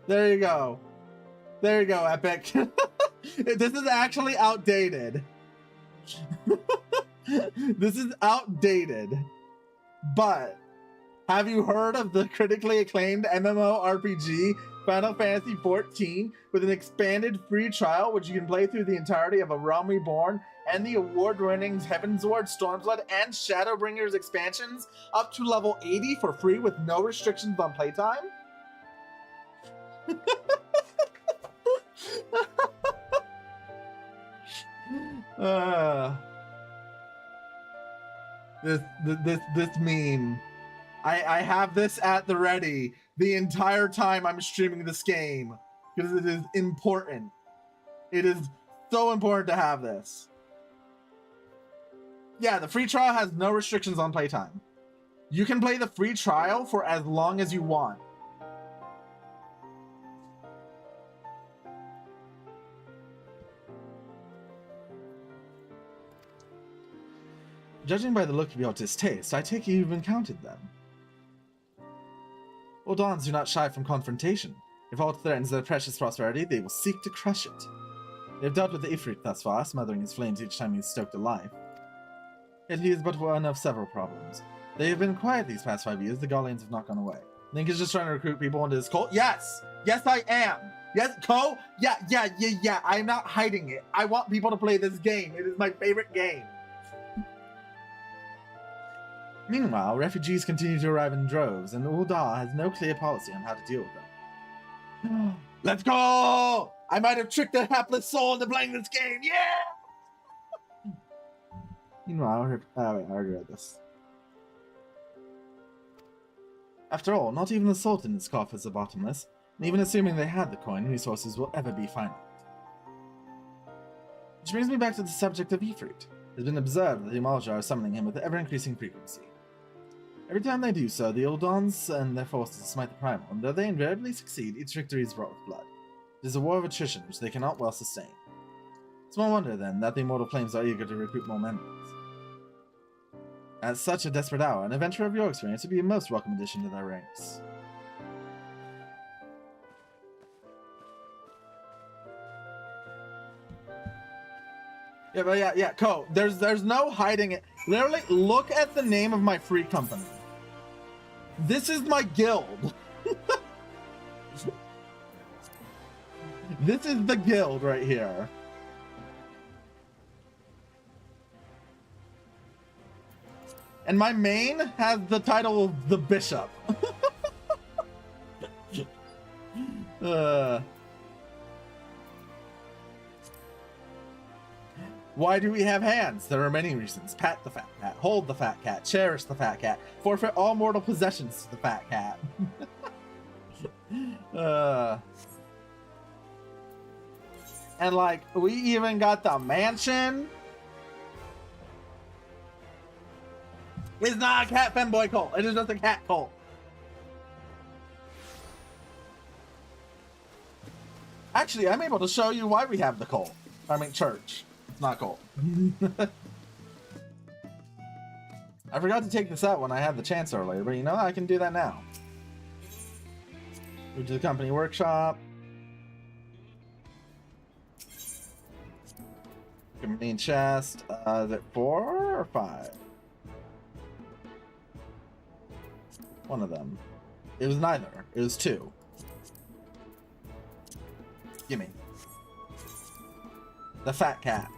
There you go. There you go, Epic. This is actually outdated. This is outdated. But have you heard of the critically acclaimed MMORPG Final Fantasy XIV with an expanded free trial which you can play through the entirety of A Realm Reborn and the award-winning Heavensward, Stormblood, and Shadowbringers expansions up to level 80 for free with no restrictions on playtime? This meme. I have this at the ready the entire time I'm streaming this game because it is important. It is so important to have this. Yeah, the free trial has no restrictions on playtime. You can play the free trial for as long as you want. Judging by the look of your distaste, I take it you've encountered them. Uldans do not shy from confrontation. If aught threatens their precious prosperity, they will seek to crush it. They have dealt with the Ifrit thus far, smothering his flames each time he is stoked alive. Yet he is but one of several problems. They have been quiet these past 5 years, the Gallians have not gone away. Link is just trying to recruit people into his cult? Yes! Yes, I am! Yes, Ko? Yeah, I'm not hiding it. I want people to play this game. It is my favorite game. Meanwhile, refugees continue to arrive in droves, and Ul'dah has no clear policy on how to deal with them. Let's go! I might have tricked a hapless soul into playing this game, yeah! Meanwhile, wait, I already read this. After all, not even the Sultan's coffers are bottomless, and even assuming they had the coin, resources will ever be finite. Which brings me back to the subject of Ifrit. It has been observed that the Amalja are summoning him with ever-increasing frequency. Every time they do so, the Uldans and their forces smite the Primal, and though they invariably succeed, each victory is wrought with blood. It is a war of attrition which they cannot well sustain. Small wonder, then, that the Immortal Flames are eager to recruit more members. At such a desperate hour, an adventurer of your experience would be a most welcome addition to their ranks. Yeah, Ko, there's no hiding it. Literally, look at the name of my free company. This is my guild. This is the guild right here. And my main has the title of the Bishop. Why do we have hands? There are many reasons. Pat the fat cat, hold the fat cat, cherish the fat cat, forfeit all mortal possessions to the fat cat. And like, we even got the mansion. It's not a cat femboy cult. It is just a cat cult. Actually, I'm able to show you why we have the cult. I mean, church. It's not cult. I forgot to take this out when I had the chance earlier, but you know, I can do that now. Go to the company workshop. Company chest. Is it 4 or 5? One of them. It was neither. It was 2. Gimme. The fat cat.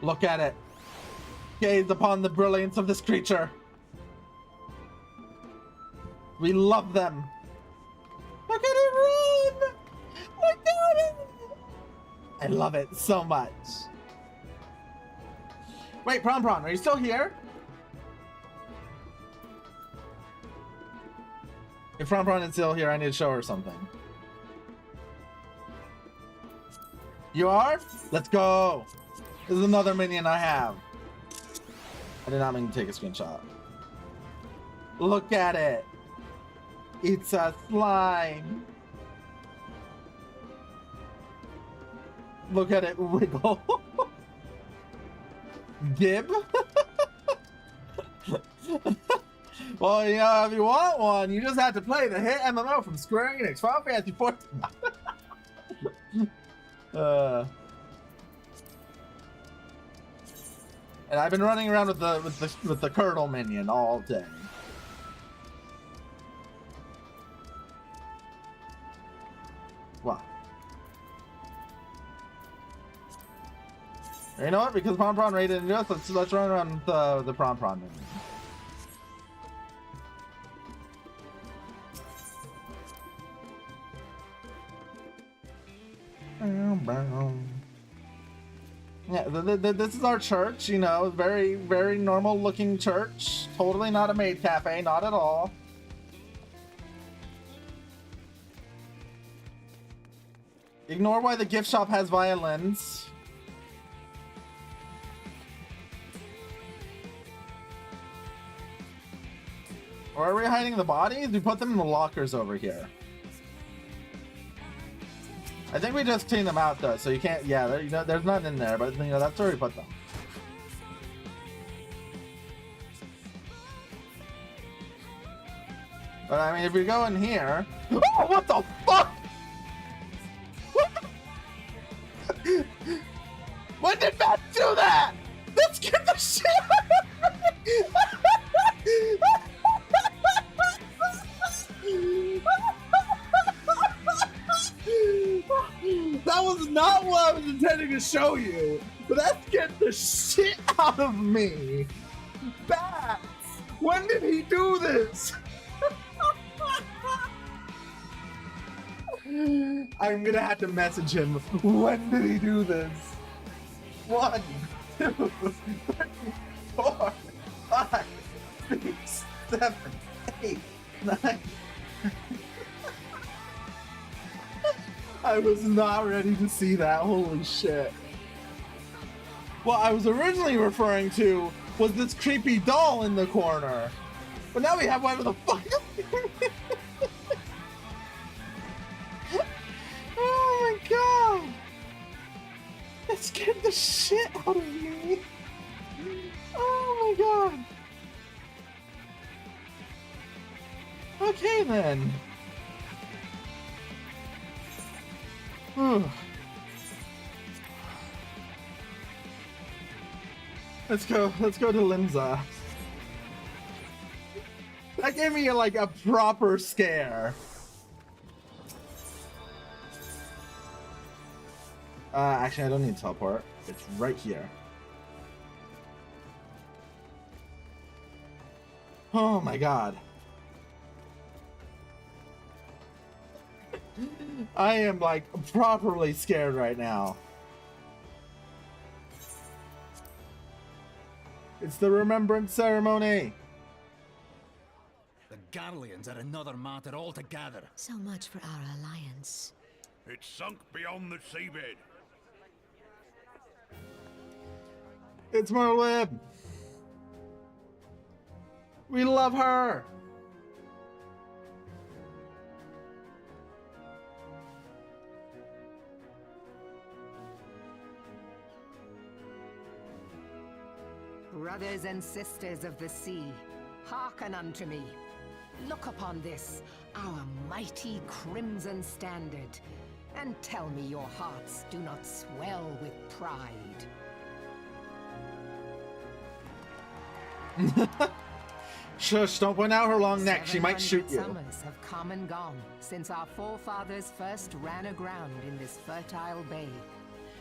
Look at it. Gaze upon the brilliance of this creature. We love them. Look at it run! Look at it! I love it so much. Wait, Pron, are you still here? If Pron is still here, I need to show her something. You are? Let's go! This is another minion I have. I did not mean to take a screenshot. Look at it. It's a slime. Look at it wiggle. Gib? Well, you know, if you want one, you just have to play the hit MMO from Square Enix, Final Fantasy XIV. And I've been running around with the Curdle minion all day. What? You know what? Because Pron Pron raided into us, let's run around with the Pron Pron minion. Yeah, this is our church, you know, very, very normal looking church. Totally not a maid cafe, not at all. Ignore why the gift shop has violins. Where are we hiding the bodies? We put them in the lockers over here. I think we just cleaned them out though, so you can't. Yeah, you know, there's nothing in there, but you know that's where we put them. But I mean, if we go in here, oh, what the fuck? When did Matt do that? Let's get the shit out of me. That was not what I was intending to show you, but that scared the shit out of me. Bats! When did he do this? I'm gonna have to message him. When did he do this? 1, 2, 3, 4, 5, 6, 7, 8, 9. I was not ready to see that. Holy shit. What I was originally referring to was this creepy doll in the corner. But now we have whatever the fuck. Oh my god. That scared the shit out of me. Oh my god. Okay then. Let's go to Limza. That gave me like a proper scare. Actually I don't need to teleport. It's right here. Oh my god. I am like properly scared right now. It's the remembrance ceremony. The Garleans are another matter altogether. So much for our alliance. It's sunk beyond the seabed. It's Merlin. We love her. Brothers and sisters of the sea, hearken unto me. Look upon this, our mighty crimson standard, and tell me your hearts do not swell with pride. Shush, don't point out her long neck. She might shoot you. 700 summers have come and gone since our forefathers first ran aground in this fertile bay.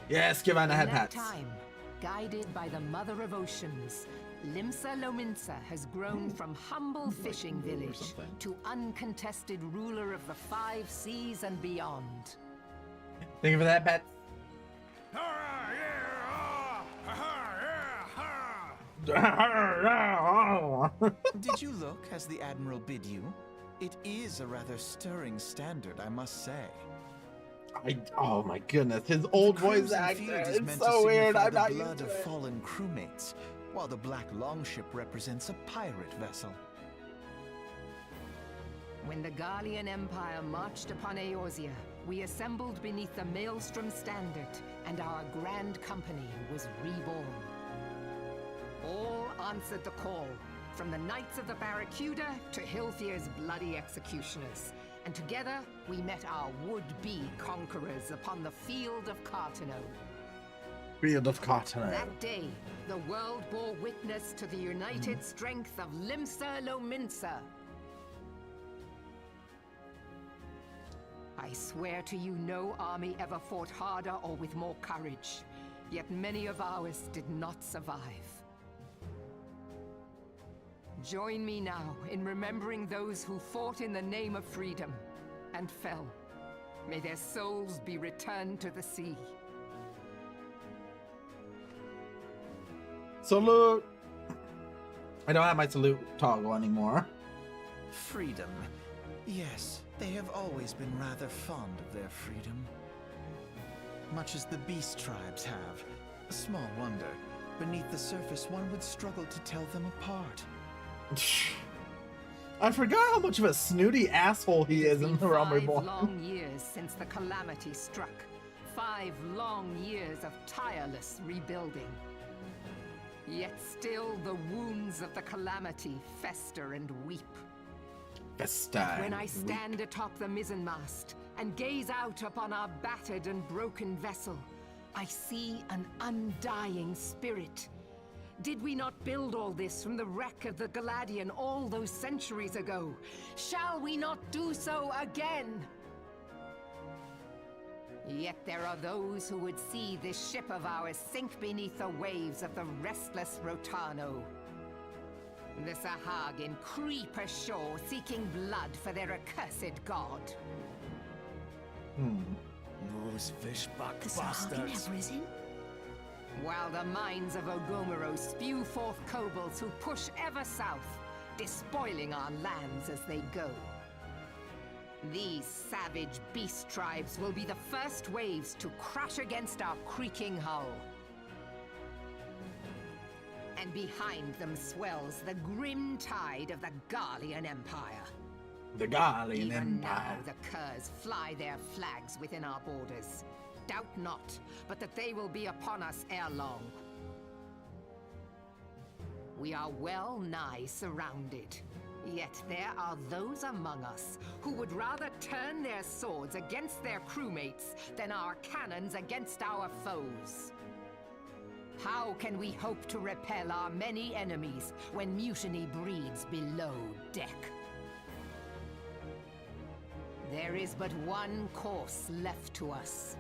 Yes, give Anna head In that pats. time, guided by the Mother of Oceans, Limsa Lominsa has grown from humble fishing village to uncontested ruler of the 5 seas and beyond. Thank you for that, Pat. Did you look as the Admiral bid you? It is a rather stirring standard, I must say. Oh my goodness, his old voice actor. It's so weird. I'm not used blood to of it. fallen crewmates, while the Black Longship represents a pirate vessel. When the Garlean Empire marched upon Eorzea, we assembled beneath the Maelstrom Standard, and our Grand Company was reborn. All answered the call, from the Knights of the Barracuda to Hilthier's bloody executioners. And together, we met our would-be conquerors upon the field of Cartano. Field of Cotton. That day, the world bore witness to the united strength of Limsa Lominsa. I swear to you, no army ever fought harder or with more courage. Yet many of ours did not survive. Join me now in remembering those who fought in the name of freedom and fell. May their souls be returned to the sea. Salute! I don't have my salute toggle anymore. Freedom. Yes, they have always been rather fond of their freedom. Much as the beast tribes have. Small wonder. Beneath the surface, one would struggle to tell them apart. I forgot how much of a snooty asshole he is in The Realm Reborn. 5 long years since the calamity struck. 5 long years of tireless rebuilding. Yet still the wounds of the calamity fester and weep. When I stand atop the mizzenmast and gaze out upon our battered and broken vessel, I see an undying spirit. Did we not build all this from the wreck of the Galadian all those centuries ago? Shall we not do so again? Yet there are those who would see this ship of ours sink beneath the waves of the restless Rotano. The Sahagin creep ashore seeking blood for their accursed god. Those fishbuck The Sahagin have risen? While the mines of Ogomoro spew forth kobolds who push ever south, despoiling our lands as they go. These savage beast tribes will be the first waves to crash against our creaking hull. And behind them swells the grim tide of the Garlean Empire. The Garlean Even Empire. now the Curs fly their flags within our borders. Doubt not, but that they will be upon us ere long. We are well nigh surrounded. Yet there are those among us who would rather turn their swords against their crewmates than our cannons against our foes. How can we hope to repel our many enemies when mutiny breeds below deck? There is but one course left to us.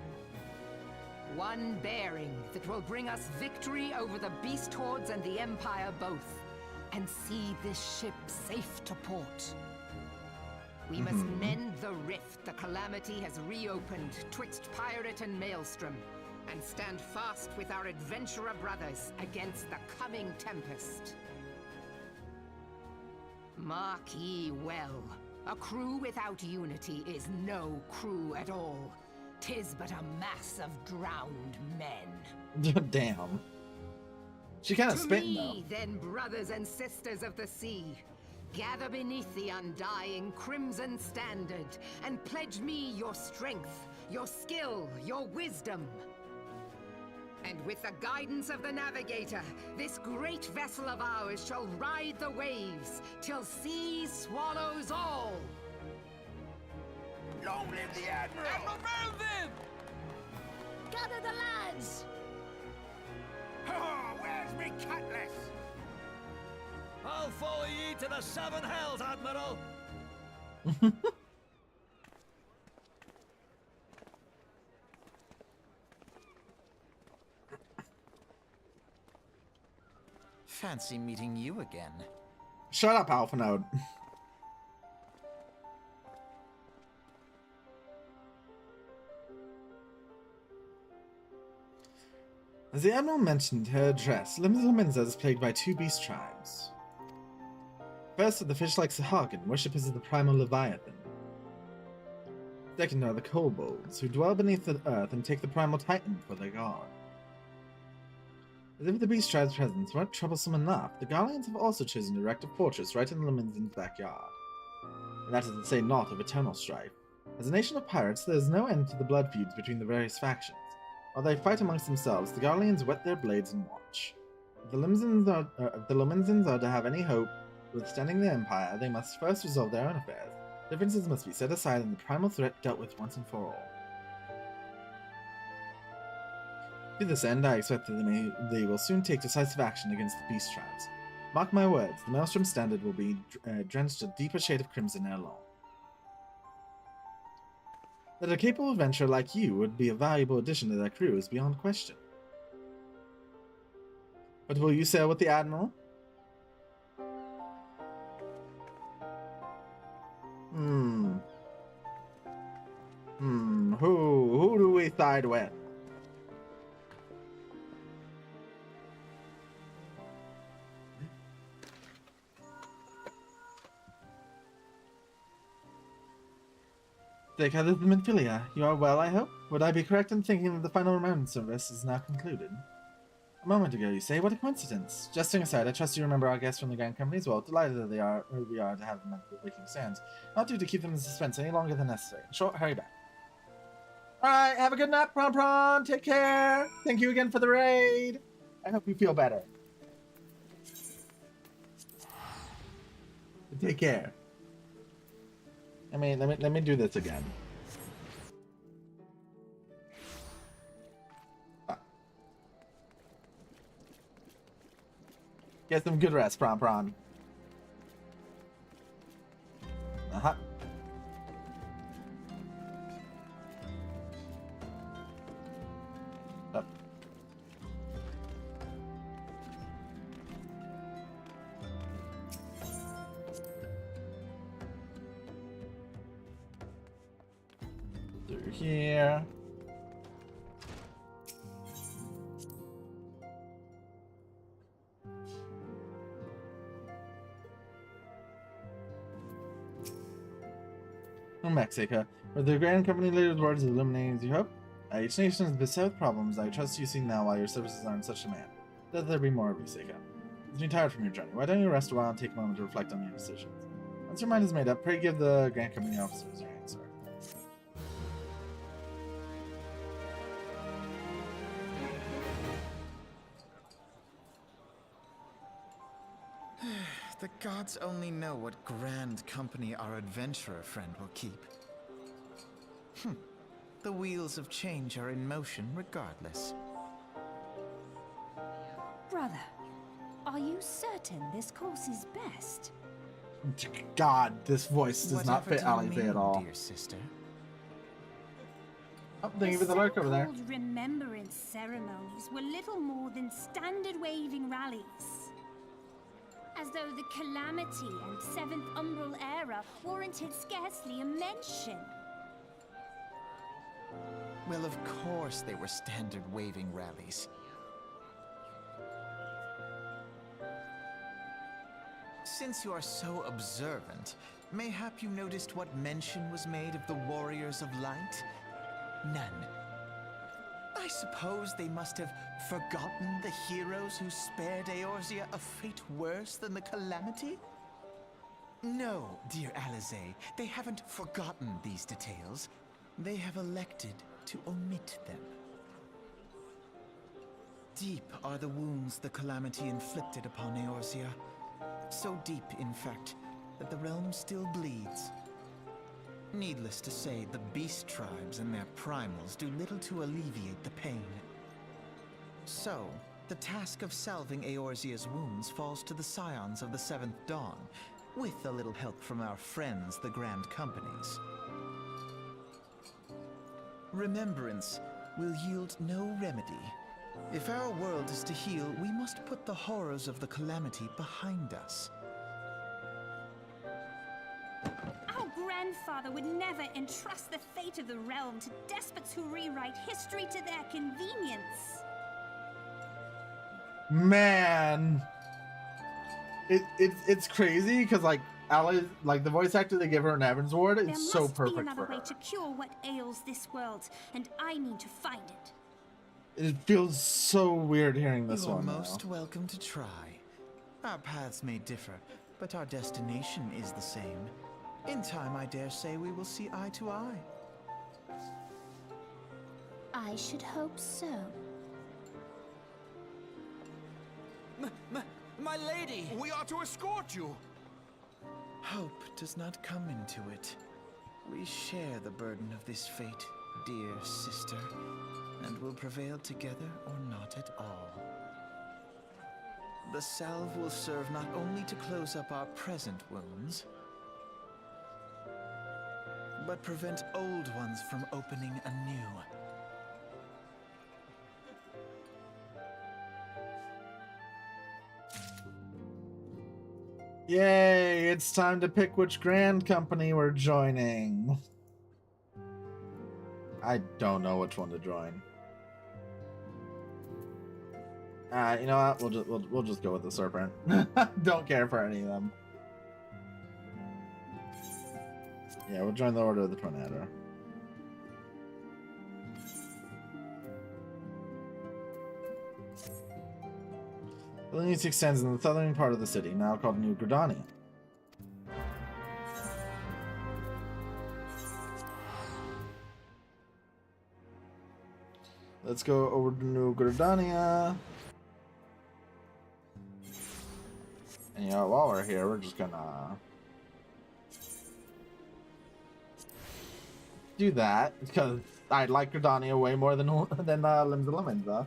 One bearing that will bring us victory over the beast hordes and the Empire both, and see this ship safe to port. We must mend the rift the Calamity has reopened twixt Pirate and Maelstrom, and stand fast with our adventurer brothers against the coming tempest. Mark ye well, a crew without unity is no crew at all. 'Tis but a mass of drowned men. Damn. She kind of To spitting me, though. then, brothers and sisters of the sea, gather beneath the undying crimson standard, and pledge me your strength, your skill, your wisdom. And with the guidance of the navigator, this great vessel of ours shall ride the waves till sea swallows all. Long live the Admiral! Admiral Melvin! Gather the lads! Oh, where's me cutlass? I'll follow ye to the 7 hells, Admiral! Fancy meeting you again. Shut up, Alpha Node. As the Admiral mentioned in her address, Limsa is plagued by 2 beast tribes. First are the fish-like Sahagin, worshippers of the primal Leviathan. Second are the kobolds, who dwell beneath the earth and take the primal Titan for their god. As if the beast tribe's presence weren't troublesome enough, the Garleans have also chosen to erect a fortress right in Luminzen's backyard. And that is to say naught of eternal strife. As a nation of pirates, there is no end to the blood feuds between the various factions. While they fight amongst themselves, the Garleans whet their blades and watch. If the Lumenzans are to have any hope of withstanding the Empire, they must first resolve their own affairs. Differences must be set aside and the primal threat dealt with once and for all. To this end, I expect that they will soon take decisive action against the beast tribes. Mark my words, the Maelstrom Standard will be drenched a deeper shade of crimson ere long. That a capable adventurer like you would be a valuable addition to their crew is beyond question. But will you sail with the Admiral? Who do we side with? Seika, this is Minfilia. You are well, I hope? Would I be correct in thinking that the final remembrance service is now concluded? A moment ago, you say? What a coincidence. Jesting aside, I trust you remember our guests from the Grand Company as well. Delighted that we are to have them at the Waking Sands. Not due to keep them in suspense any longer than necessary. In short, hurry back. Alright, have a good night, Pron Pron. Take care. Thank you again for the raid. I hope you feel better. Take care. I mean, let me do this again. Get some good rest, Pron Pron. Uh-huh. Up. Through here. From Mexico, where the Grand Company leader's words illuminating as you hope. Each nation is beset with problems. I trust you see now why your services are in such demand. Let there be more of you, Seika. You're tired from your journey. Why don't you rest a while and take a moment to reflect on your decisions? Once your mind is made up, pray give the Grand Company officers your answer. The gods only know what grand company our adventurer friend will keep. The wheels of change are in motion regardless. Brother, are you certain this course is best? God, this voice does not fit Alize at all. Dear sister. Oh, thank you for the lurk over there. So-called remembrance ceremonies were little more than standard waving rallies. As though the Calamity and 7th Umbral era warranted scarcely a mention. Well, of course they were standard waving rallies. Since you are so observant, mayhap you noticed what mention was made of the Warriors of Light? None. I suppose they must have forgotten the heroes who spared Eorzea a fate worse than the Calamity? No, dear Alize, they haven't forgotten these details. They have elected to omit them. Deep are the wounds the Calamity inflicted upon Eorzea. So deep, in fact, that the realm still bleeds. Needless to say, the beast tribes and their primals do little to alleviate the pain. So, the task of salving Eorzea's wounds falls to the scions of the 7th Dawn, with a little help from our friends, the Grand Companies. Remembrance will yield no remedy. If our world is to heal, we must put the horrors of the Calamity behind us. Our grandfather would never entrust the fate of the realm to despots who rewrite history to their convenience. Man, it's crazy because like Alice, like the voice actor they give her in Evans Ward, it's so perfect for her. There must be another way to cure what ails this world, and I mean to find it. It feels so weird hearing this one. You are most welcome to try. Our paths may differ, but our destination is the same. In time, I dare say we will see eye to eye. I should hope so. My lady! We are to escort you! Hope does not come into it. We share the burden of this fate, dear sister. and will prevail together or not at all. The salve will serve not only to close up our present wounds, but prevent old ones from opening anew. Yay, it's time to pick which grand company we're joining. I don't know which one to join. You know what? We'll just go with the Serpent. Don't care for any of them. Yeah, we'll join the Order of the Twin Adder. The lineage extends in the southern part of the city, now called New Gridania. Let's go over to New Gridania. And you know, while we're here, we're just gonna do that because I like Gridania way more than Limsa Lominsa.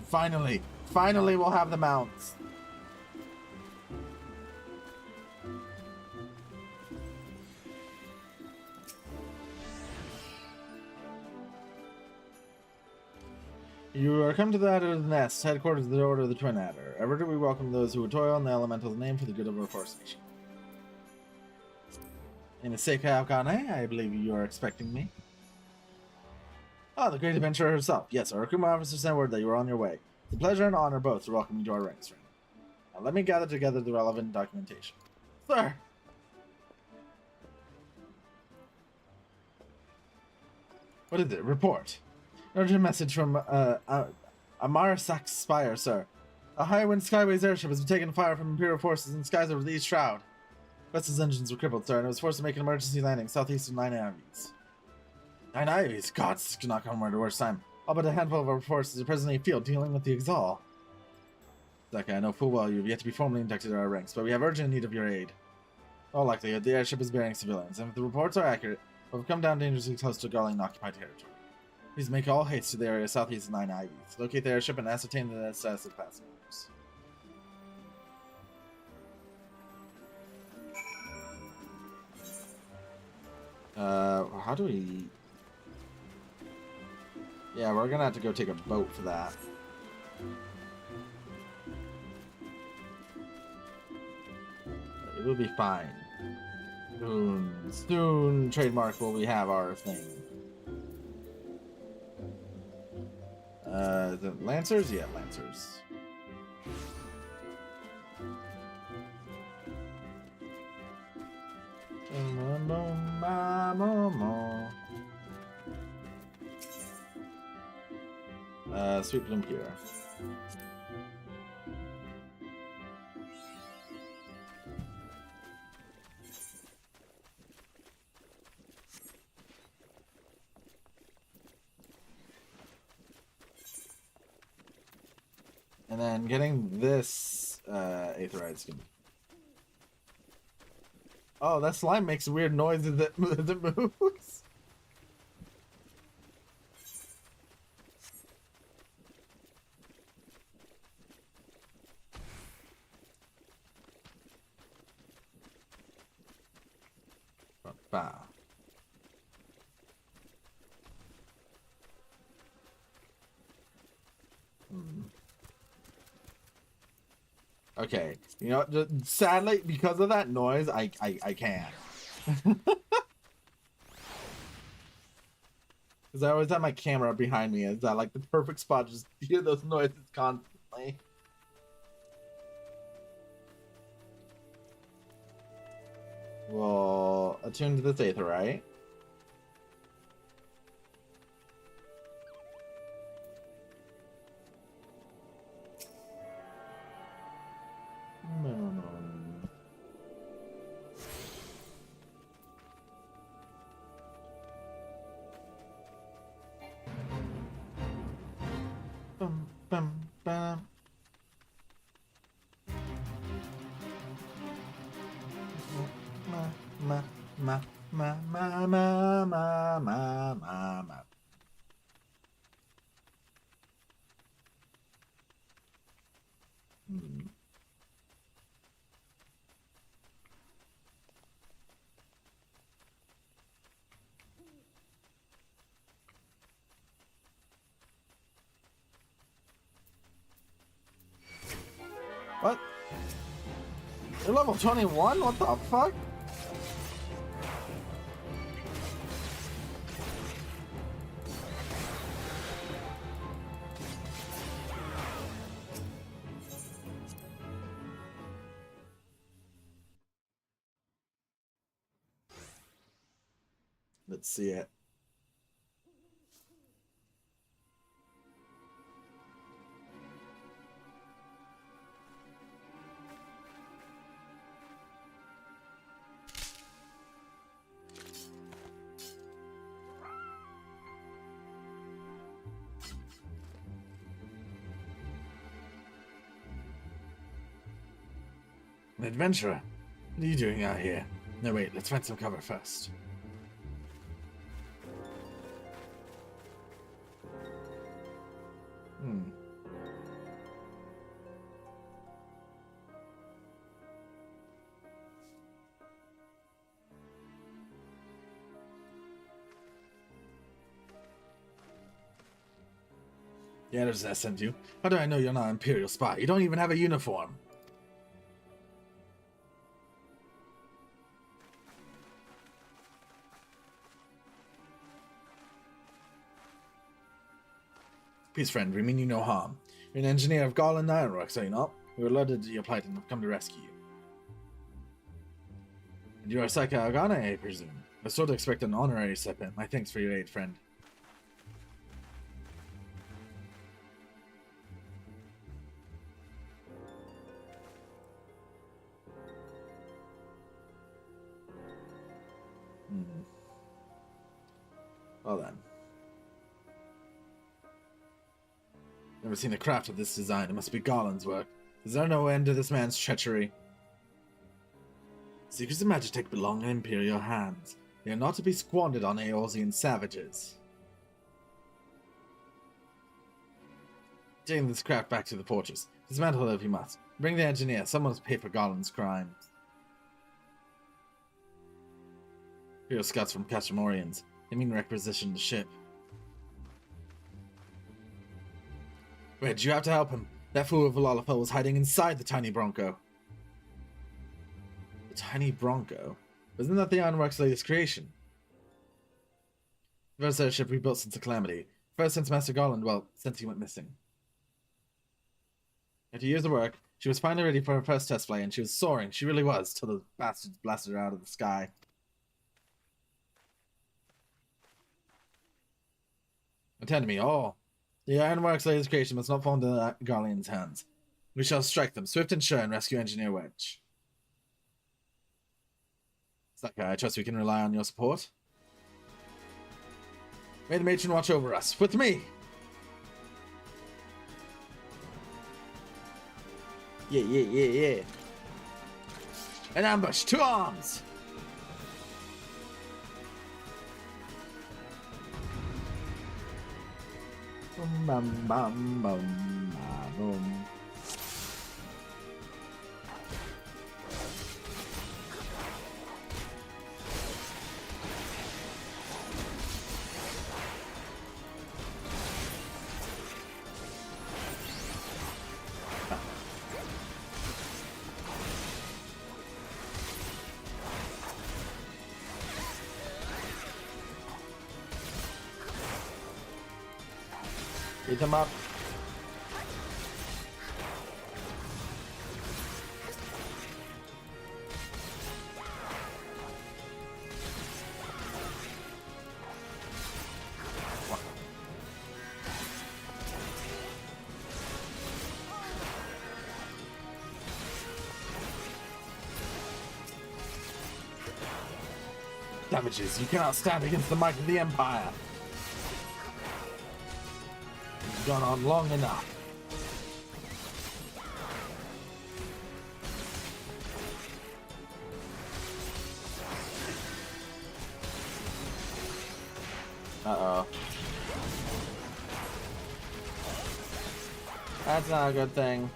Finally we'll have the mounts. You are come to the Adder's Nest, headquarters of the Order of the Twin Adder. Ever do we welcome those who would toil in the Elemental's name for the good of our Forest Nation. In the Seika Alkane, I believe you are expecting me. Ah, the great adventurer herself. Yes, our Akuma officer sent word that you are on your way. It's a pleasure and honor both to welcome you to our ranks, friend. Now let me gather together the relevant documentation. Sir! What is it? Report. Urgent message from Amarasak Spire, sir. A Highwind Skyways airship has been taking fire from Imperial forces in skies over the East Shroud. Vessel's engines were crippled, sir, and it was forced to make an emergency landing southeast of 9 Ivies. 9 Ivies? Gods, could not come at a worse time. All but a handful of our forces are presently afield dealing with the Exal. Seika, I know full well you have yet to be formally inducted into our ranks, but we have urgent need of your aid. All likelihood, the airship is bearing civilians, and if the reports are accurate, we've come down dangerously close to Garling-occupied territory. Please make all haste to the area southeast of 9 Ivies. Locate the airship and ascertain the status of passengers. How do we... Yeah, we're gonna have to go take a boat for that. It will be fine. Soon, trademark will we have our thing. The Lancers? Yeah, Lancers. Sweet Bloom here. And then getting this Aetherite skin. Oh, that slime makes weird noises that moves. Bah. Okay, you know, just, sadly, because of that noise, I can't. Because I always have my camera behind me. Is that like the perfect spot to just hear those noises constantly? We'll attune to this Aether, right? Ma ma ma ma ma ma ma. What? You're level 21? What the fuck? Let's see it. An adventurer? What are you doing out here? No, wait, let's find some cover first. Yeah, does that send you? How do I know you're not an Imperial spy? You don't even have a uniform. Peace, friend. We mean you no harm. You're an engineer of Garland Ironworks, are you not? We were alerted to your plight and have come to rescue you. And you are Seika Agane, I presume? I sort of expect an honorary stipend. My thanks for your aid, friend. Well then. Never seen the craft of this design. It must be Garland's work. Is there no end to this man's treachery? Secrets of Magitech belong in Imperial hands. They are not to be squandered on Eorzean savages. Taking this craft back to the fortress. Dismantle it if you must. Bring the engineer. Someone must pay for Garland's crimes. Imperial scouts from Castramorians. They mean requisition the ship. Red, you have to help him. That fool of a Lollapel was hiding inside the tiny Bronco. The tiny Bronco? Wasn't that the Ironworks' latest creation? The first airship we built since the Calamity. First since Master Garland, well, since he went missing. After years of work, she was finally ready for her first test flight, and she was soaring. She really was, till those bastards blasted her out of the sky. Attend to me, all. The Ironworks' latest creation must not fall into Garland's hands. We shall strike them, swift and sure, and rescue Engineer Wedge. Seika, I trust we can rely on your support. May the matron watch over us. With me! Yeah. An ambush! 2 arms! Boom, bum, bum, bum, boom. Beat him up. Damages. You cannot stand against the might of the Empire. Gone on long enough. Uh-oh. That's not a good thing.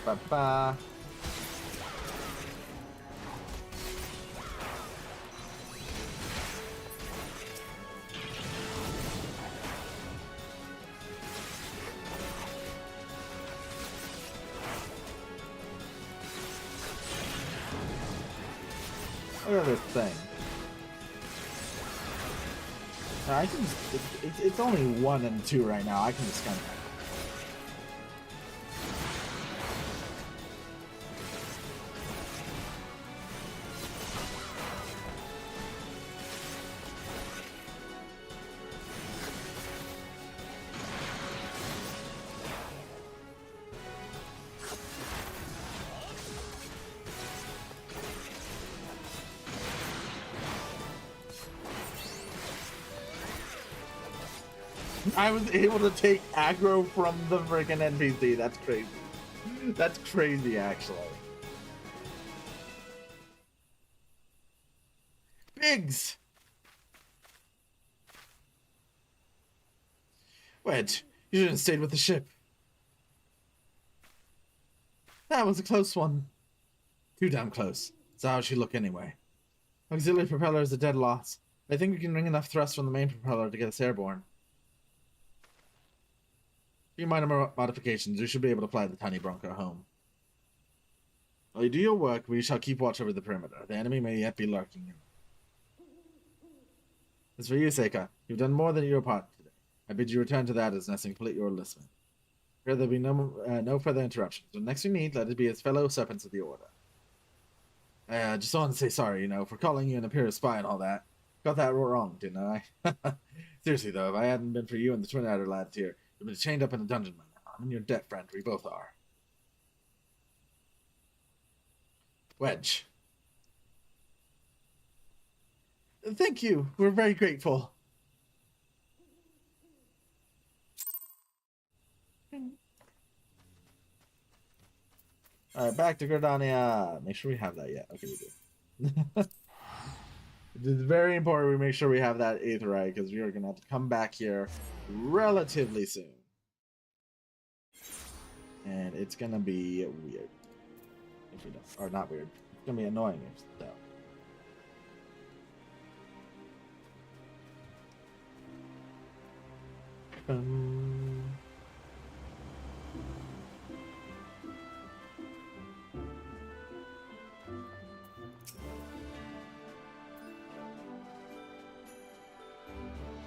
Ba-ba-ba. Look at this thing. Now, I can just, it's only 1 and 2 right now. I can just kind of... I was able to take aggro from the freaking NPC. That's crazy. That's crazy, actually. Biggs! Wedge, you should have stayed with the ship. That was a close one. Too damn close. So how'd she look anyway? Auxiliary propeller is a dead loss. I think we can wring enough thrust from the main propeller to get us airborne. Few minor modifications, we should be able to fly the tiny Bronco home. While you do your work, we shall keep watch over the perimeter. The enemy may yet be lurking. As for you, Seika, you've done more than your part today. I bid you return to that as and complete your enlistment. Here there'll be no further interruptions. The next we meet, let it be as fellow serpents of the Order. Just wanted to say sorry, for calling you an Imperial spy and all that. Got that wrong, didn't I? Seriously, though, if I hadn't been for you and the Twin Adder lads here, you've been chained up in a dungeon by now. I'm in your debt, friend. We both are. Wedge. Thank you. We're very grateful. Alright, back to Gridania. Make sure we have that yet. Okay, we do. It is very important we make sure we have that Aetheryte, because we are going to have to come back here relatively soon. And it's going to be weird. If we don't. Or not weird. It's going to be annoying if so.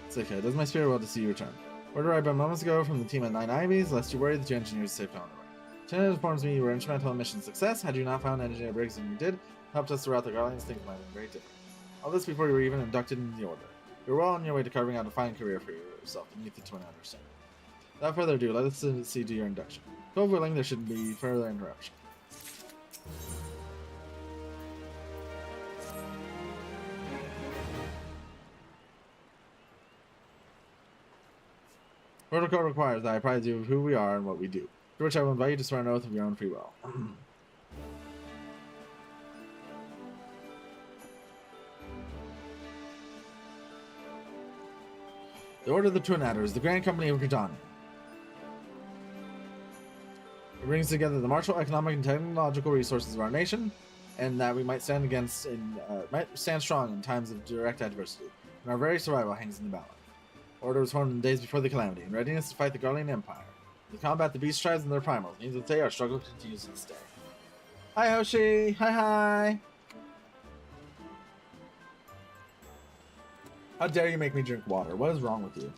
Seika, it does my spirit well to see you return. Word arrived by moments ago from the team at 9 Ivies, lest you worry that your engineers safe on the way. Lieutenant informs me you were instrumental in mission success. Had you not found Engineer Briggs and you did, helped us throughout the Guardians, things might have been very different. All this before you were even inducted into the Order. You were well on your way to carving out a fine career for yourself beneath the Twin Adder soon. Without further ado, let us see to your induction. God willing, there shouldn't be further interruption. Protocol requires that I apprise you of who we are and what we do, for which I will invite you to swear an oath of your own free will. The Order of the Twin Adder is the Grand Company of Gridania. It brings together the martial, economic, and technological resources of our nation, and that we might stand strong in times of direct adversity, and our very survival hangs in the balance. Order was formed in the days before the Calamity, in readiness to fight the Guardian Empire. To combat the beast tribes and their primals, means that our struggle continues to this day. Hi, Hoshi! Hi! How dare you make me drink water? What is wrong with you?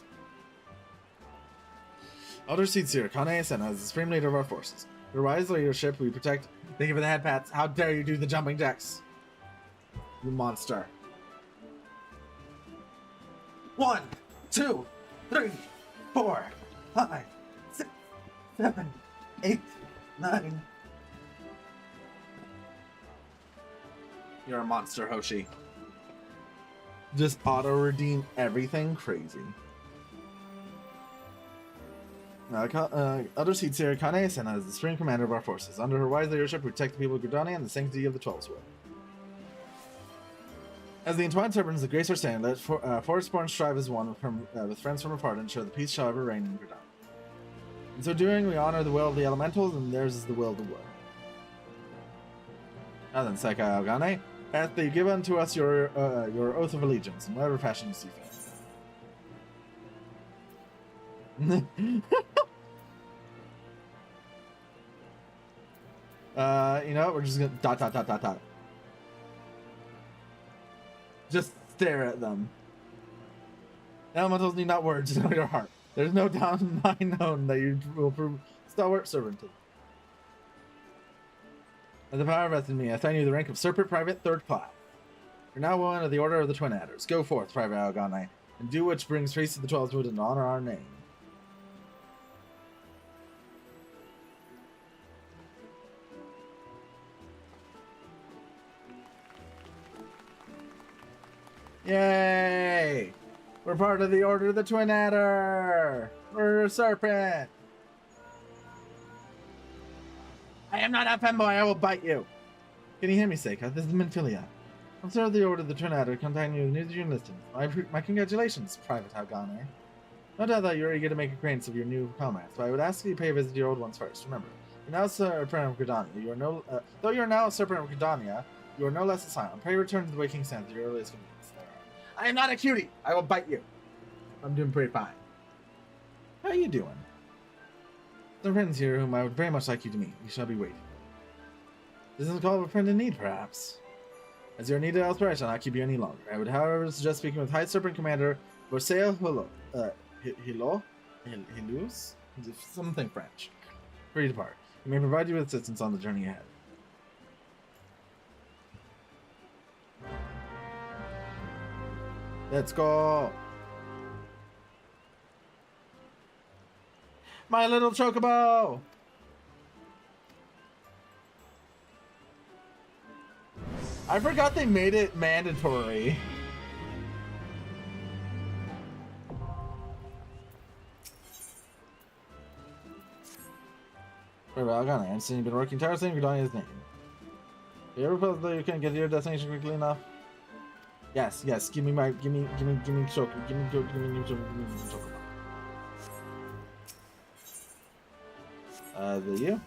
Elder Seedseer, Kane Asena is the supreme leader of our forces. Under wise leadership, we protect... Thank you for the head pats. How dare you do the jumping jacks? You monster. 1, 2, 3, 4, 5, 6, 7, 8, 9. You're a monster, Hoshi. Just auto-redeem everything crazy. Other seats here, Kane Senna is the supreme commander of our forces. Under her wise leadership, we protect the people of Gridania and the sanctity of the 12's Wood. As the entwined serpents that grace our stand, let forest-born strive as one with friends from afar to ensure the peace shall ever reign in Gridania. In so doing, we honor the will of the elementals, and theirs is the will of the wood. Now then, Seika Algane, ask that you give unto us your oath of allegiance in whatever fashion you see fit. You know what? We're just gonna ... Just stare at them. Elementals need not words, know your heart. There's no doubt in mind known that you will prove stalwart servant to them. By the power vested in me, I assign you the rank of Serpent Private 3rd Class. You're now one of the Order of the Twin Adders. Go forth, Private Algane, and do which brings praise to the 12's Wood and honor our name. Yay! We're part of the Order of the Twin Adder! We're a serpent! I am not a femboy, I will bite you! Can you hear me, Seika? This is Minfilia. I'm sir of the Order of the Twin Adder, contacting you with news of your enlistment. My congratulations, Private Algane. No doubt that you're eager to make acquaintance of your new comrades, but I would ask you to pay a visit to your old ones first. Remember, you're now a serpent of Gridania. You are no, though you are now a serpent of Gridania, you are no less a silent. Pray return to the waking sands at your earliest convenience. I am not a cutie. I will bite you. I'm doing pretty fine. How are you doing? Some friends here whom I would very much like you to meet. You shall be waiting. This is a call of a friend in need, perhaps. As you are needed elsewhere, I shall not keep you any longer. I would, however, suggest speaking with High Serpent Commander Borseo Hilus? Something French. Free to depart. He may provide you with assistance on the journey ahead. Let's go! My little chocobo! I forgot they made it mandatory. Algane, I'm seeing you've been working tirelessly in Gridania's name. Do you ever feel that you can't get to your destination quickly enough? Yes, give me chocolate, give me chocolate. You?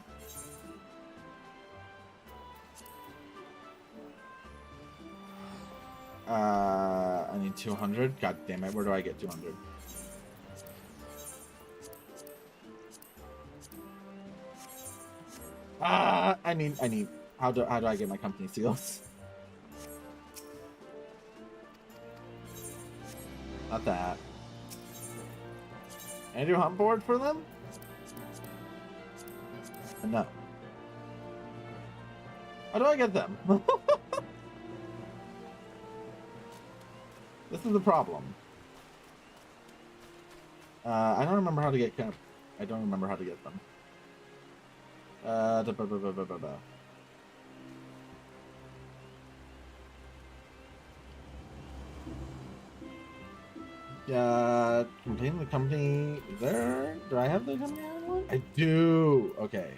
I need 200. God damn it, where do I get 200? I need. How do I get my company seals? Not that. Can I do hunt board for them? No. How do I get them? This is the problem. I don't remember how to get them. Contain the company there? Do I have the company one? I do! Okay.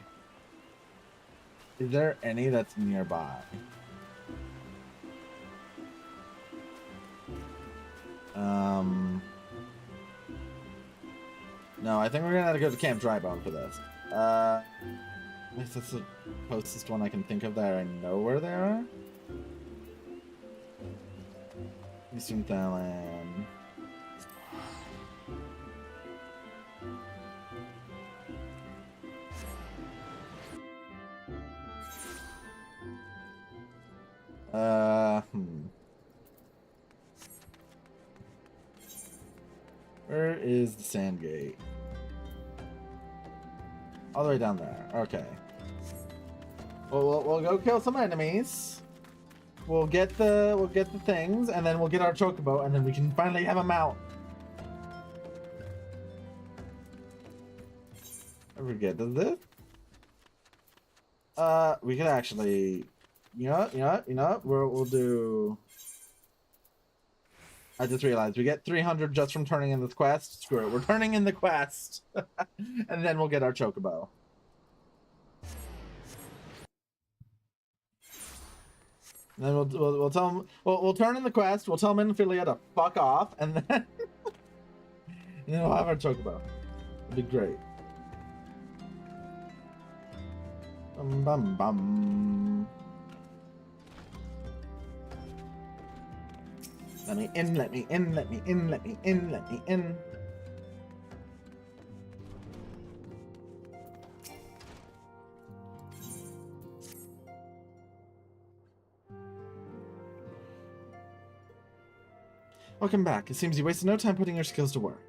Is there any that's nearby? No, I think we're gonna have to go to Camp Drybone for this. At least that's the closest one I can think of that I know where they are. Eastern Thailand. Where is the sand gate? All the way down there. Okay. We'll go kill some enemies. We'll get the things, and then we'll get our chocobo, and then we can finally have a mount. I forget. Does this? We could actually. You know what? We'll do. I just realized we get 300 just from turning in this quest. Screw it, we're turning in the quest. And then we'll get our chocobo. And then we'll tell him, we'll turn in the quest, we'll tell Minfilia to fuck off, and then we'll have our chocobo. It'd be great. Bum bum bum. Let me in, let me in, let me in, let me in, let me in. Welcome back. It seems you wasted no time putting your skills to work.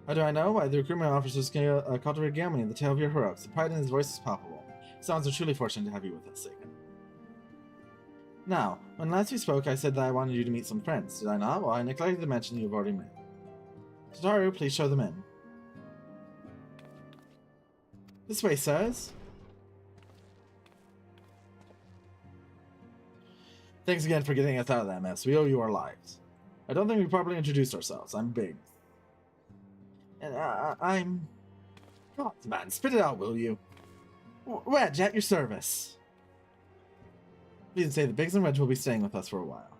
How do I know? Why, the recruitment officers cultivated Gammy in the tale of your heroics. The pride in his voice is palpable. Sounds are truly fortunate to have you with us, Seika. Now, when last we spoke, I said that I wanted you to meet some friends. Did I not? Well, I neglected to mention you've already met. Tataru, please show them in. This way, sirs. Thanks again for getting us out of that mess. We owe you our lives. I don't think we properly introduced ourselves. I'm Big. And I'm... God, man, spit it out, will you? Wedge, at your service. Please say the Biggs and Wedge will be staying with us for a while.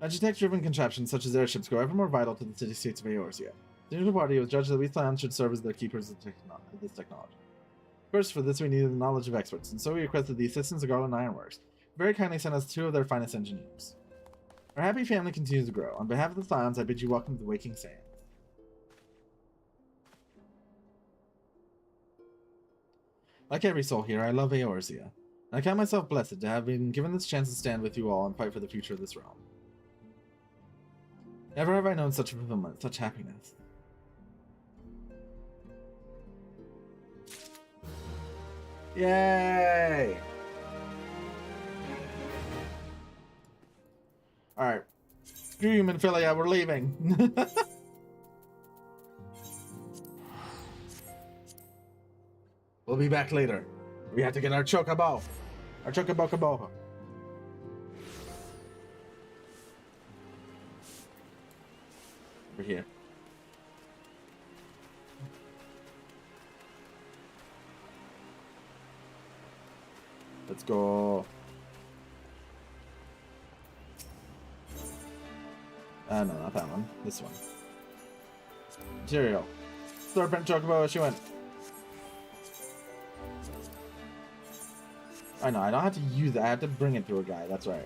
Architect-driven contraptions such as airships grow ever more vital to the city-states of Eorzea. The new party was judged that we clowns should serve as the keepers of this technology. First, for this we needed the knowledge of experts, and so we requested the assistance of Garland Ironworks. Very kindly sent us 2 of their finest engineers. Our happy family continues to grow. On behalf of the clowns, I bid you welcome to the Waking Sands. Like every soul here, I love Eorzea. I count myself blessed to have been given this chance to stand with you all and fight for the future of this realm. Never have I known such fulfillment, such happiness. Yay! Alright. Screw you, Minfilia, we're leaving. We'll be back later. We have to get our chocobo. Our chocobo. Over here. Let's go. No, not that one. This one. Material. Serpent chocobo issuance. I know, I don't have to use that. I have to bring it through a guy. That's right.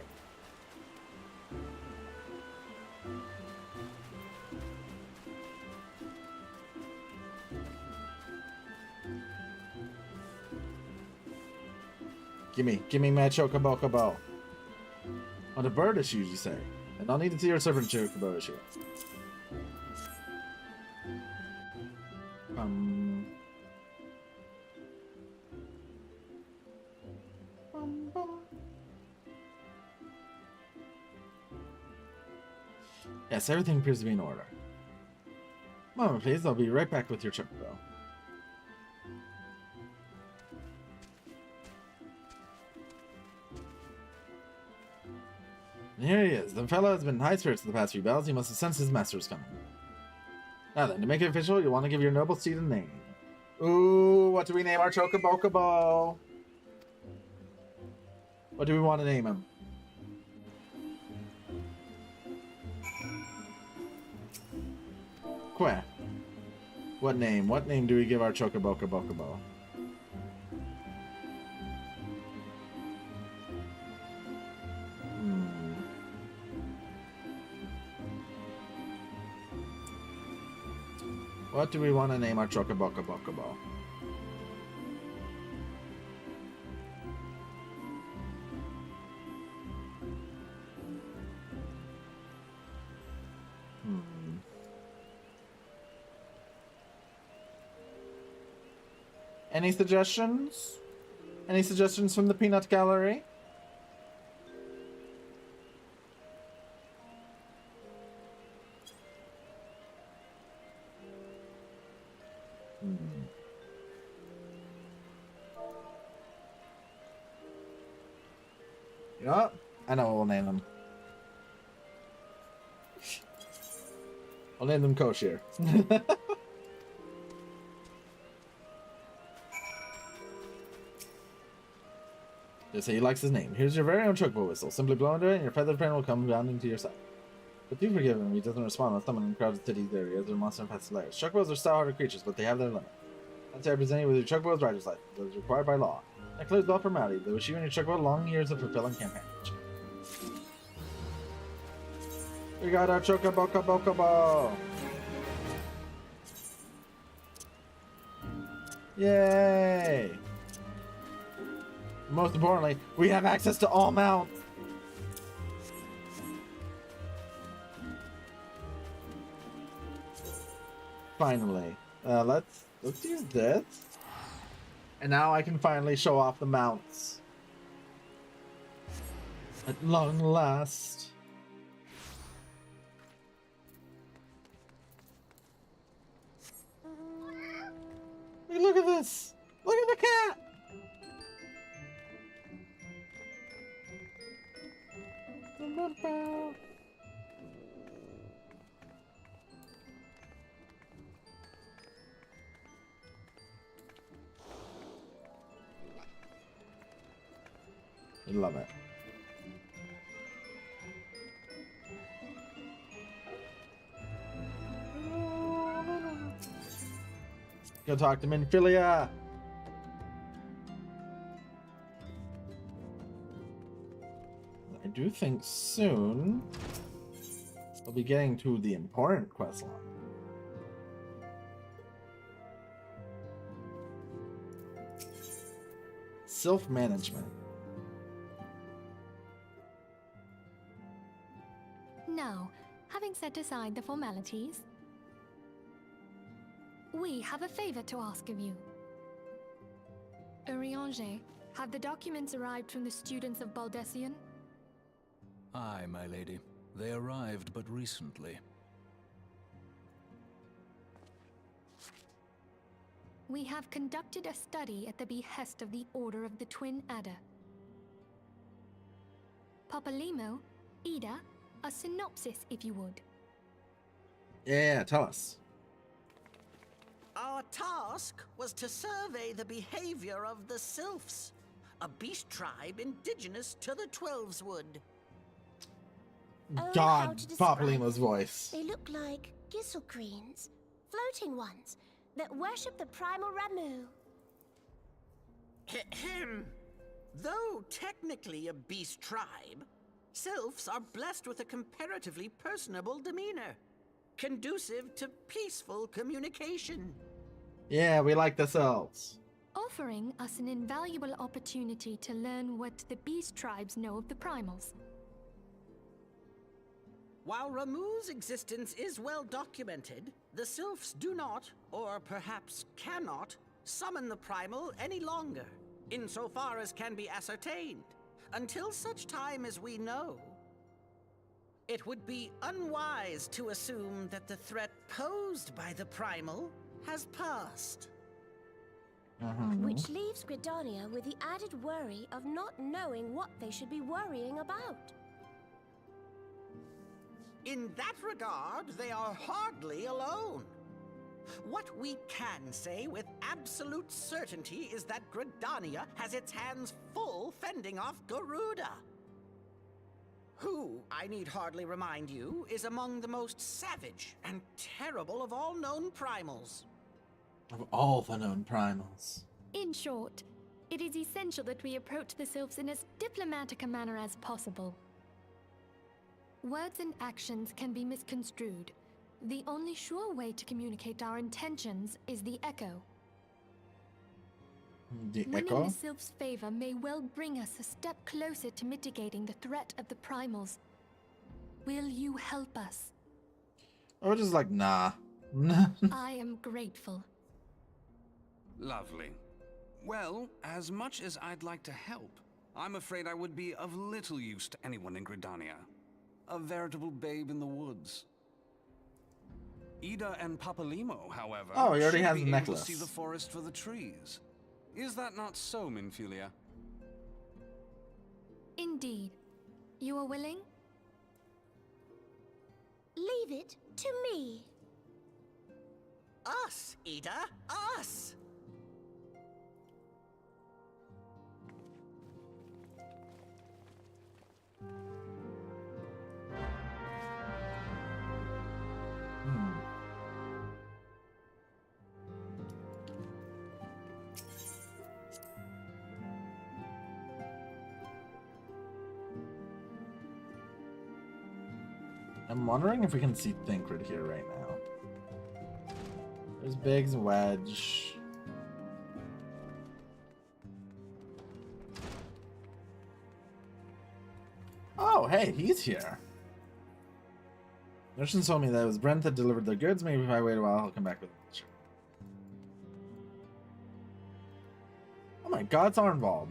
Gimme my chocobo. On the bird issues, you say? And I'll need to see your serpent chocobo issue. Yes, everything appears to be in order. Moment, please. I'll be right back with your chocobo. And here he is. The fellow has been in high spirits the past few battles. He must have sensed his master's coming. Now then, to make it official, you'll want to give your noble steed a name. Ooh, what do we name our chocobo? What do we want to name him? Quack. What name? What name do we give our chocobo? What do we want to name our chocobo? Any suggestions? Any suggestions from the peanut gallery? You know what? I know what we'll name him. I'll name them Koshir. Just say he likes his name. Here's your very own chocobo whistle. Simply blow into it, and your feathered friend will come bounding to your side. But do forgive him, he doesn't respond when someone in crowded cities areas or monster-infested lairs. Chocobos are stout-hearted creatures, but they have their limit. Once they are presented with your chocobo's driver's license, that is required by law. That includes all formality. They wish you and your chocobo long years of fulfilling companionship. We got our chocobo. Yay! Most importantly, we have access to all mounts. Finally, let's use this, and now I can finally show off the mounts. At long last. Hey, look at this! Look at the cat! I love it. Go talk to Minfilia. I do think soon we'll be getting to the important quest line. Self-management. Now, having set aside the formalities, we have a favor to ask of you. Urianger, have the documents arrived from the students of Baldessian? Aye, my lady. They arrived but recently. We have conducted a study at the behest of the Order of the Twin Adder. Papalimo, Ida, a synopsis if you would. Yeah, tell us. Our task was to survey the behavior of the Sylphs, a beast tribe indigenous to the Twelveswood. God, Papalimo's voice. They look like Gisselcreens, floating ones, that worship the primal Ramu. Ahem. Though technically a beast tribe, Sylphs are blessed with a comparatively personable demeanor, conducive to peaceful communication. Yeah, we like the Sylphs. Offering us an invaluable opportunity to learn what the beast tribes know of the primals. While Ramu's existence is well documented, the Sylphs do not, or perhaps cannot, summon the primal any longer, insofar as can be ascertained, until such time as we know. It would be unwise to assume that the threat posed by the primal has passed. Which leaves Gridania with the added worry of not knowing what they should be worrying about. In that regard, they are hardly alone. What we can say with absolute certainty is that Gridania has its hands full fending off Garuda, who, I need hardly remind you, is among the most savage and terrible of all known primals. Of all the known primals. In short, it is essential that we approach the Sylphs in as diplomatic a manner as possible. Words and actions can be misconstrued. The only sure way to communicate our intentions is the echo. The Winning echo? the Sylphs' favor may well bring us a step closer to mitigating the threat of the primals. Will you help us? I was just like, nah. I am grateful. Lovely. Well, as much as I'd like to help, I'm afraid I would be of little use to anyone in Gridania. A veritable babe in the woods. Ida and Papalimo, however, Oh, he already should has be the able necklace. to see the forest for the trees. Is that not so, Minfilia? Indeed. You are willing? Leave it to me. Us, Ida, us! I'm wondering if we can see Thinkred here right now. There's Biggs, Wedge. Oh, hey, he's here. Merchants told me that it was Brent that delivered the goods. Maybe if I wait a while, he'll come back with it. Oh my god, it's Arnvald.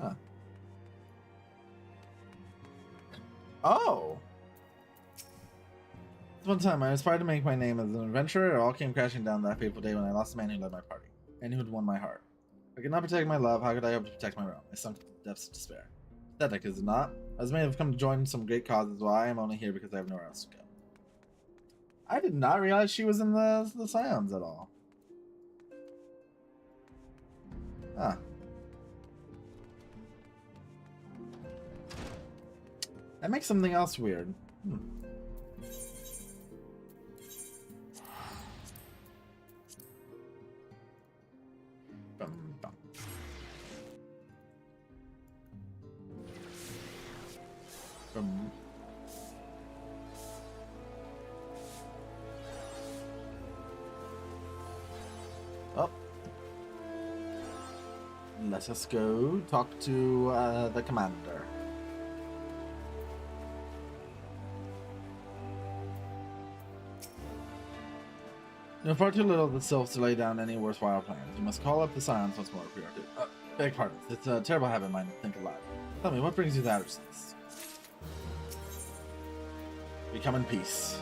Huh. Oh! One time, I aspired to make my name as an adventurer. It all came crashing down that fateful day when I lost the man who led my party, and who had won my heart. If I could not protect my love, how could I hope to protect my realm? I sunk to the depths of despair. Pathetic, is it not? I was made have come to join some great causes, while I am only here because I have nowhere else to go. I did not realize she was in the Scions at all. Huh. That makes something else weird. Oh. Let us go talk to the commander. You know far too little of the sylphs to lay down any worthwhile plans. You must call up the Scions once more if we are to. Beg pardon. It's a terrible habit of mine to think aloud. Tell me, what brings you to Addersons? We come in peace.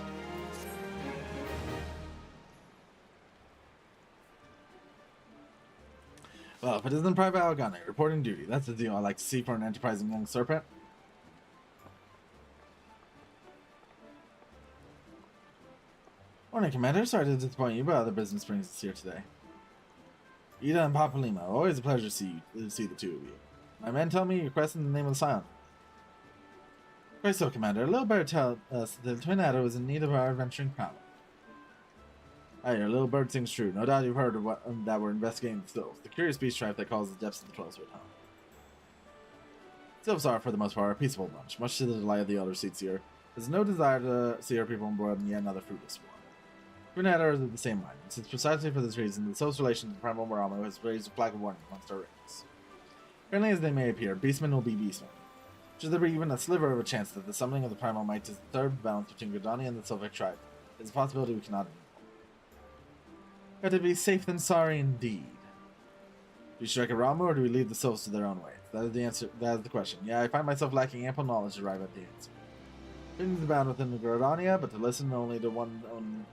Well, if it isn't Private Algane, reporting duty. That's the deal I like to see for an enterprising young serpent. Morning, Commander. Sorry to disappoint you, but other business brings us here today. Ida and Papalima, always a pleasure to see the two of you. My men tell me you're questing the name of the Scion. Quite so, Commander. A little bird tell us that the Twin Adder was in need of our adventuring prowess. Aye, your little bird sings true. No doubt you've heard of that we're investigating the Sylphs, the curious beast tribe that calls the depths of the 12th home. Sylphs are, for the most part, a peaceable bunch, much to the delight of the elder seats here. There's no desire to see our people embroiled in yet another fruitless war. Twin Adder is of the same mind, and since precisely for this reason, the Sylphs' relation to Primal Moramo has raised a flag of warning amongst our ranks. Friendly as they may appear, beastmen will be beastmen. Should there be even a sliver of a chance that the summoning of the Primal might disturb the balance between Gridania and the Sylphic tribe, is a possibility we cannot ignore. Better be safe than sorry indeed. Do we strike a Ramu, or do we leave the Sylphs to their own ways? That is the answer. That is the question. Yeah, I find myself lacking ample knowledge to arrive at the answer. Things abound within the Gridania, but to listen only to one's own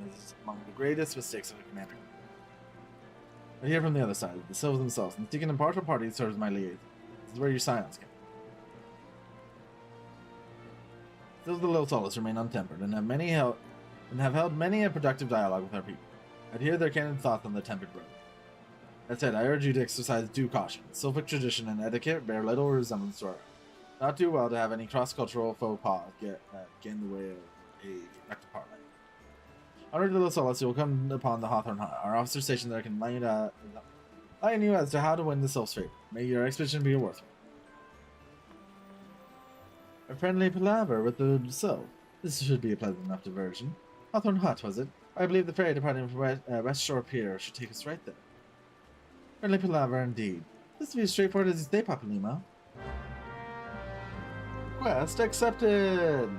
is among the greatest mistakes of a commander. But here from the other side, the Sylphs themselves, and seeking an impartial party serves my liaison. This is where your Scions come. Still, the Little Solace remain untempered, and have held many a productive dialogue with our people. I'd hear their candid thoughts on the tempered road. That said, I urge you to exercise due caution. Sylphic tradition and etiquette bear little resemblance to our own. Not too well to have any cross-cultural faux pas get in the way of a productive parley. Honored Little Solace, you will come upon the Hawthorne Hut. Our officer stationed there can enlighten you as to how to win the Sylph's favor. May your expedition be a worthwhile. A friendly palaver with the Sylph. This should be a pleasant enough diversion. Hawthorne Hut, was it? I believe the ferry departing from West Shore Pier should take us right there. Friendly palaver indeed. This will be as straightforward as you say, Papalima. Request accepted!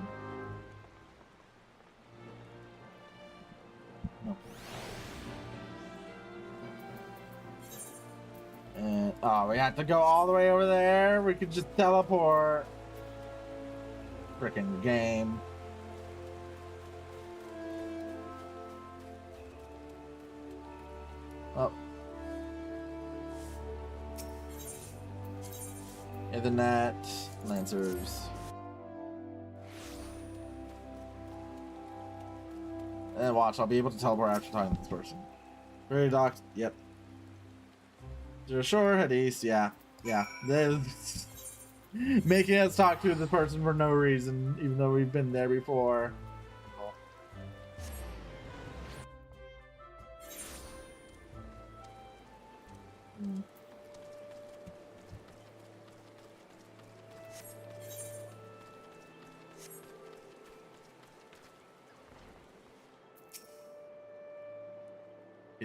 No. And, oh, we have to go all the way over there? We could just teleport. Frickin' game. Oh. And the net, Lancers. And watch, I'll be able to teleport after talking to this person. Very docked, yep. You're sure, Hades, yeah. Making us talk to the person for no reason, even though we've been there before.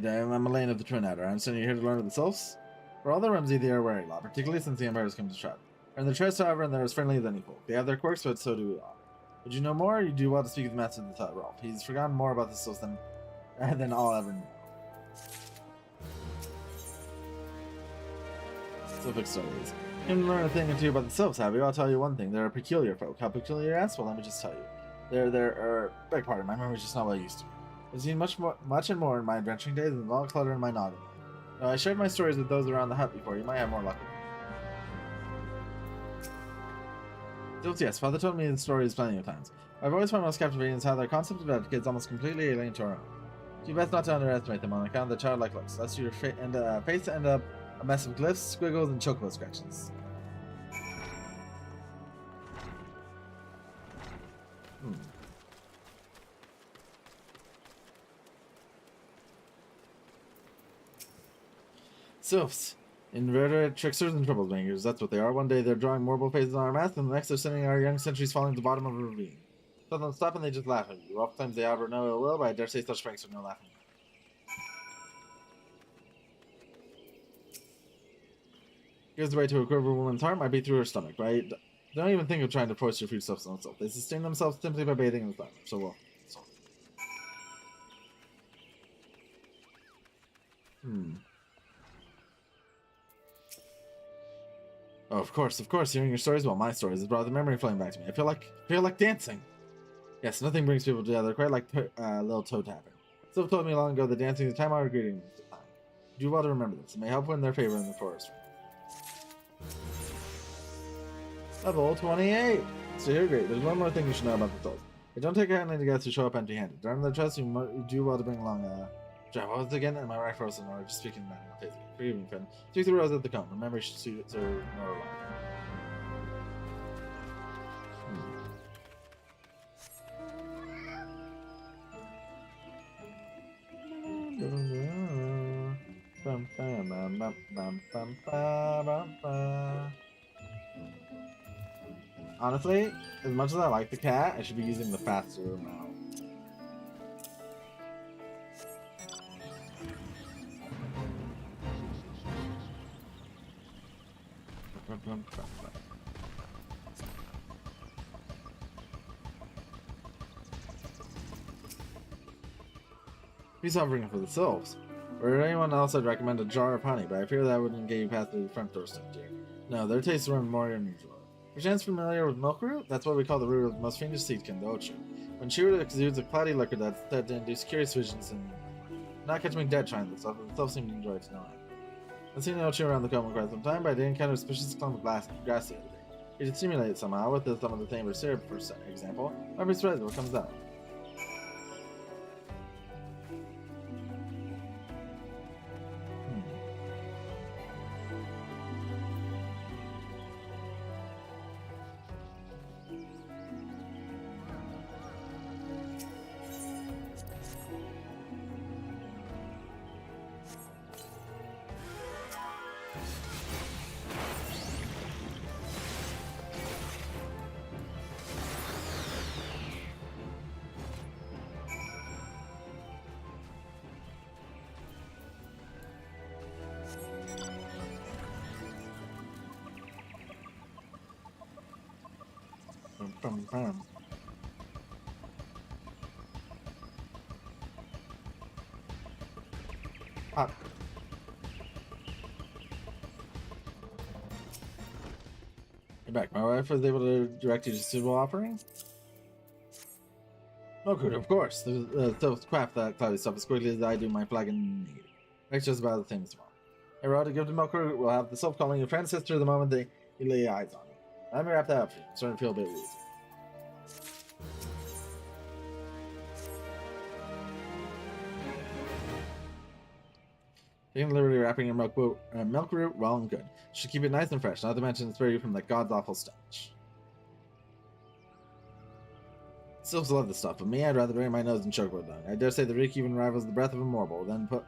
I'm Elaine of the Twin Adder. I'm sending you here to learn of the Sylphs. For all the Rumsey, they are wary law, particularly since the Empire has come to trap. And the Trust, however, and they're as friendly as any folk. They have their quirks, but so do we all. Would you know more? You do well to speak with the Master of the Thought Rolf. He's forgotten more about the Sylphs than all ever knew. Sylphic stories. You can learn a thing or two about the Sylphs, have you? I'll tell you one thing. They're a peculiar folk. How peculiar, ask? Well, let me just tell you. Beg pardon, my memory's just not what it used to be. I've seen much and more in my adventuring days than all clutter in my noggin. Now, I shared my stories with those around the hut before. You might have more luck with them. Yes, Father told me the stories plenty of times. I've always found most captivating is how their concept of etiquette is almost completely alien to our own. Too bad not to underestimate them on account of the childlike looks, lest your face end up a mess of glyphs, squiggles, and chocobo scratches. Sylphs. Invertebrate tricksters and troublemakers, that's what they are. One day they're drawing marble faces on our math, and the next they're sending our young centuries falling to the bottom of a ravine. Tell them to stop and they just laugh at you. Oftentimes they harbor no ill will, but I dare say such pranks are no laughing. Here's the way to a quiver woman's heart might be through her stomach, right? Don't even think of trying to force your food stuffs on themselves. They sustain themselves simply by bathing in the sun. So well. Oh, of course. Hearing your stories, well, my stories, has brought the memory flowing back to me. I feel like dancing. Yes, nothing brings people together quite like little toe tapping. Sylph told me long ago that dancing is a time-honored greeting. Do well to remember this. It may help win their favor in the forest. Level 28. So you're great. There's one more thing you should know about the Sylphs. They don't take kindly to guys who show up empty-handed. During their trust, you do well to bring along what was it again? Am I right, Frozen? Or just speaking about it? Forgive me, friend. Speak the rose at the cone. Remember, you should suit her more alive. Honestly, as much as I like the cat, I should be using the faster amount. Peace offering for the Sylphs. For anyone else, I'd recommend a jar of honey, but I fear that wouldn't get you past the front door step, dear. No, their tastes run more unusual. Perchance familiar with milk root? That's what we call the root of the most fiendish seedkin, the Ochu. When chewed, it exudes a cloudy liquor that's said to induce curious visions and not catch me dead trying this stuff, but the Sylphs seem to enjoy it to no end. I've seen the Ochu around the coma quite some time, but I did encounter a suspicious clump of grass the other day. You should stimulate it somehow with some of the Thamber syrup, for example. I'd be surprised what comes out. Pop. You're back. My wife was able to direct you to suitable offerings? Oh, good, of course. The Sylphs craft that cloudy stuff as quickly as I do my flagon need. That's just about the thing as well. Hey, Rod, to give to Milker, we'll have the Sylph calling your friend sister the moment they You lay eyes on it. Let me wrap that up for you. I'm starting to feel a bit woozy. Taking the liberty of wrapping your milk root well and good. Should keep it nice and fresh, not to mention spare you from that god's awful stench. Sylphs love this stuff, but me, I'd rather bury my nose in chokewood dung. I dare say the reek even rivals the breath of a mortal, then put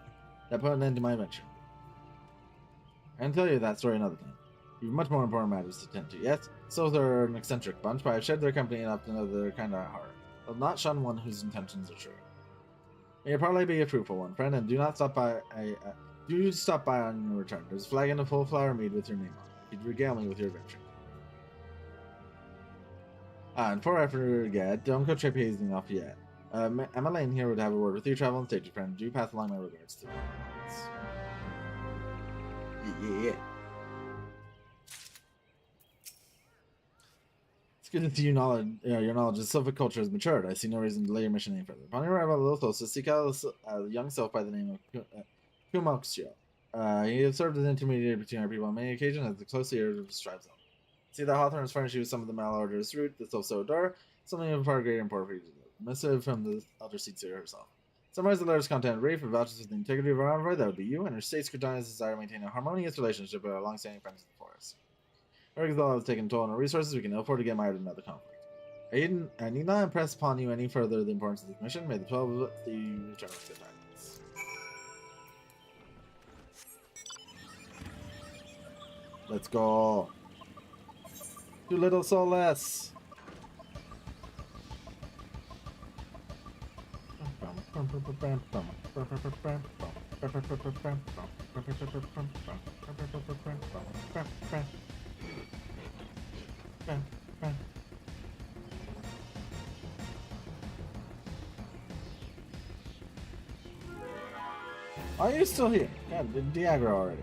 an end to my venture. I can tell you that story another time. You've much more important matters to tend to. Yes, sylphs are an eccentric bunch, but I've shared their company enough to know that they're kind of at heart. They'll not shun one whose intentions are true. May your parlay be a fruitful one, friend, and do stop by on your return. There's a flagon of full flower mead with your name on it. You'd regale me with your adventure. And before I forget, don't go trapezing off yet. Emma Lane here would have a word with you, travel and stage friend. Do pass along my regards to them. Yeah. It's good to see your knowledge of Sylphic culture has matured. I see no reason to delay your mission any further. Upon your arrival at Lothos, seek out a young sylph by the name of Kumoxio. He has served as an intermediary between our people on many occasions as the close ear of his tribe's own. See that Hawthorne has furnished you with some of the malodorous root, the sylph so adore, something of far greater import for you to do. Missive from the elder seer herself. Summarize the letter's content brief and vouches for the integrity of our envoy, that would be you, and her states Cretania's desire to maintain a harmonious relationship with our long-standing friends of the forest. Ergazal has taken toll on our resources, we can ill afford to get mired in another conflict. I need not impress upon you any further the importance of this mission. May the 12 of the return with good tidings. Let's go. Too little, so less. Are you still here? God, Diagra already.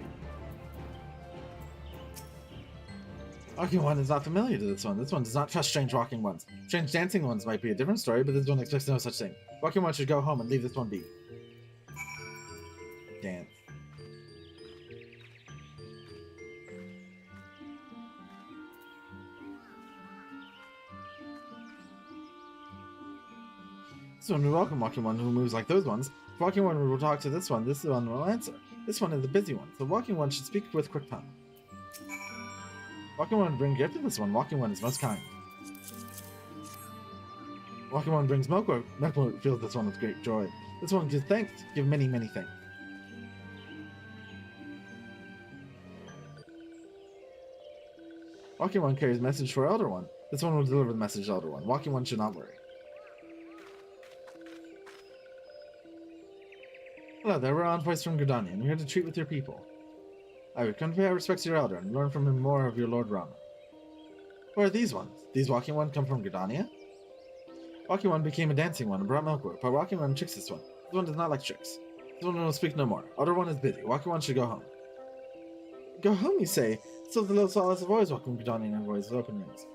Walking One is not familiar to this one. This one does not trust strange walking ones. Strange dancing ones might be a different story, but this one expects no such thing. Walking One should go home and leave this one be. Dance. This one will welcome Walking One who moves like those ones. If Walking One will talk to this one will answer. This one is the busy one, so Walking One should speak with quick tongue. Walking One will bring gift to this one. Walking One is most kind. Walking One brings milk. Milk fills this one with great joy. This one gives thanks. Give many, many thanks. Walking One carries message for Elder One. This one will deliver the message to Elder One. Walking One should not worry. Hello there, we're envoys from Gridania, and we're here to treat with your people. I would come to pay our respects to your elder and learn from him more of your Lord Rama. Who are these ones? These Walking One come from Gridania? Walking One became a dancing one and brought milkwood, but Walking One tricks this one. This one does not like tricks. This one will speak no more. Elder One is busy. Walking One should go home. Go home, you say? Still the little solace of always welcome Gridanian envoys with open rings.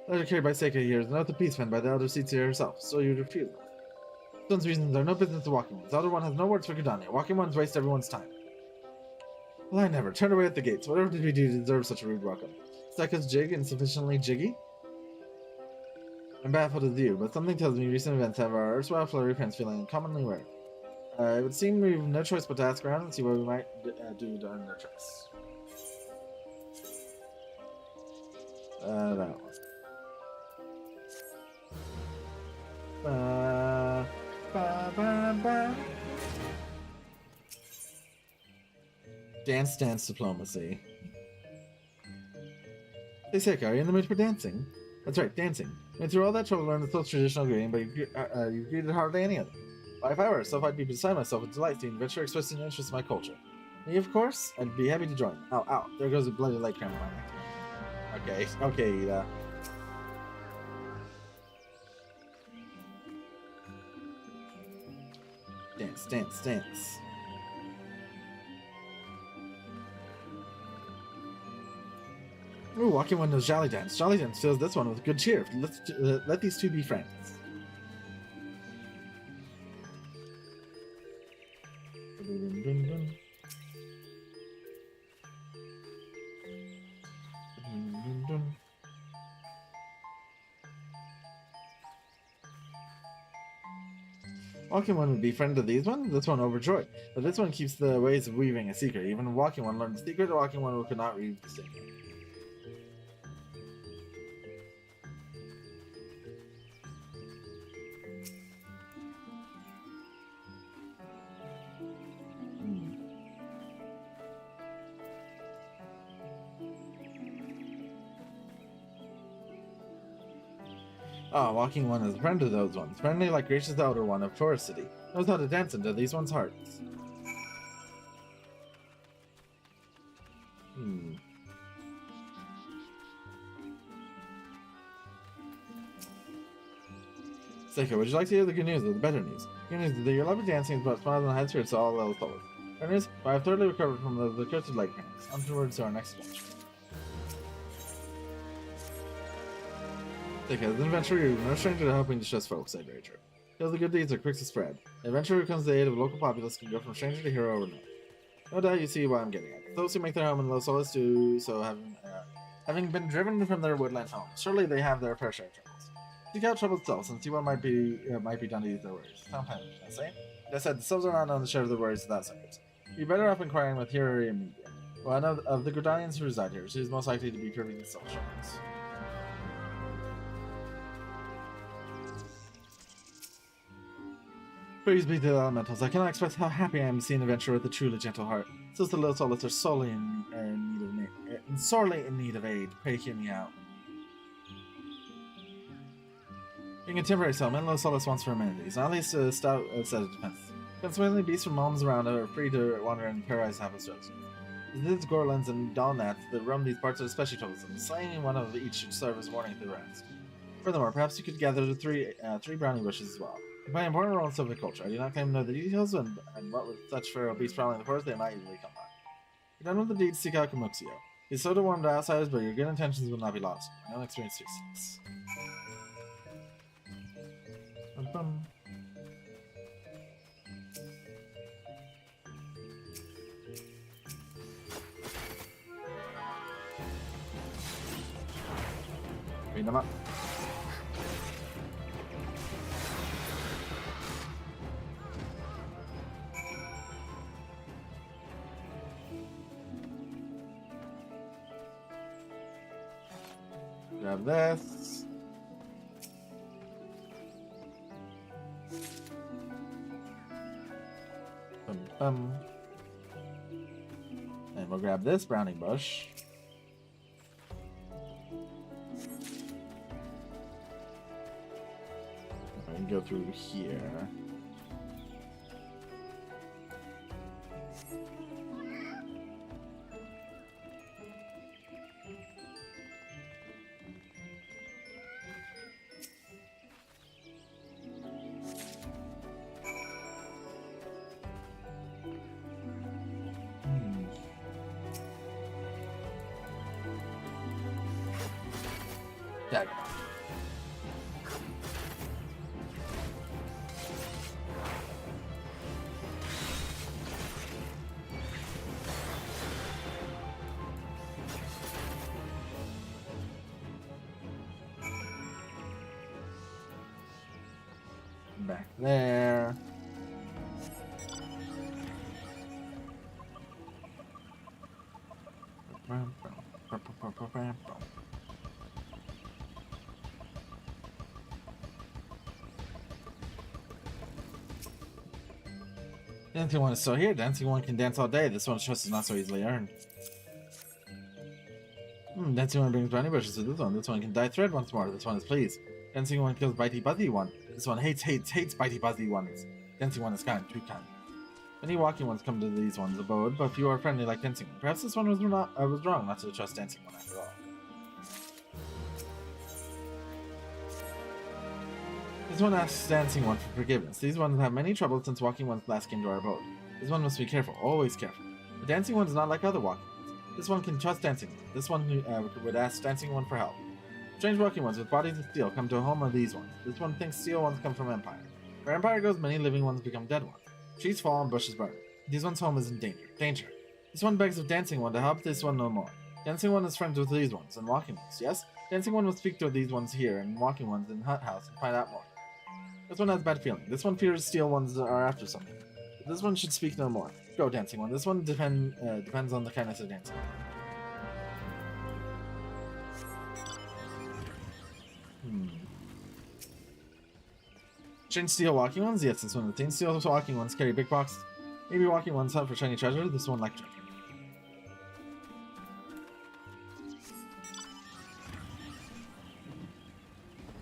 Letter carried by Seika here is an oath of peace penned by the elder Seika herself, so you refuse them. This one's reasons are no business to Walking One's. Elder One has no words for Gridania. Walking One's waste everyone's time. Well, I never. Turned away at the gates. Whatever did we do to deserve such a rude welcome? Seika's jig insufficiently jiggy? I'm baffled as you, but something tells me recent events have our erstwhile flurry friends feeling uncommonly weird. It would seem we've no choice but to ask around and see what we might do to earn their trust. That one. Dance diplomacy. Hey Seika, are you in the mood for dancing? That's right, dancing. Went through all that trouble to learn the Sylph's traditional greeting, but you greeted hardly any of them. Why, if I were herself, I'd be beside myself with delight seeing adventure expressing interest in my culture. Me, of course, I'd be happy to join. Ow, there goes a bloody light cramp on me. Okay, Dance. Ooh, Walking One knows Jolly Dance. Jolly Dance fills this one with good cheer. Let these two be friends. Walking One would be friend to these ones, this one overjoyed. But this one keeps the ways of weaving a secret. Even Walking One learned the secret, Walking One could not read the secret. Ah, Walking One is a friend to those ones. Friendly like gracious elder one of Tourist City. Knows how to dance into these ones' hearts. Seika, would you like to hear the good news or the better news? Good news is that your love of dancing has brought smiles and high spirits to all levels forward. Better news, I have thoroughly recovered from the cursed leg cramps. On towards to our next adventure. Seika, as an adventurer, you're no stranger to helping distressed folks, said Rager. Feel the good deeds are quick to spread. The adventurer who comes to the aid of a local populace can go from stranger to hero overnight. No doubt you see what I'm getting at. Those who make their home in Los Solis do so having been driven from their woodland homes. Surely they have their fair share of troubles. Seek out troubled selves and see what might be done to ease their worries. Sound plan, I say? As I said, the selves are not known to share their worries without outsiders. You're better off inquiring with Hiri and Media. One of the Grodanians who reside here, she is most likely to be privy to such things. Praise be to the elementals. I cannot express how happy I am to see an adventurer with a truly gentle heart. Since the little souls are sorely in need of aid, pray hear me out. Being a temporary settlement, Los Solis wants for amenities, not at least a stout set of defense. Consequently, beasts from homes around are free to wander in paradise half as roads. These Gorlins and Dalnats that roam these parts are especially troublesome. Slaying one of each should serve as warning to the rest. Furthermore, perhaps you could gather the three brownie bushes as well. They play an important role in silviculture. I do not claim to know the details, and what with such feral beasts prowling the forest, they might easily come by. You're done with the deed, seek out Kamuxio. He's so to warm to outsiders, but your good intentions will not be lost. My own experience speaks to this. Read them up. Grab this. And we'll grab this brownie bush. And go through here. Dagger. Back there. Dancing One is still here. Dancing One can dance all day. This one's trust is not so easily earned. Dancing One brings brownie bushes to this one. This one can dye thread once more. This one is pleased. Dancing One kills Bitey Buzzy One. This one hates Bitey Buzzy Ones. Dancing One is kind, too kind. Many walking ones come to these ones' abode, but few are friendly like Dancing One. Perhaps this one was wrong not to trust Dancing One after all. This one asks Dancing One for forgiveness. These ones have many troubles since Walking Ones last came to our abode. This one must be careful, always careful. But Dancing One is not like other Walking Ones. This one can trust Dancing One. This one would ask Dancing One for help. Strange Walking Ones with bodies of steel come to a home of these ones. This one thinks steel ones come from Empire. Where Empire goes, many living ones become dead ones. Trees fall and bushes burn. These one's home is in danger. Danger. This one begs of Dancing One to help this one no more. Dancing One is friends with these ones and Walking Ones, yes? Dancing One will speak to these ones here and Walking Ones in Hut House and find out more. This one has a bad feeling. This one fears steel ones are after something. This one should speak no more. Go, dancing one. This one depends on the kindness of dancing. Change steel walking ones? Yes, this one retains steel walking ones carry big boxes. Maybe walking ones hunt for shiny treasure. This one like treasure.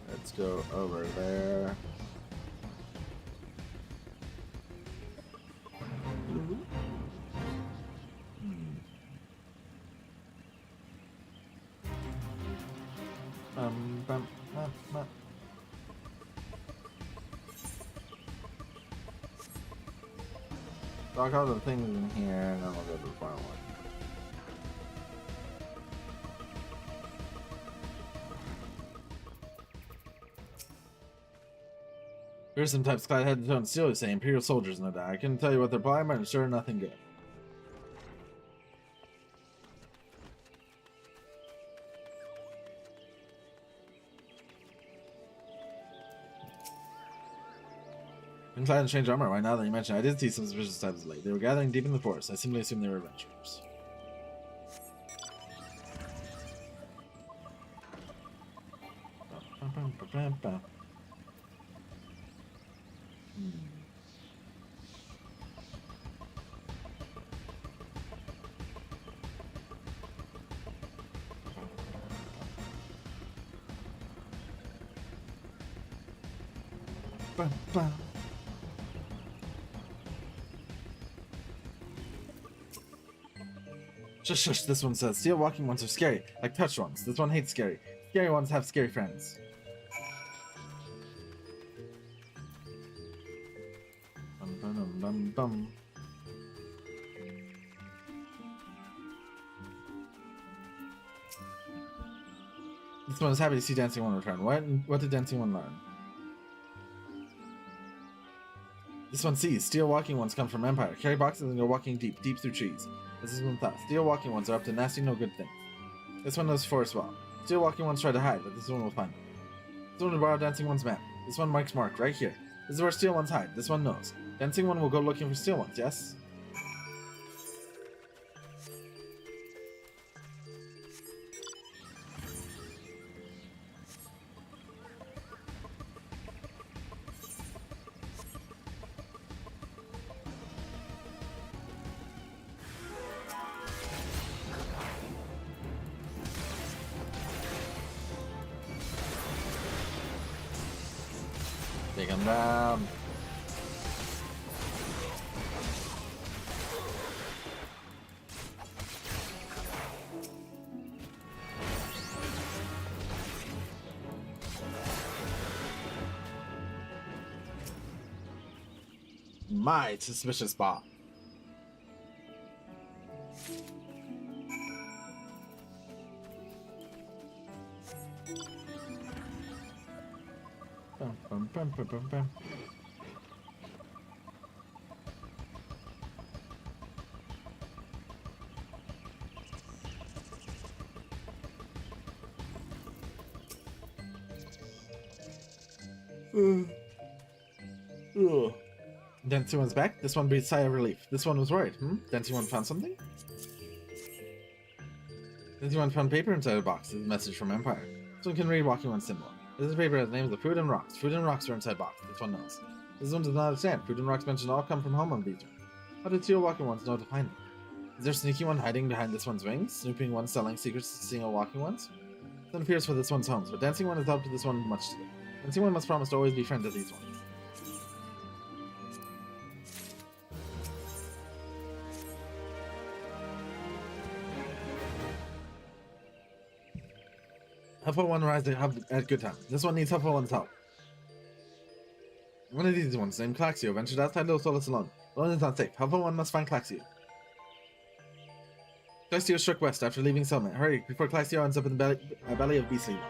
Let's go over there. Lock all the things in here, and then we'll go to the final one. Here's some types clad head to toe and steel, say Imperial soldiers, no doubt. I couldn't tell you what they're blind, but I'm sure nothing good. I'm glad to change armor. Right now that you mention, I did see some suspicious types late. They were gathering deep in the forest. I simply assumed they were adventurers. Shush, this one says, steel walking ones are scary, like touch ones. This one hates scary. Scary ones have scary friends. Bum. This one is happy to see Dancing One return. What did Dancing One learn? This one sees. Steel walking ones come from Empire. Carry boxes and go walking deep through trees. This is one thought. Steel walking ones are up to nasty, no good things. This one knows forest well. Steel walking ones try to hide, but this one will find them. This one will borrow Dancing One's map. This one marks mark right here. This is where steel ones hide. This one knows. Dancing One will go looking for steel ones, yes? Take him down. My suspicious bot. Bum. Dancing One's back. This one breathes sigh of relief. This one was worried. Dancing One found something? Dancing One found paper inside a box. This is a message from Empire. This one can read Walking One's symbol. This paper has names of food and rocks. Food and rocks are inside box. This one knows. This one does not understand. Food and rocks mentioned all come from home on Beater. How did Teal Walking Ones know to find them? Is there a sneaky one hiding behind this one's wings? Snooping one selling secrets to single walking ones? This one fears for this one's homes, but Dancing One has helped this one much today. Dancing One must promise to always be friends with these ones. Helpful One rise at good time. This one needs Helpful One's help. One of these ones, named Claxio, ventured outside Los Solis alone. Alone is not safe. Helpful One must find Claxio. Claxio struck west after leaving settlement. Hurry, before Claxio ends up in the belly of Beastly One.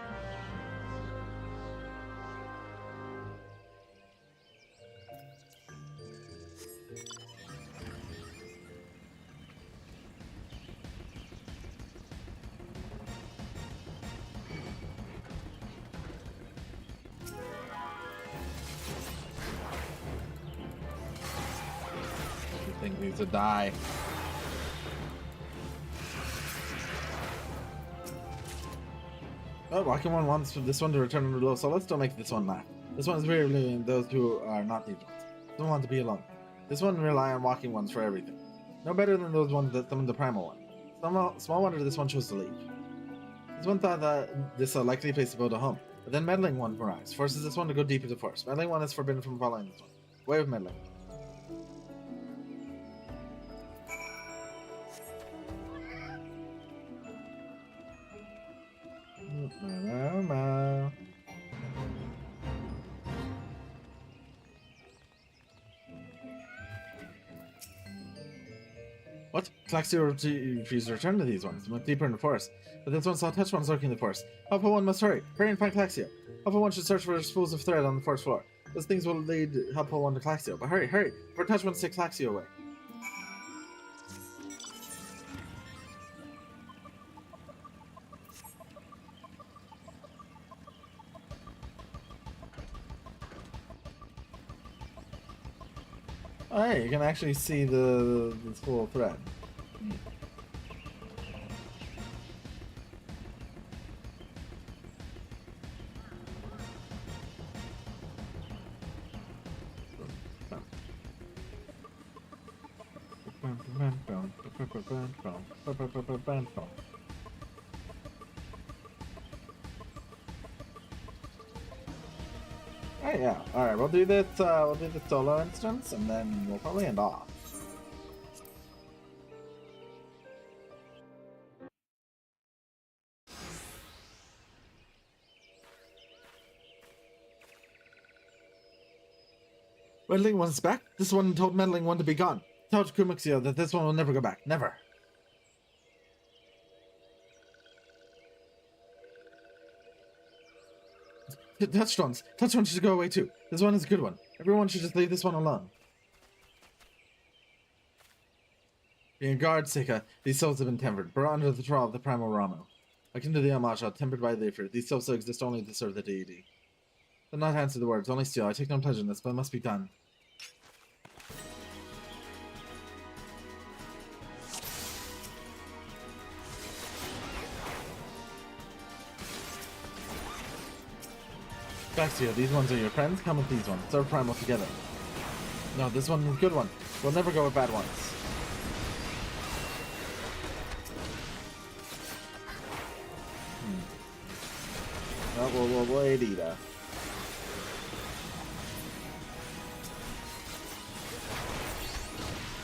needs to die. Oh, Walking One wants this one to return to low, so let's don't make this one laugh. This one is very relieving those who are not these ones. Don't want to be alone. This one rely on Walking Ones for everything. No better than those ones that summoned the Primal One. Small wonder this one chose to leave. This one thought that this is a likely place to build a home, but then Meddling One arrives, forces this one to go deep into the forest. Meddling One is forbidden from following this one. Way of meddling. What? Claxio refused to return to these ones and went deeper in the forest. But this one saw touch ones lurking in the forest. Alpha One must hurry. Hurry and find Claxio. Alpha One should search for spools of thread on the forest floor. Those things will lead Alpha One to Claxio. But hurry, hurry! For touch ones take Claxio away. Oh, hey, you can actually see the spool thread. Alright, yeah. Alright, we'll do this solo instance and then we'll probably end off. Meddling One's back? This one told Meddling One to be gone. Tell Kumixio that this one will never go back. Never. Touchstones should go away too. This one is a good one. Everyone should just leave this one alone. Be on guard, Seika. These souls have been tempered, brought under the thrall of the primal Ramo. Akin to the Amasha, tempered by the Ifrit, these souls exist only to serve the deity. Do not answer the words, only steal. I take no pleasure in this, but it must be done. Claxio, these ones are your friends? Come with these ones. Serve Primal together. No, this one is a good one. We'll never go with bad ones. We'll Adita.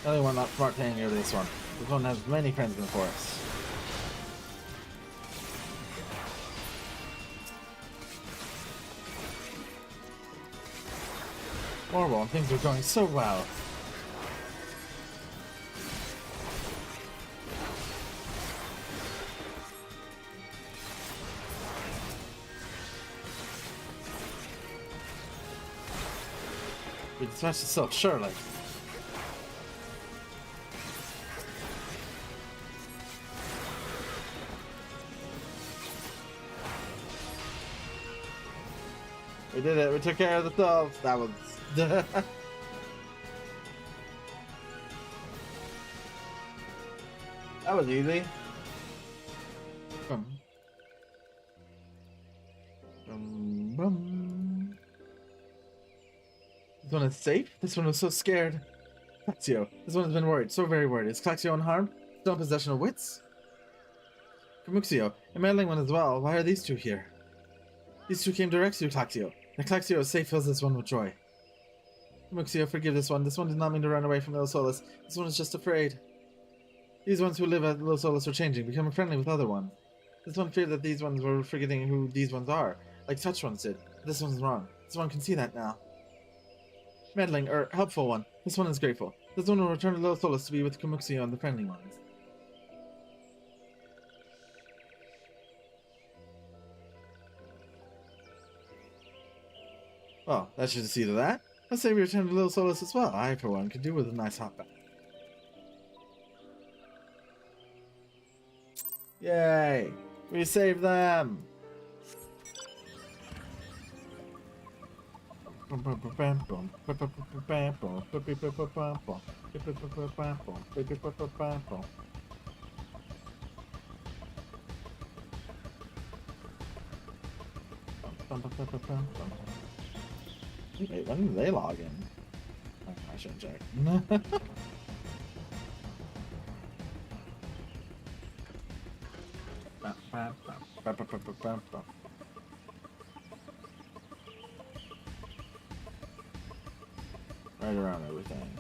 The only one not smart to hang over this one. This one has many friends in the forest. Horrible, and things are going so well. We dispatched itself, surely. We did it, we took care of the dogs. That was... that was easy. This one is safe? This one was so scared. Claxio, this one has been worried, so very worried. Is Claxio unharmed? Still in possession of wits? Kamuxio, a meddling one as well. Why are these two here? These two came direct to Claxio. The Claxio is safe fills this one with joy. Kamuxio, forgive this one. This one did not mean to run away from Little Solus. This one is just afraid. These ones who live at Little Solus are changing, becoming friendly with other ones. This one feared that these ones were forgetting who these ones are, like Touch ones did. This one's wrong. This one can see that now. Meddling, helpful one. This one is grateful. This one will return to Little Solus to be with Kamuxio and the friendly ones. Well, that should see to that. Let's say we return to Little Solus as well. I, for one, could do with a nice hot bath. Yay! We saved them! Wait, when did they log in? Oh, I should check. Right around everything.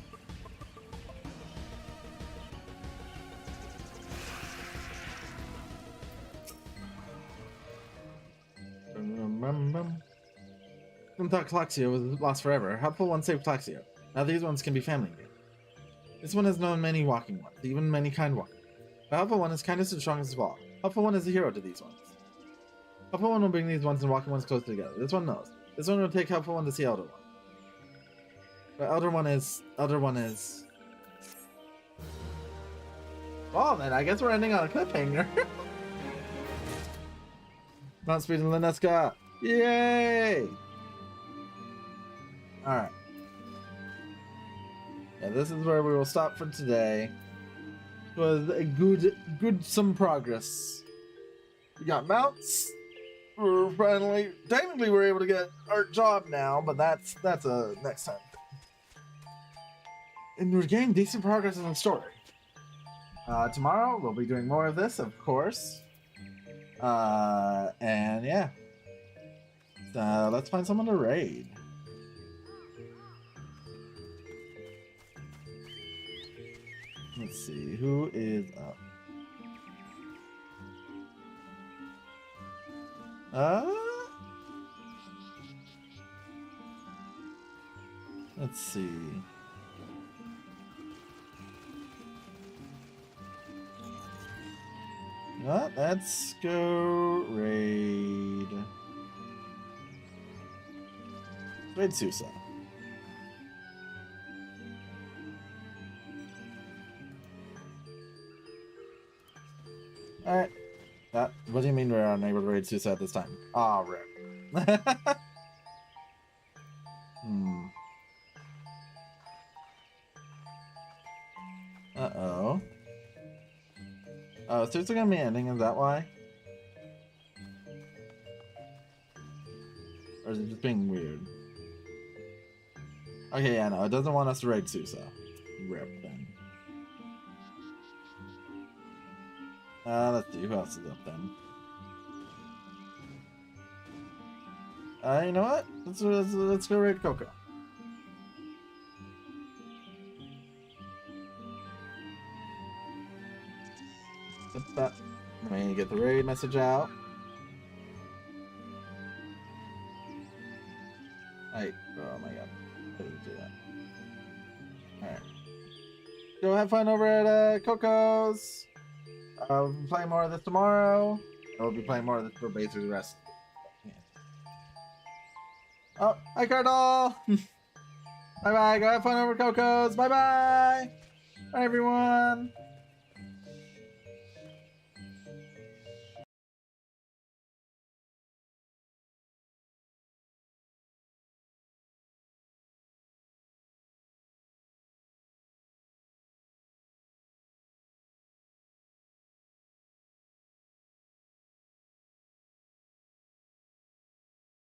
I thought Claxio was lost forever. Helpful one saved Claxio. Now these ones can be family again. This one has known many walking ones, even many kind walking. The helpful one is kindest and strongest of all. Helpful one is a hero to these ones. Helpful one will bring these ones and walking ones closer together. This one knows. This one will take helpful one to see elder one. But elder one is. Well then, I guess we're ending on a cliffhanger. Mount Speed and Lineska. Yay! Alright. Yeah, this is where we will stop for today. It was a good some progress. We got mounts. Technically we're able to get our job now, but that's a next time. And we're getting decent progress in the story. Tomorrow we'll be doing more of this, of course. And yeah. Let's find someone to raid. Let's see, who is up? Let's see. Let's go raid Susa. Alright. What do you mean we're unable to raid Susa at this time? Ah, rip. Uh-oh. Oh, Susa gonna be ending, is that why? Or is it just being weird? Okay, yeah, no, it doesn't want us to raid Susa. Rip, then. Let's see, who else is up then? You know what? Let's go raid Coco. Let me get the raid message out. Oh my god. I didn't do that. Alright. Go have fun over at Coco's. We'll be playing more of this tomorrow. We'll be playing more of this for basically the rest. Yeah. Oh, hi Cardall! Bye bye, go have fun over at Coco's. Bye bye! Bye everyone!